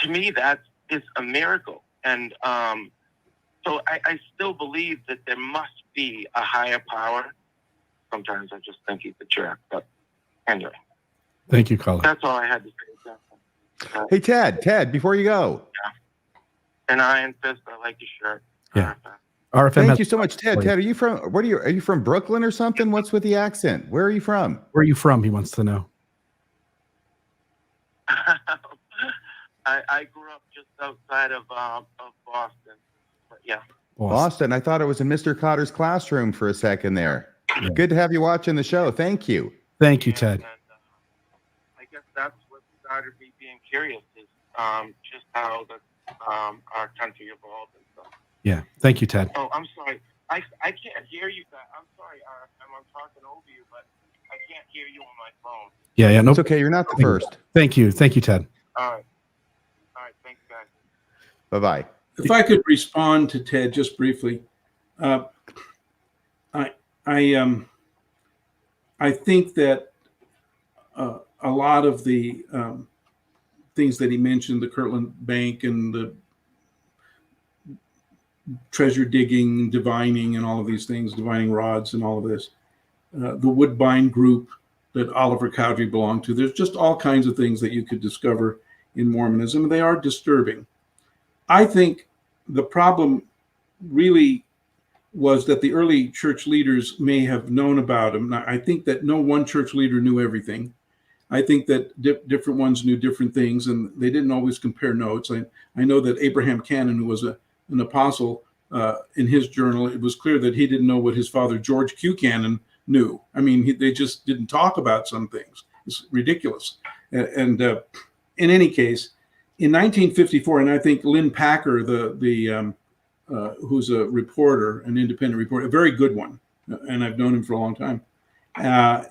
To me, that is a miracle, and so I still believe that there must be a higher power. Sometimes I just think he's a jerk, but anyway. Thank you, caller. That's all I had to say. Hey, Ted, before you go. Yeah. And Iron Fist, I like your shirt. Yeah. RFM. Thank you so much, Ted. Ted, are you from Brooklyn or something? What's with the accent? Where are you from? Where are you from? He wants to know. I grew up just outside of Boston. But yeah. Boston. I thought it was in Mr. Cotter's classroom for a second there. Yeah. Good to have you watching the show. Thank you. Thank you, Ted. And, I guess that's what started me being curious, is just how our country evolved and stuff. Yeah. Thank you, Ted. Oh, I'm sorry. I can't hear you guys. I'm sorry. I'm talking over you, but can't hear you on my phone. Yeah, no. It's okay. You're not the first. Thank you, Ted. All right, thanks, guys. Bye-bye. If I could respond to Ted just briefly, I think that a lot of the things that he mentioned, the Kirtland Bank and the treasure digging, divining, and all of these things, divining rods and all of this, the Woodbine group that Oliver Cowdery belonged to. There's just all kinds of things that you could discover in Mormonism. They are disturbing. I think the problem really was that the early church leaders may have known about him. I think that no one church leader knew everything. I think that different ones knew different things, and they didn't always compare notes. I know that Abraham Cannon, who was an apostle, in his journal, it was clear that he didn't know what his father, George Q. Cannon, knew. I mean, they just didn't talk about some things. It's ridiculous. And in any case, in 1954, and I think Lynn Packer, who's a reporter, an independent reporter, a very good one, and I've known him for a long time.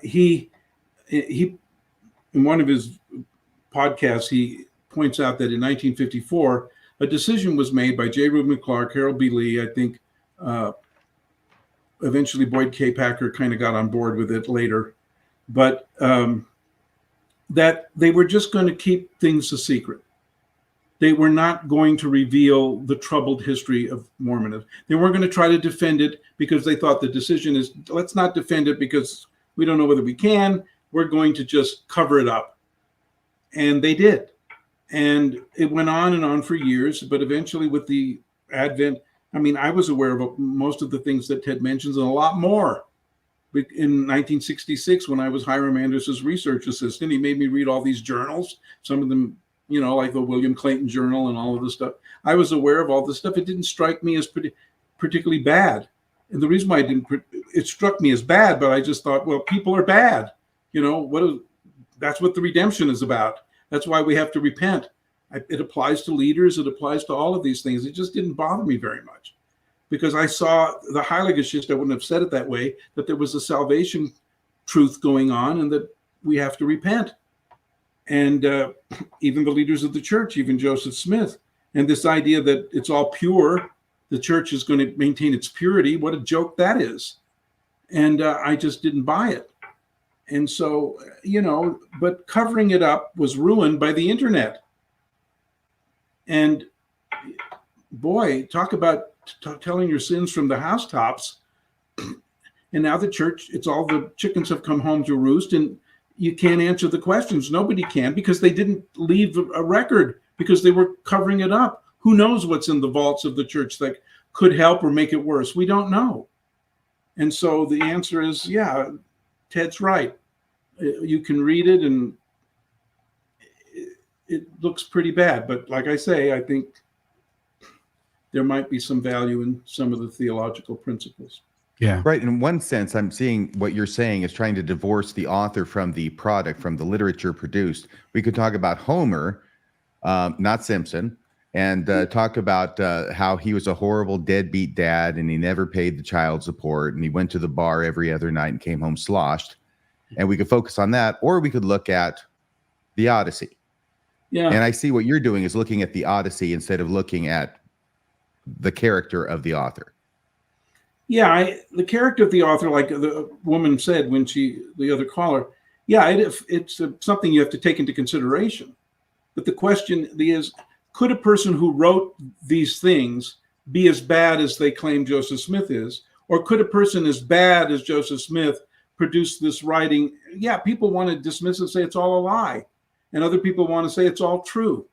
He in one of his podcasts, he points out that in 1954, a decision was made by J. Reuben Clark, Harold B. Lee, I think eventually Boyd K. Packer kind of got on board with it later, but that they were just going to keep things a secret. They were not going to reveal the troubled history of Mormonism. They weren't going to try to defend it because they thought the decision is, let's not defend it because we don't know whether we can. We're going to just cover it up. And they did. And it went on and on for years, but eventually with the advent, I mean, I was aware of most of the things that Ted mentions and a lot more. In 1966, when I was Hiram Anders's research assistant, he made me read all these journals, some of them, you know, like the William Clayton Journal and all of this stuff. I was aware of all this stuff. It didn't strike me as particularly bad. And the reason why it struck me as bad, but I just thought, well, people are bad. You know, that's what the redemption is about. That's why we have to repent. It applies to leaders. It applies to all of these things. It just didn't bother me very much because I saw the Heiliggeschist, I wouldn't have said it that way, that there was a salvation truth going on and that we have to repent. And even the leaders of the church, even Joseph Smith, and this idea that it's all pure, the church is going to maintain its purity. What a joke that is. And I just didn't buy it. And so, you know, but covering it up was ruined by the internet. And boy, talk about telling your sins from the housetops. And now the church, it's all the chickens have come home to roost and you can't answer the questions. Nobody can because they didn't leave a record because they were covering it up. Who knows what's in the vaults of the church that could help or make it worse? We don't know. And so the answer is, yeah, Ted's right. You can read it and it looks pretty bad. But like I say, I think there might be some value in some of the theological principles. Yeah. Right. In one sense, I'm seeing what you're saying is trying to divorce the author from the product, from the literature produced. We could talk about Homer, not Simpson, and talk about how he was a horrible deadbeat dad and he never paid the child support and he went to the bar every other night and came home sloshed. And we could focus on that, or we could look at the Odyssey. Yeah. And I see what you're doing is looking at the Odyssey instead of looking at the character of the author. Yeah, the character of the author, like the woman said when the other caller, yeah, it's something you have to take into consideration. But the question is, could a person who wrote these things be as bad as they claim Joseph Smith is? Or could a person as bad as Joseph Smith produce this writing? Yeah, people want to dismiss it and say it's all a lie. And other people want to say it's all true.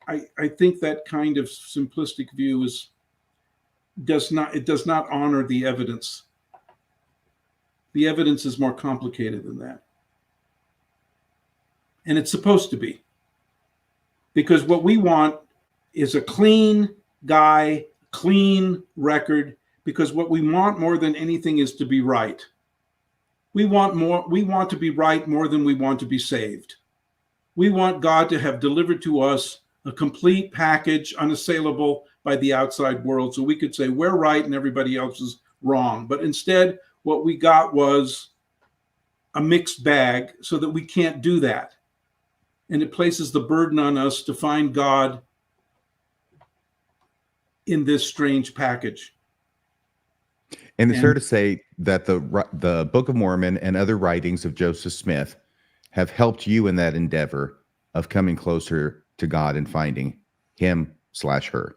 I think that kind of simplistic view does not honor the evidence. The evidence is more complicated than that. And it's supposed to be. Because what we want is a clean guy, clean record, because what we want more than anything is to be right. We want to be right more than we want to be saved. We want God to have delivered to us a complete package, unassailable by the outside world, so we could say we're right and everybody else is wrong. But instead, what we got was a mixed bag so that we can't do that. And it places the burden on us to find God in this strange package. And it's fair to say that the Book of Mormon and other writings of Joseph Smith have helped you in that endeavor of coming closer to God and finding him/her.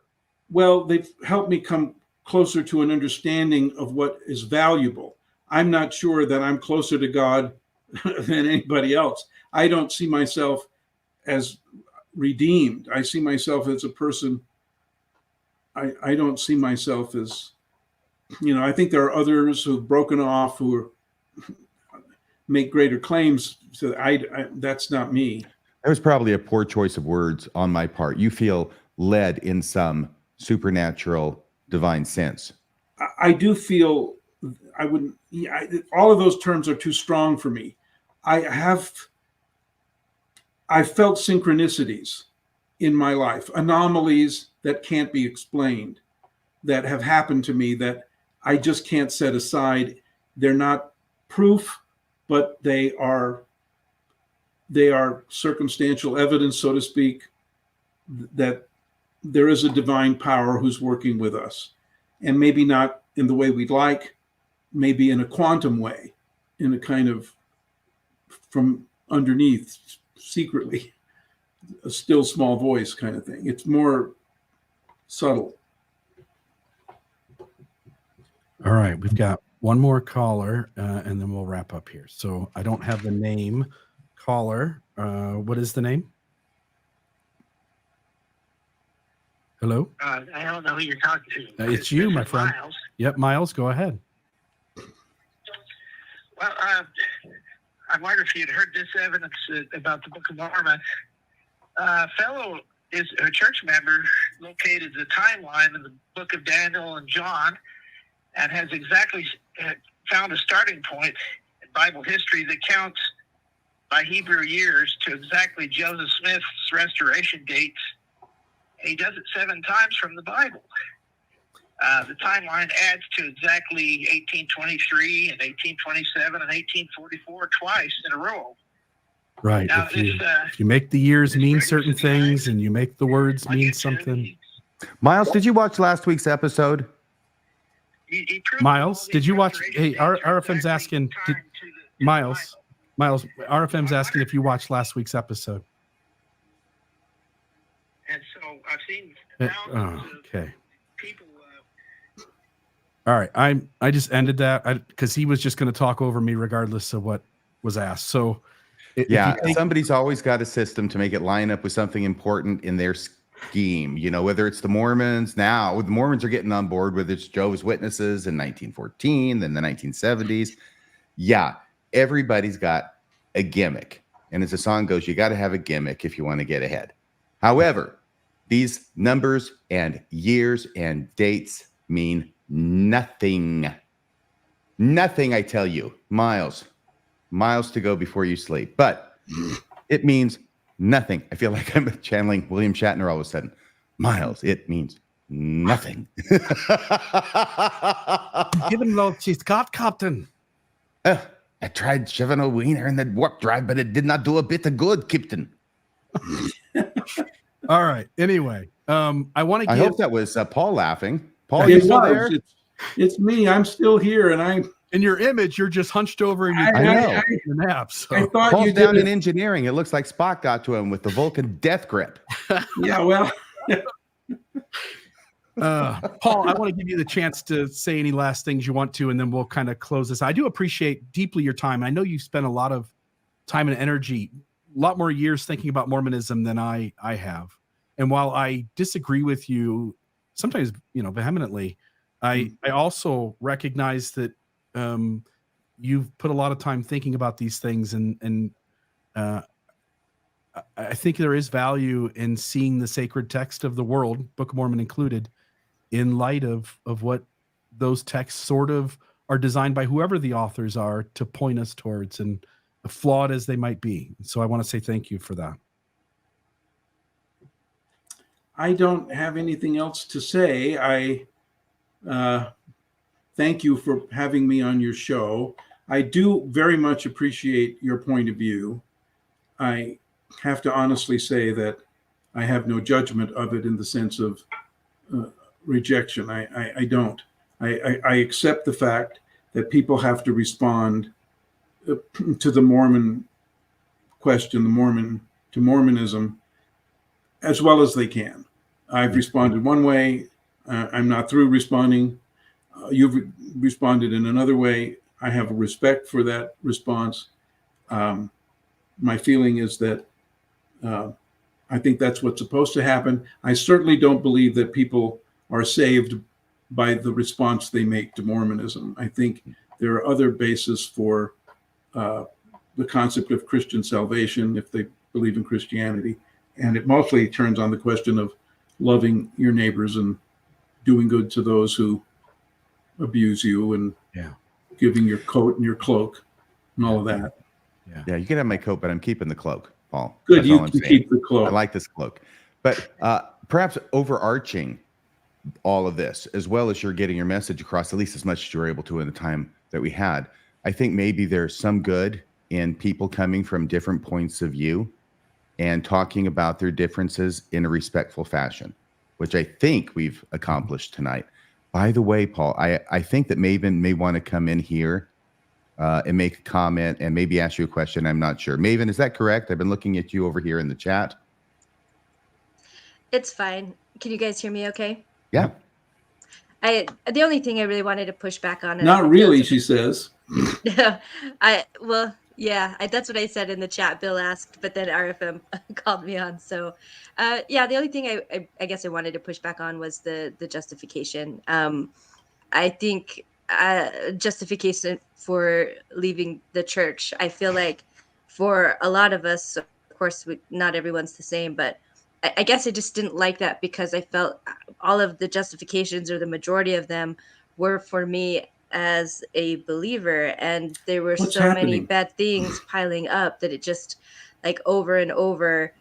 Well, they've helped me come closer to an understanding of what is valuable. I'm not sure that I'm closer to God than anybody else. I don't see myself as redeemed. I see myself as a person. I don't see myself as, I think there are others who've broken off who make greater claims. So that's not me. That was probably a poor choice of words on my part. You feel led in some supernatural, divine sense. I do feel all of those terms are too strong for me. I felt synchronicities in my life, anomalies that can't be explained, that have happened to me that I just can't set aside. They're not proof, but they are circumstantial evidence, so to speak, that there is a divine power who's working with us. And maybe not in the way we'd like, maybe in a quantum way, in a kind of from underneath, secretly, a still small voice kind of thing. It's more subtle. All right, we've got one more caller, and then we'll wrap up here. So I don't have the name caller. What is the name? Hello? I don't know who you're talking to. It's you, my friend. Miles. Yep, Miles, go ahead. Well, I wonder if you'd heard this evidence about the Book of Mormon. Fellow is a church member located the timeline of the Book of Daniel and John, and has exactly found a starting point in Bible history that counts by Hebrew years to exactly Joseph Smith's restoration dates. He does it 7 times from the Bible. The timeline adds to exactly 1823 and 1827 and 1844 twice in a row. Right. Now, If you make the years mean certain things and you make the words mean something. Miles, did you watch last week's episode? Miles, did you watch? Hey, RFM's asking. Miles, RFM's asking if you watched last week's episode. And so I've seen thousands of people. All right, I just ended that because he was just going to talk over me regardless of what was asked. So yeah, somebody's always got a system to make it line up with something important in their scheme. Whether it's the Mormons now, the Mormons are getting on board, whether it's Jehovah's Witnesses in 1914, then the 1970s. Yeah, everybody's got a gimmick. And as the song goes, you got to have a gimmick if you want to get ahead. However, these numbers and years and dates mean nothing. Nothing, I tell you. Miles to go before you sleep. But it means nothing. I feel like I'm channeling William Shatner all of a sudden. Miles, it means nothing. Give him low she's got, Captain. I tried shoving a wiener in that warp drive, but it did not do a bit of good, Captain. All right. Anyway, I want to give. I hope that was Paul laughing. Paul, It you still was. there? It's me. I'm still here, and in your image, you're just hunched over in your nap. So. I thought Paul's you down did in engineering. It looks like Spock got to him with the Vulcan death grip. Yeah, well. Paul, I want to give you the chance to say any last things you want to, and then we'll kind of close this. I do appreciate deeply your time. I know you spent a lot of time and energy, a lot more years thinking about Mormonism than I have. And while I disagree with you, sometimes, vehemently, I also recognize that you've put a lot of time thinking about these things, and I think there is value in seeing the sacred text of the world, Book of Mormon included, in light of what those texts sort of are designed by whoever the authors are to point us towards, and flawed as they might be. So I want to say thank you for that. I don't have anything else to say. I thank you for having me on your show. I do very much appreciate your point of view. I have to honestly say that I have no judgment of it in the sense of rejection. I don't. I accept the fact that people have to respond to the Mormon question, to Mormonism, as well as they can. I've responded one way. I'm not through responding. You've responded in another way. I have a respect for that response. My feeling is that I think that's what's supposed to happen. I certainly don't believe that people are saved by the response they make to Mormonism. I think there are other bases for the concept of Christian salvation if they believe in Christianity. And it mostly turns on the question of loving your neighbors and doing good to those who abuse you and giving your coat and your cloak and all of that. Yeah, you can have my coat, but I'm keeping the cloak, Paul. Good, That's you all I'm can saying. keep the cloak. I like this cloak. But perhaps overarching all of this, as well as you're getting your message across, at least as much as you were able to in the time that we had, I think maybe there's some good in people coming from different points of view and talking about their differences in a respectful fashion, which I think we've accomplished tonight. By the way, Paul, I think that Maven may want to come in here and make a comment and maybe ask you a question. I'm not sure. Maven, is that correct? I've been looking at you over here in the chat. It's fine. Can you guys hear me okay? Yeah. The only thing I really wanted to push back on. Not really, she says. That's what I said in the chat. Bill asked, but then RFM called me on. So, the only thing I guess I wanted to push back on was the justification. I think justification for leaving the church. I feel like for a lot of us, of course, not everyone's the same, but I guess I just didn't like that because I felt all of the justifications, or the majority of them, were for me as a believer, and there were many bad things piling up that it just, like, over and over,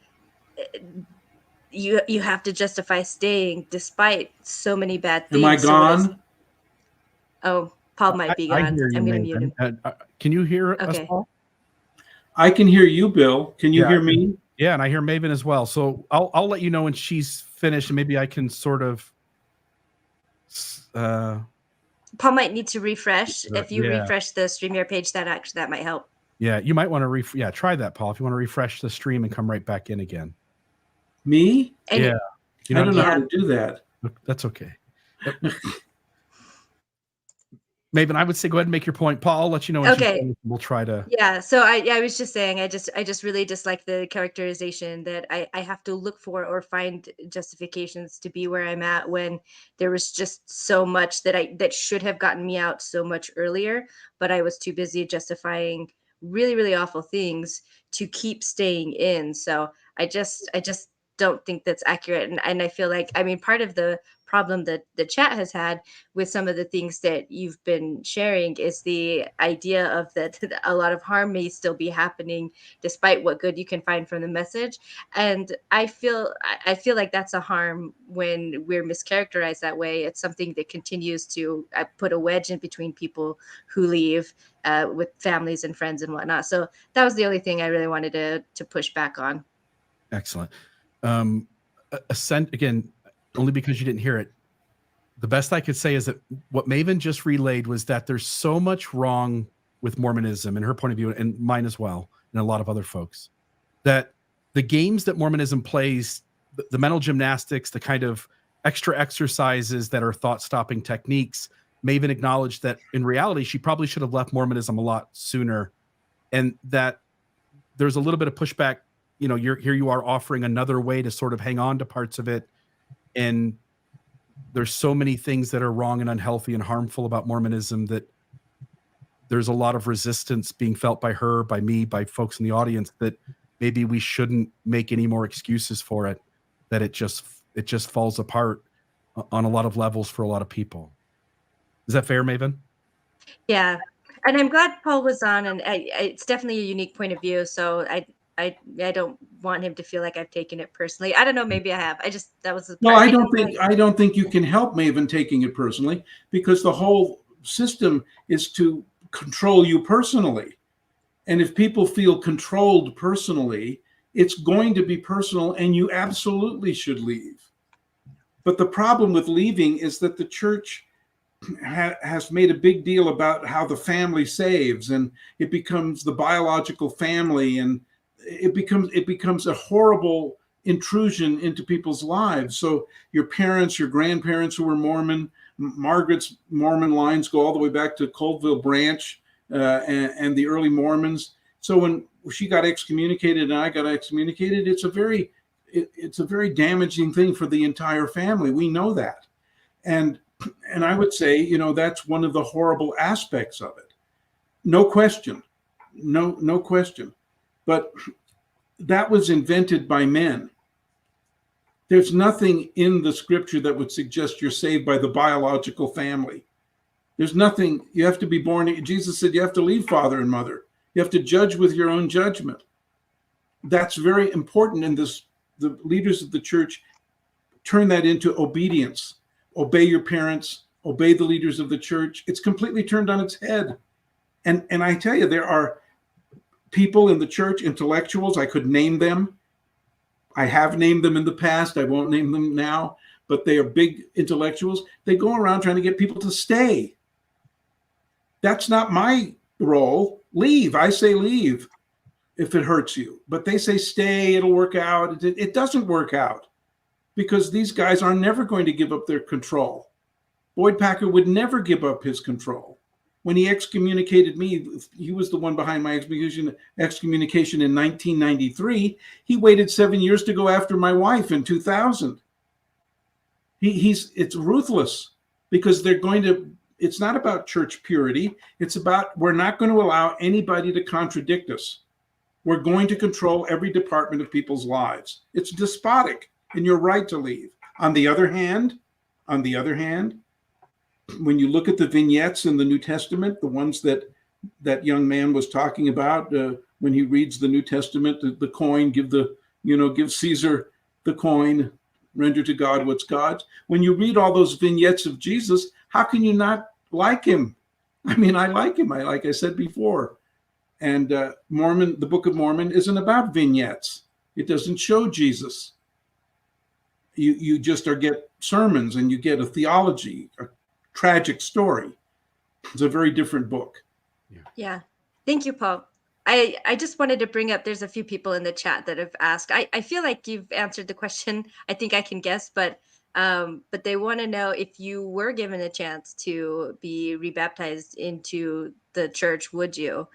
you have to justify staying despite so many bad things. Am I gone? Oh, Paul might be gone. I'm going to mute him. Can you hear us, Paul? I can hear you, Bill. Can you hear me? Yeah, and I hear Maven as well. So I'll let you know when she's finished, and maybe I can sort of. Paul might need to refresh. If you refresh the StreamYard page, that might help. Yeah, you might want to try that, Paul. If you want to refresh the stream and come right back in again. Me? And yeah, I don't know how to do that. That's okay. Maven, I would say go ahead and make your point. Paul, I'll let you know when she's done. We'll try to. Yeah, so I was just saying, I just really dislike the characterization that I have to look for or find justifications to be where I'm at, when there was just so much that should have gotten me out so much earlier, but I was too busy justifying really, really awful things to keep staying in. So I just don't think that's accurate. And I feel like, I mean, part of the problem that the chat has had with some of the things that you've been sharing is the idea of that a lot of harm may still be happening despite what good you can find from the message. And I feel like that's a harm when we're mischaracterized that way. It's something that continues to put a wedge in between people who leave with families and friends and whatnot. So that was the only thing I really wanted to push back on. Excellent. Ascent again, only because you didn't hear it. The best I could say is that what Maven just relayed was that there's so much wrong with Mormonism and her point of view, and mine as well, and a lot of other folks, that the games that Mormonism plays, the mental gymnastics, the kind of extra exercises that are thought-stopping techniques, Maven acknowledged that in reality, she probably should have left Mormonism a lot sooner, and that there's a little bit of pushback. You know, here you are offering another way to sort of hang on to parts of it. And there's so many things that are wrong and unhealthy and harmful about Mormonism that there's a lot of resistance being felt by her, by me, by folks in the audience, that maybe we shouldn't make any more excuses for it, that it just falls apart on a lot of levels for a lot of people. Is that fair, Maven? Yeah. And I'm glad Paul was on, and it's definitely a unique point of view. So I don't want him to feel like I've taken it personally. I don't know. Maybe I have. That was. No, I don't think you can help Maven taking it personally, because the whole system is to control you personally. And if people feel controlled personally, it's going to be personal, and you absolutely should leave. But the problem with leaving is that the church has made a big deal about how the family saves, and it becomes the biological family, and it becomes a horrible intrusion into people's lives. So your parents, your grandparents who were Mormon, Margaret's Mormon lines go all the way back to Colville Branch and the early Mormons. So when she got excommunicated and I got excommunicated, it's a very damaging thing for the entire family. We know that. And I would say, you know, that's one of the horrible aspects of it. No question. No question. But that was invented by men. There's nothing in the scripture that would suggest you're saved by the biological family. There's nothing. You have to be born. Jesus said you have to leave father and mother. You have to judge with your own judgment. That's very important in this. The leaders of the church turn that into obedience. Obey your parents, obey the leaders of the church. It's completely turned on its head. And I tell you, there are people in the church, intellectuals, I could name them. I have named them in the past. I won't name them now, but they are big intellectuals. They go around trying to get people to stay. That's not my role. Leave. I say leave if it hurts you. But they say stay, it'll work out. It doesn't work out because these guys are never going to give up their control. Boyd Packer would never give up his control. When he excommunicated me, he was the one behind my excommunication in 1993. He waited 7 years to go after my wife in 2000. It's ruthless because it's not about church purity. It's about, we're not going to allow anybody to contradict us. We're going to control every department of people's lives. It's despotic, and you're right to leave. On the other hand, when you look at the vignettes in the New Testament, the ones that young man was talking about, when he reads the New Testament, the coin, give Caesar the coin, render to God what's God's. When you read all those vignettes of Jesus, how can you not like him? I mean, I like him. Like I said before. And the Book of Mormon isn't about vignettes. It doesn't show Jesus. You just get sermons, and you get a theology, a tragic story. It's a very different book. Yeah. Thank you, Paul. I just wanted to bring up, there's a few people in the chat that have asked. I feel like you've answered the question. I think I can guess, but they want to know if you were given a chance to be rebaptized into the church, would you?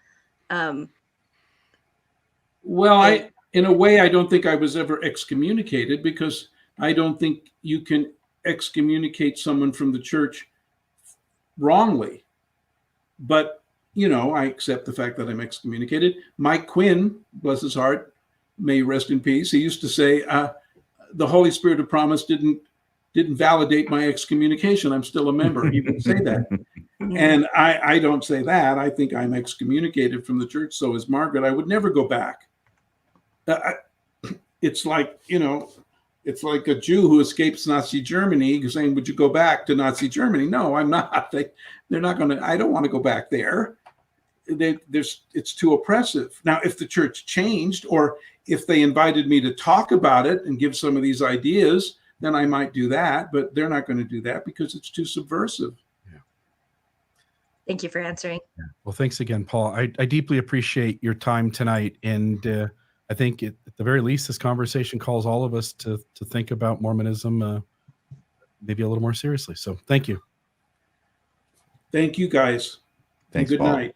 Well, in a way, I don't think I was ever excommunicated, because I don't think you can excommunicate someone from the church wrongly. But, I accept the fact that I'm excommunicated. Mike Quinn, bless his heart, may he rest in peace, he used to say, the Holy Spirit of promise didn't validate my excommunication. I'm still a member. He would say that. And I don't say that. I think I'm excommunicated from the church. So is Margaret. I would never go back. It's like, it's like a Jew who escapes Nazi Germany saying, would you go back to Nazi Germany? No, I'm not. They're not going to, I don't want to go back there. It's too oppressive. Now, if the church changed, or if they invited me to talk about it and give some of these ideas, then I might do that, but they're not going to do that because it's too subversive. Yeah. Thank you for answering. Yeah. Well, thanks again, Paul. I deeply appreciate your time tonight. And I think at the very least, this conversation calls all of us to think about Mormonism maybe a little more seriously. So thank you. Thank you, guys. Thanks, Good Paul. night.